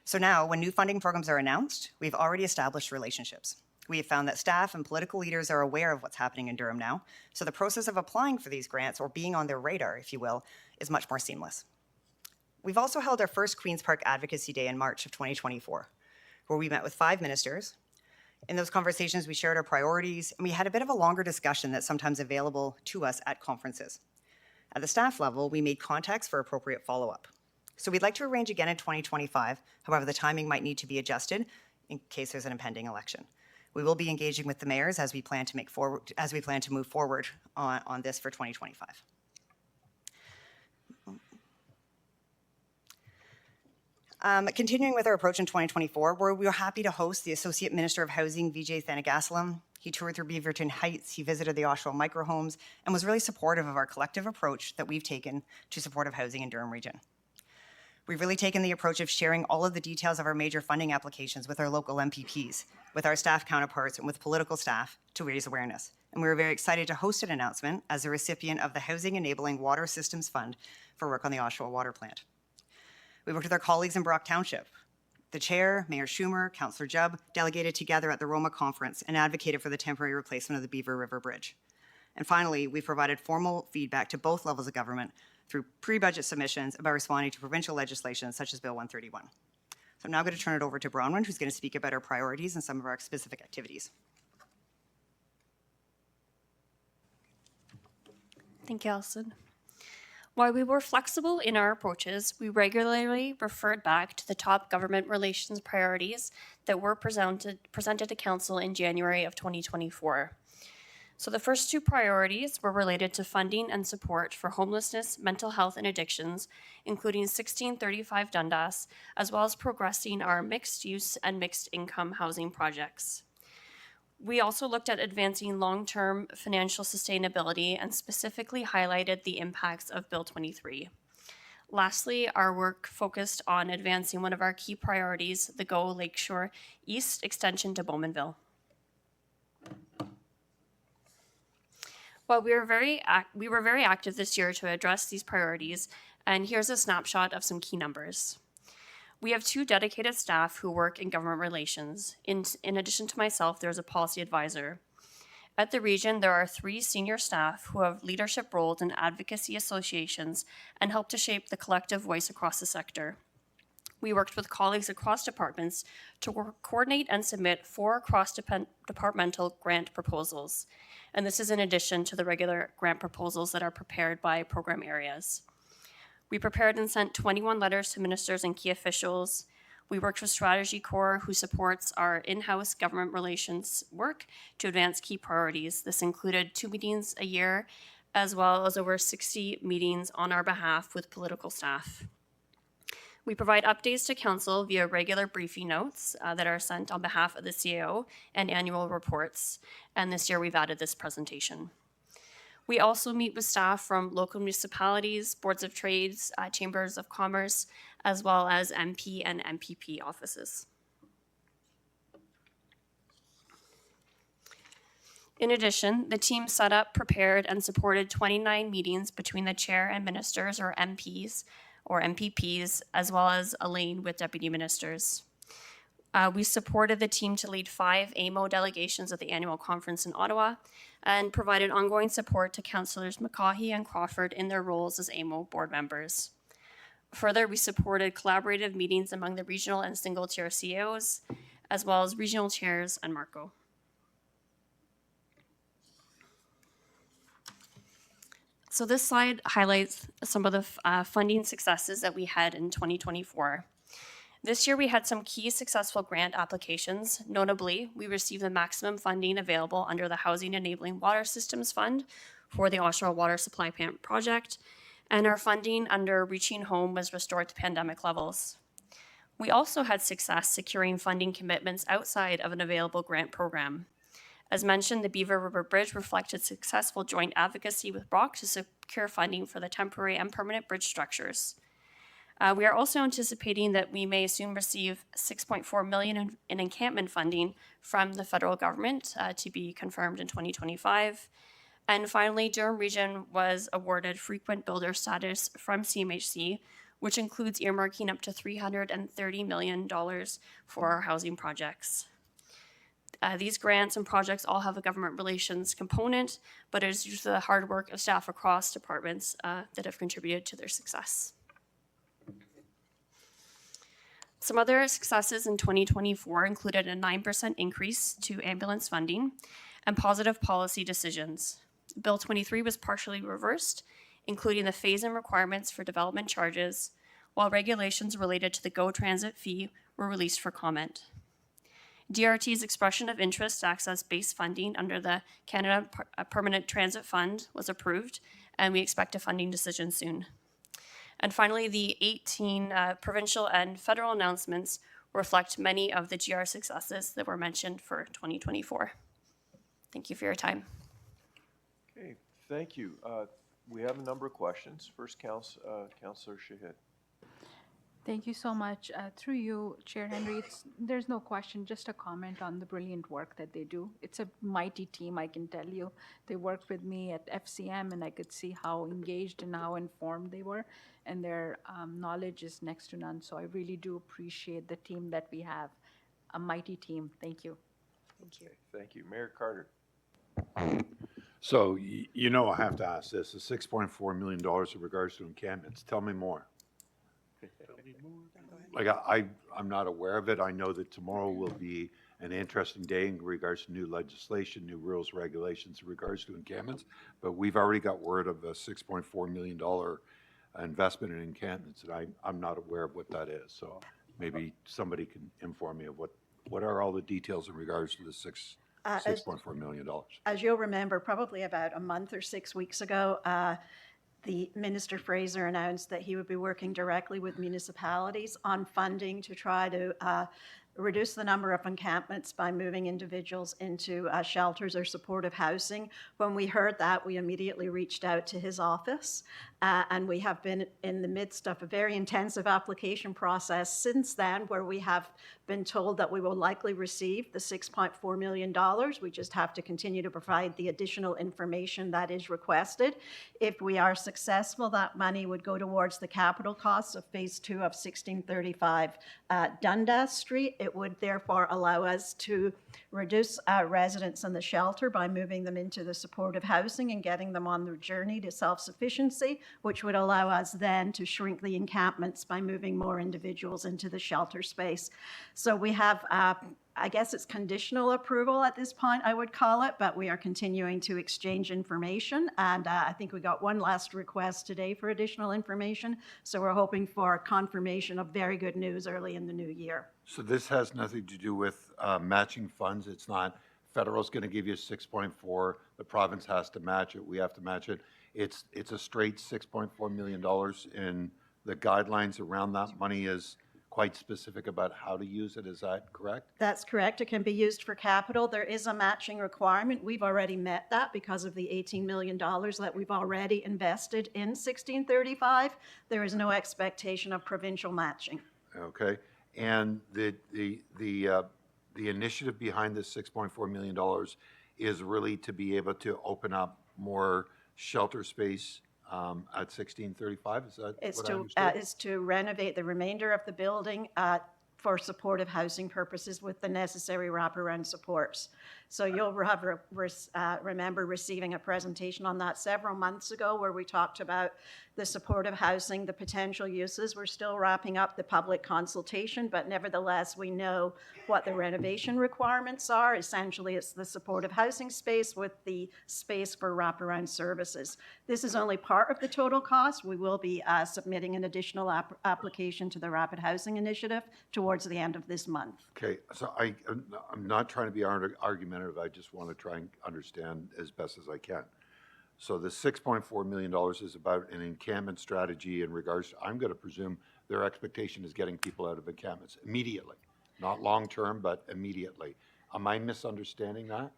So now, when new funding programs are announced, we've already established relationships. We have found that staff and political leaders are aware of what's happening in Durham now, so the process of applying for these grants, or being on their radar, if you will, is much more seamless. We've also held our first Queen's Park Advocacy Day in March of 2024, where we met with 5 ministers. In those conversations, we shared our priorities, and we had a bit of a longer discussion that's sometimes available to us at conferences. At the staff level, we made contacts for appropriate follow-up. So we'd like to arrange again in 2025, however, the timing might need to be adjusted in case there's an impending election. We will be engaging with the mayors as we plan to move forward on this for 2025. Continuing with our approach in 2024, we were happy to host the Associate Minister of Housing, Vijay Thanagasalam. He toured through Beaverton Heights, he visited the Oshawa microhomes, and was really supportive of our collective approach that we've taken to supportive housing in Durham Region. We've really taken the approach of sharing all of the details of our major funding applications with our local MPPs, with our staff counterparts, and with political staff to raise awareness. And we were very excited to host an announcement as a recipient of the Housing Enabling Water Systems Fund for work on the Oshawa Water Plant. We worked with our colleagues in Brock Township. The chair, Mayor Schumer, Councillor Jubb, delegated together at the Roma Conference and advocated for the temporary replacement of the Beaver River Bridge. And finally, we provided formal feedback to both levels of government through pre-budget submissions about responding to provincial legislation such as Bill 131. So I'm now going to turn it over to Bronwyn, who's going to speak about our priorities and some of our specific activities. Thank you, Alison. While we were flexible in our approaches, we regularly referred back to the top government relations priorities that were presented to Council in January of 2024. So the first 2 priorities were related to funding and support for homelessness, mental health, and addictions, including 1635 Dundas, as well as progressing our mixed-use and mixed-income housing projects. We also looked at advancing long-term financial sustainability and specifically highlighted the impacts of Bill 23. Lastly, our work focused on advancing one of our key priorities, the GO Lakeshore East extension to Bowmanville. While we were very active this year to address these priorities, and here's a snapshot of some key numbers. We have 2 dedicated staff who work in government relations. In addition to myself, there's a policy advisor. At the region, there are 3 senior staff who have leadership roles in advocacy associations and help to shape the collective voice across the sector. We worked with colleagues across departments to coordinate and submit 4 cross-departmental grant proposals. And this is in addition to the regular grant proposals that are prepared by program areas. We prepared and sent 21 letters to ministers and key officials. We worked with Strategy Corps, who supports our in-house government relations work to advance key priorities. This included 2 meetings a year, as well as over 60 meetings on our behalf with political staff. We provide updates to council via regular briefing notes that are sent on behalf of the CAO and annual reports. And this year we've added this presentation. We also meet with staff from local municipalities, boards of trades, chambers of commerce, as well as MP and MPP offices. In addition, the team set up, prepared, and supported 29 meetings between the chair and ministers, or MPs, or MPPs, as well as a lane with deputy ministers. We supported the team to lead 5 AMO delegations at the annual conference in Ottawa and provided ongoing support to Councillors McCaughey and Crawford in their roles as AMO board members. Further, we supported collaborative meetings among the regional and single-tier CAOs, as well as regional chairs and Marco. So this slide highlights some of the funding successes that we had in 2024. This year, we had some key successful grant applications. Notably, we received the maximum funding available under the Housing Enabling Water Systems Fund for the Oshawa Water Supply Plant project, and our funding under Reaching Home was restored to pandemic levels. We also had success securing funding commitments outside of an available grant program. As mentioned, the Beaver River Bridge reflected successful joint advocacy with Brock to secure funding for the temporary and permanent bridge structures. We are also anticipating that we may soon receive $6.4 million in encampment funding from the federal government to be confirmed in 2025. And finally, Durham Region was awarded frequent builder status from CMHC, which includes earmarking up to $330 million for our housing projects. These grants and projects all have a government relations component, but it is due to the hard work of staff across departments that have contributed to their success. Some other successes in 2024 included a 9% increase to ambulance funding and positive policy decisions. Bill 23 was partially reversed, including the phase-in requirements for development charges, while regulations related to the GO Transit fee were released for comment. DRT's expression of interest to access base funding under the Canada Permanent Transit Fund was approved, and we expect a funding decision soon. And finally, the 18 provincial and federal announcements reflect many of the GR successes that were mentioned for 2024. Thank you for your time. Okay, thank you. We have a number of questions. First, Councillor Shahid. Thank you so much. Through you, Chair Henry, there's no question, just a comment on the brilliant work that they do. It's a mighty team, I can tell you. They worked with me at FCM, and I could see how engaged and how informed they were, and their knowledge is next to none. So I really do appreciate the team that we have, a mighty team. Thank you. Thank you. Okay, thank you. Mayor Carter. So, you know I have to ask this, the $6.4 million in regards to encampments, tell me more. Like, I'm not aware of it. I know that tomorrow will be an interesting day in regards to new legislation, new rules, regulations in regards to encampments, but we've already got word of a $6.4 million investment in encampments, and I'm not aware of what that is. So maybe somebody can inform me of what are all the details in regards to the $6.4 million. As you'll remember, probably about a month or 6 weeks ago, the Minister Fraser announced that he would be working directly with municipalities on funding to try to reduce the number of encampments by moving individuals into shelters or supportive housing. When we heard that, we immediately reached out to his office, and we have been in the midst of a very intensive application process since then, where we have been told that we will likely receive the $6.4 million. We just have to continue to provide the additional information that is requested. If we are successful, that money would go towards the capital costs of Phase 2 of 1635 Dundas Street. It would therefore allow us to reduce residents in the shelter by moving them into the supportive housing and getting them on their journey to self-sufficiency, which would allow us then to shrink the encampments by moving more individuals into the shelter space. So we have, I guess it's conditional approval at this point, I would call it, but we are continuing to exchange information. And I think we got one last request today for additional information. So we're hoping for confirmation of very good news early in the new year. So this has nothing to do with matching funds. It's not federal's going to give you 6.4. The province has to match it. We have to match it. It's a straight $6.4 million in the guidelines around that money is quite specific about how to use it. Is that correct? That's correct. It can be used for capital. There is a matching requirement. We've already met that because of the $18 million that we've already invested in 1635. There is no expectation of provincial matching. Okay. And the initiative behind this $6.4 million is really to be able to open up more shelter space at 1635. Is that It's what I to, understood? is to renovate the remainder of the building for supportive housing purposes with the necessary wraparound supports. So you'll remember receiving a presentation on that several months ago where we talked about the supportive housing, the potential uses. We're still wrapping up the public consultation, but nevertheless, we know what the renovation requirements are. Essentially, it's the supportive housing space with the space for wraparound services. This is only part of the total cost. We will be submitting an additional application to the Rapid Housing Initiative towards the end of this month. Okay, so I'm not trying to be argumentative. I just want to try and understand as best as I can. So the $6.4 million is about an encampment strategy in regards to, I'm going to presume their expectation is getting people out of encampments immediately, not long-term, but immediately. Am I misunderstanding that?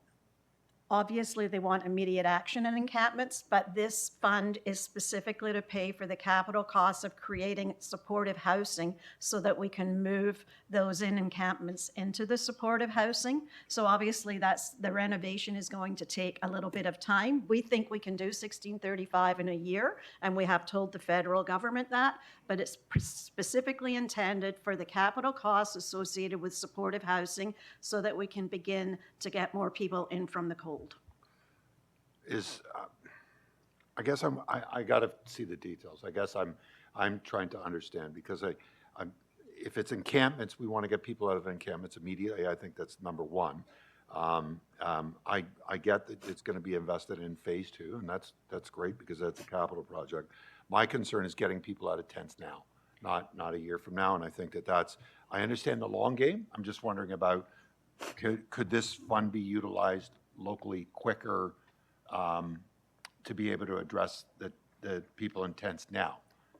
Obviously, they want immediate action in encampments, but this fund is specifically to pay for the capital costs of creating supportive housing so that we can move those in encampments into the supportive housing. So obviously, the renovation is going to take a little bit of time. We think we can do 1635 in a year, and we have told the federal government that, but it's specifically intended for the capital costs associated with supportive housing so that we can begin to get more people in from the cold. I guess I got to see the details. I guess I'm trying to understand because if it's encampments, we want to get people out of encampments immediately. I think that's number one. I get that it's going to be invested in phase two, and that's great because that's a capital project. My concern is getting people out of tents now, not a year from now. And I think I understand the long game. I'm just wondering about could this fund be utilized locally quicker to be able to address the people in tents now?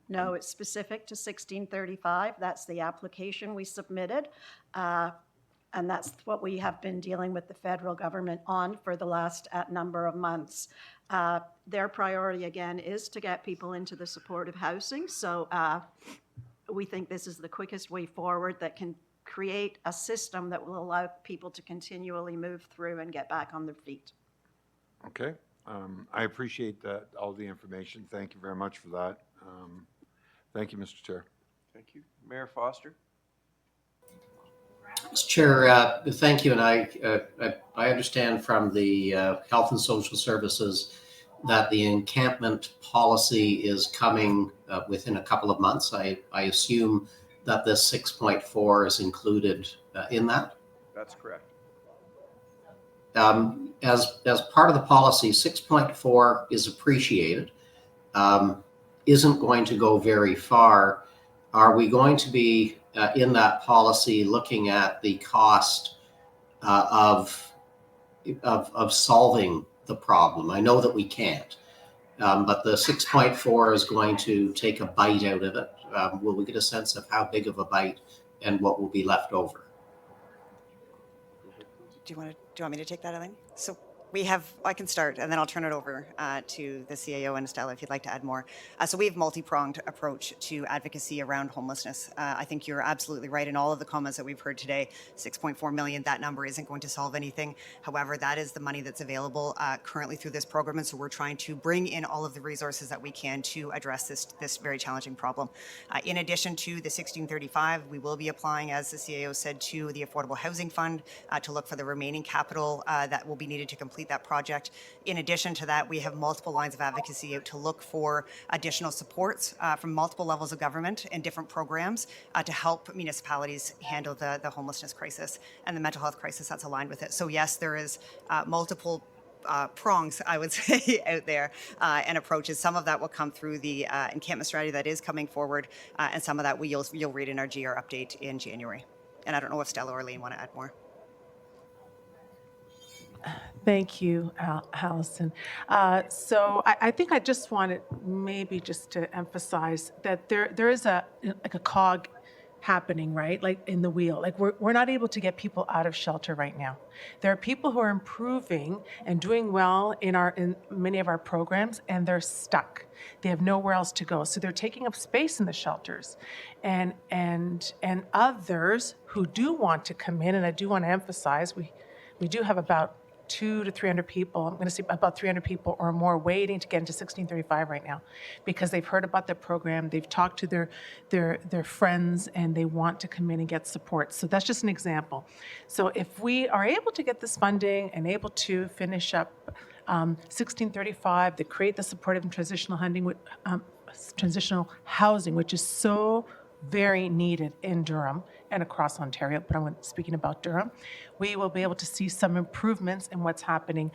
No, it's specific to 1635. That's the application we submitted. And that's what we have been dealing with the federal government on for the last number of months. Their priority, again, is to get people into the supportive housing. So we think this is the quickest way forward that can create a system that will allow people to continually move through and get back on their feet. Okay. I appreciate that, all the information. Thank you very much for that. Thank you, Mr. Chair. Thank you. Mayor Foster? Mr. Chair, thank you. And I understand from the Health and Social Services that the encampment policy is coming within a couple of months. I assume that this 6.4 is included in that. That's correct. As part of the policy, 6.4 is appreciated, isn't going to go very far. Are we going to be in that policy looking at the cost of solving the problem? I know that we can't, but the 6.4 is going to take a bite out of it. Will we get a sense of how big of a bite and what will be left over? Do you want me to take that, Elaine? So I can start, and then I'll turn it over to the CAO and Estella if you'd like to add more. So we have multi-pronged approach to advocacy around homelessness. I think you're absolutely right in all of the comments that we've heard today. 6.4 million, that number isn't going to solve anything. However, that is the money that's available currently through this program, and so we're trying to bring in all of the resources that we can to address this very challenging problem. In addition to the 1635, we will be applying, as the CAO said, to the Affordable Housing Fund to look for the remaining capital that will be needed to complete that project. In addition to that, we have multiple lines of advocacy out to look for additional supports from multiple levels of government and different programs to help municipalities handle the homelessness crisis and the mental health crisis that's aligned with it. So yes, there is multiple prongs, I would say, out there and approaches. Some of that will come through the encampment strategy that is coming forward, and some of that you'll read in our GR update in January. And I don't know if Stella or Elaine want to add more. Thank you, Allison. I think I just wanted maybe just to emphasize that there is like a cog happening, right? Like in the wheel. Like we're not able to get people out of shelter right now. There are people who are improving and doing well in many of our programs, and they're stuck. They have nowhere else to go. So they're taking up space in the shelters. And others who do want to come in, and I do want to emphasize, we do have about 200 to 300 people, I'm going to say about 300 people or more waiting to get into 1635 right now because they've heard about the program, they've talked to their friends, and they want to come in and get support. So that's just an example. So if we are able to get this funding and able to finish up 1635, to create the supportive and transitional housing, which is so very needed in Durham and across Ontario, but I'm speaking about Durham, we will be able to see some improvements in what's happening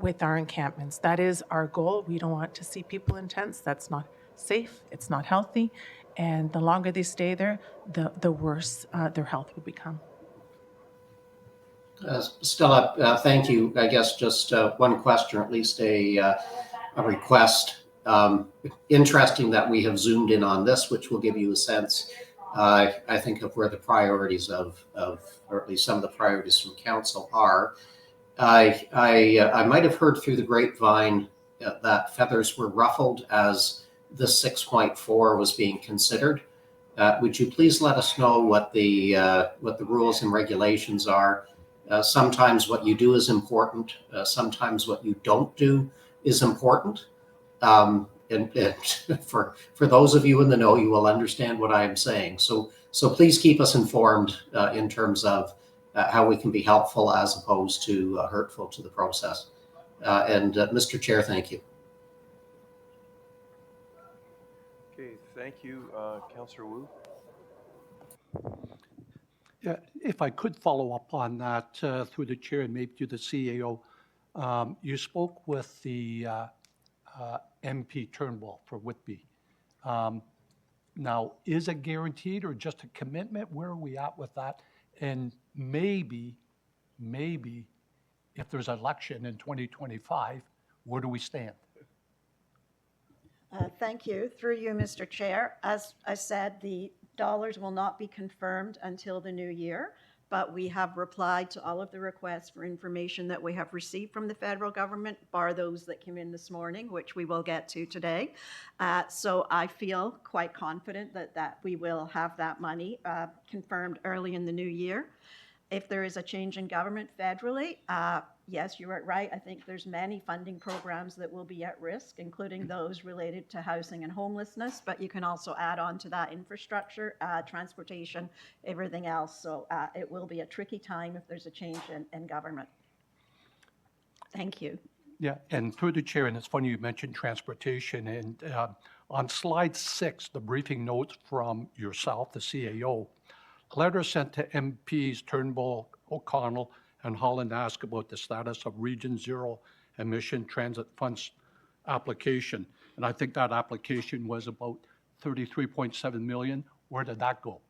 with our encampments. That is our goal. We don't want to see people in tents. That's not safe. It's not healthy. And the longer they stay there, the worse their health will become. Stella, thank you. I guess just one question, or at least a request. Interesting that we have zoomed in on this, which will give you a sense, I think, of where the priorities of or at least some of the priorities from council are. I might have heard through the grapevine that feathers were ruffled as the 6.4 was being considered. Would you please let us know what the rules and regulations are? Sometimes what you do is important. Sometimes what you don't do is important. And for those of you in the know, you will understand what I am saying. So please keep us informed in terms of how we can be helpful as opposed to hurtful to the process. Mr. Chair, thank you. Okay, thank you, Councillor Wu. Yeah, if I could follow up on that through the chair and maybe to the CAO. You spoke with the MP Turnbull for Whitby. Now, is it guaranteed or just a commitment? Where are we at with that? And maybe if there's an election in 2025, where do we stand? Thank you. Through you, Mr. Chair. As I said, the dollars will not be confirmed until the new year, but we have replied to all of the requests for information that we have received from the federal government, bar those that came in this morning, which we will get to today. So I feel quite confident that we will have that money confirmed early in the new year. If there is a change in government federally, yes, you are right. I think there's many funding programs that will be at risk, including those related to housing and homelessness, but you can also add on to that infrastructure, transportation, everything else. So it will be a tricky time if there's a change in government. Thank you. Yeah, and through the chair, and it's funny you mentioned transportation, and on slide 6, the briefing notes from yourself, the CAO, a letter sent to MPs Turnbull, O'Connell, and Holland asked about the status of Region Zero Emission Transit Funds application. And I think that application was about 33.7 million. Where did that go?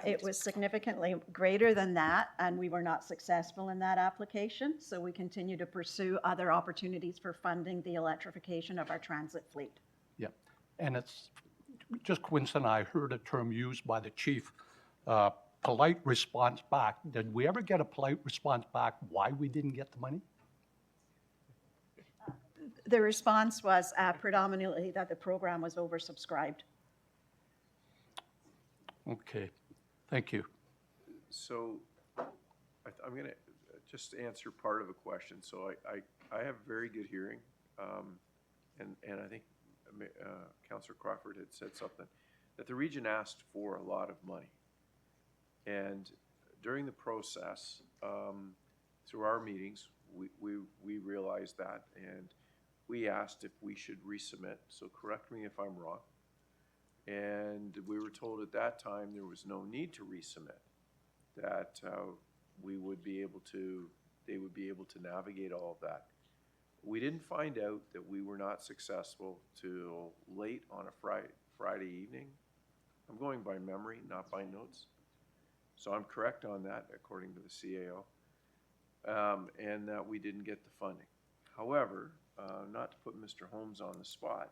It was significantly greater than that, and we were not successful in that application. So we continue to pursue other opportunities for funding the electrification of our transit fleet. Yeah, and it's just coincident, I heard a term used by the chief, polite response back. Did we ever get a polite response back why we didn't get the money? The response was predominantly that the program was oversubscribed. Okay, thank you. So I'm going to just answer part of a question. So I have very good hearing, and I think Councillor Crawford had said something, that the region asked for a lot of money. And during the process, through our meetings, we realized that, and we asked if we should resubmit. So correct me if I'm wrong. And we were told at that time there was no need to resubmit, that we would be able to, they would be able to navigate all of that. We didn't find out that we were not successful till late on a Friday evening. I'm going by memory, not by notes. So I'm correct on that, according to the CAO. and that we didn't get the funding. However, not to put Mr. Holmes on the spot,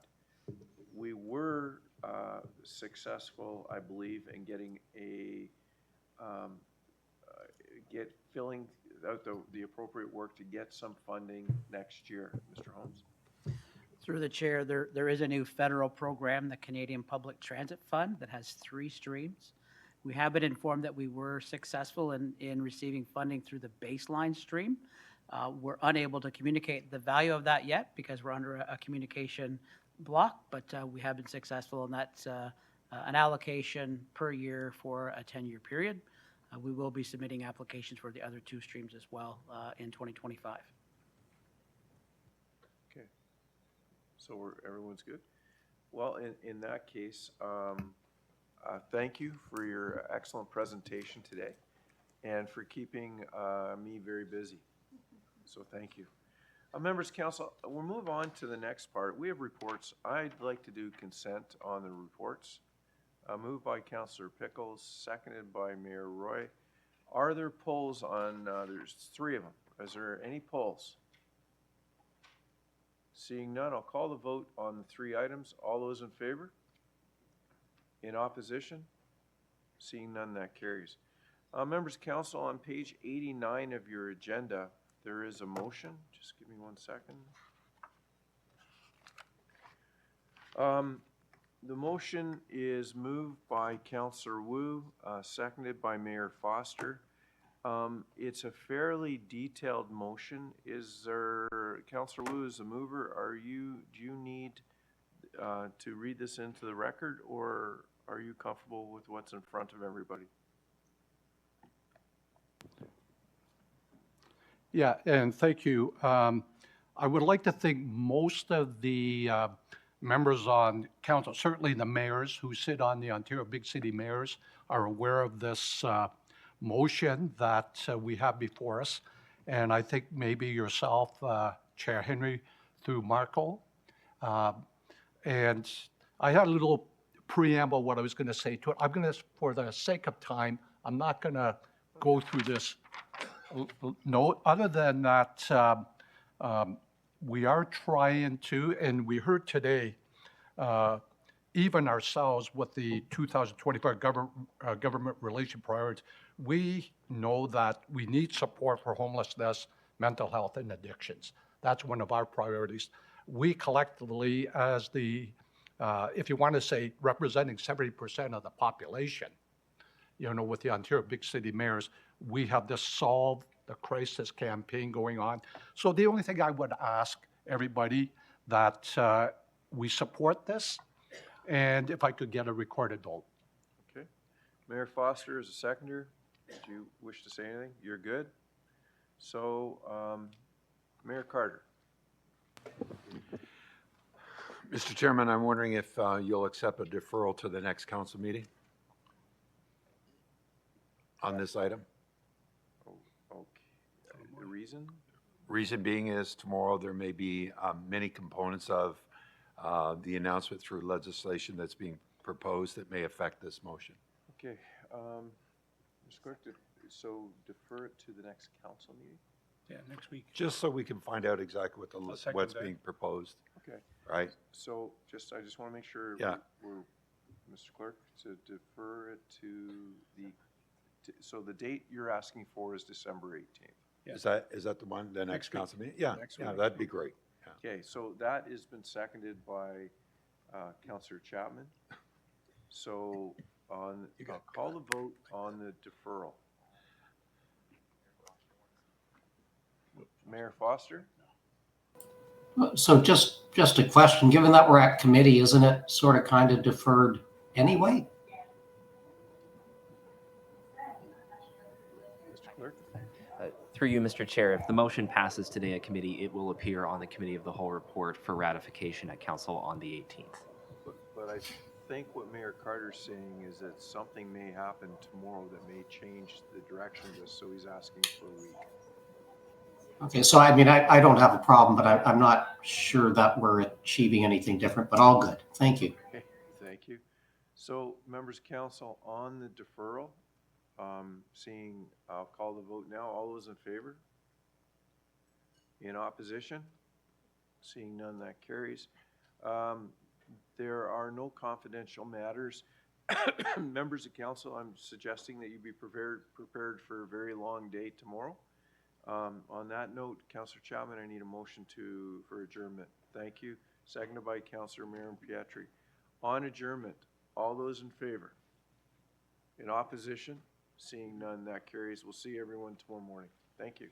we were successful, I believe, in getting filling out the appropriate work to get some funding next year. Mr. Holmes? Through the chair, there is a new federal program, the Canadian Public Transit Fund, that has 3 streams. We have been informed that we were successful in receiving funding through the baseline stream. We're unable to communicate the value of that yet because we're under a communication block, but we have been successful, and that's an allocation per year for a 10-year period. We will be submitting applications for the other 2 streams as well in 2025. Okay. So everyone's good? Well, in that case, thank you for your excellent presentation today and for keeping me very busy. So thank you. Members Council, we'll move on to the next part. We have reports. I'd like to do consent on the reports. Moved by Councillor Pickles, seconded by Mayor Roy. Are there polls on, there's 3 of them. Is there any polls? Seeing none, I'll call the vote on the 3 items. All those in favor? In opposition? Seeing none, that carries. Members Council, on page 89 of your agenda, there is a motion. Just give me 1 second. The motion is moved by Councillor Wu, seconded by Mayor Foster. It's a fairly detailed motion. Is there, Councillor Wu is the mover, do you need to read this into the record, or are you comfortable with what's in front of everybody? Yeah, and thank you. I would like to think most of the members on council, certainly the mayors who sit on the Ontario Big City Mayors, are aware of this motion that we have before us. And I think maybe yourself, Chair Henry, through Marco. And I had a little preamble what I was going to say to it. I'm going to, for the sake of time, I'm not going to go through this note, other than that we are trying to, and we heard today, even ourselves with the 2025 government relation priorities, we know that we need support for homelessness, mental health, and addictions. That's one of our priorities. We collectively, as the, if you want to say, representing 70% of the population, you know, with the Ontario Big City Mayors, we have this Solve the Crisis campaign going on. So the only thing I would ask everybody that we support this, and if I could get a recorded vote. Okay. Mayor Foster is a seconder. Do you wish to say anything? You're good. So, Mayor Carter. Mr. Chairman, I'm wondering if you'll accept a deferral to the next council meeting on this item. Okay. The reason? Reason being is tomorrow there may be many components of the announcement through legislation that's being proposed that may affect this motion. Okay. Mr. Clerk, so defer it to the next council meeting? Yeah, next week. Just so we can find out exactly what what's being proposed. Okay. Right? So I just want to make sure Yeah. we're, Mr. Clerk, to defer it to the, so the date you're asking for is December 18th. Yeah. Is that the one, the next week. council meeting? Yeah, Next yeah, week. that'd be great. Yeah. Okay, so that has been seconded by Councillor Chapman. So I'll call the vote on the deferral. Mayor Foster? So just a question, given that we're at committee, isn't it sort of kind of deferred anyway? Mr. Clerk? Through you, Mr. Chair, if the motion passes today at committee, it will appear on the Committee of the Whole report for ratification at council on the 18th. But I think what Mayor Carter's saying is that something may happen tomorrow that may change the direction of this, so he's asking for a week. Okay, so I mean, I don't have a problem, but I'm not sure that we're achieving anything different, but all good. Thank you. Okay, thank you. So, members council, on the deferral, I'll call the vote now. All those in favor? In opposition? Seeing none, that carries. There are no confidential matters. Members of council, I'm suggesting that you be prepared for a very long day tomorrow. On that note, Councillor Chapman, I need a motion for adjournment. Thank you. Seconded by Councillor Marin Pietri. On adjournment, all those in favor? In opposition? Seeing none, that carries. We'll see everyone tomorrow morning. Thank you.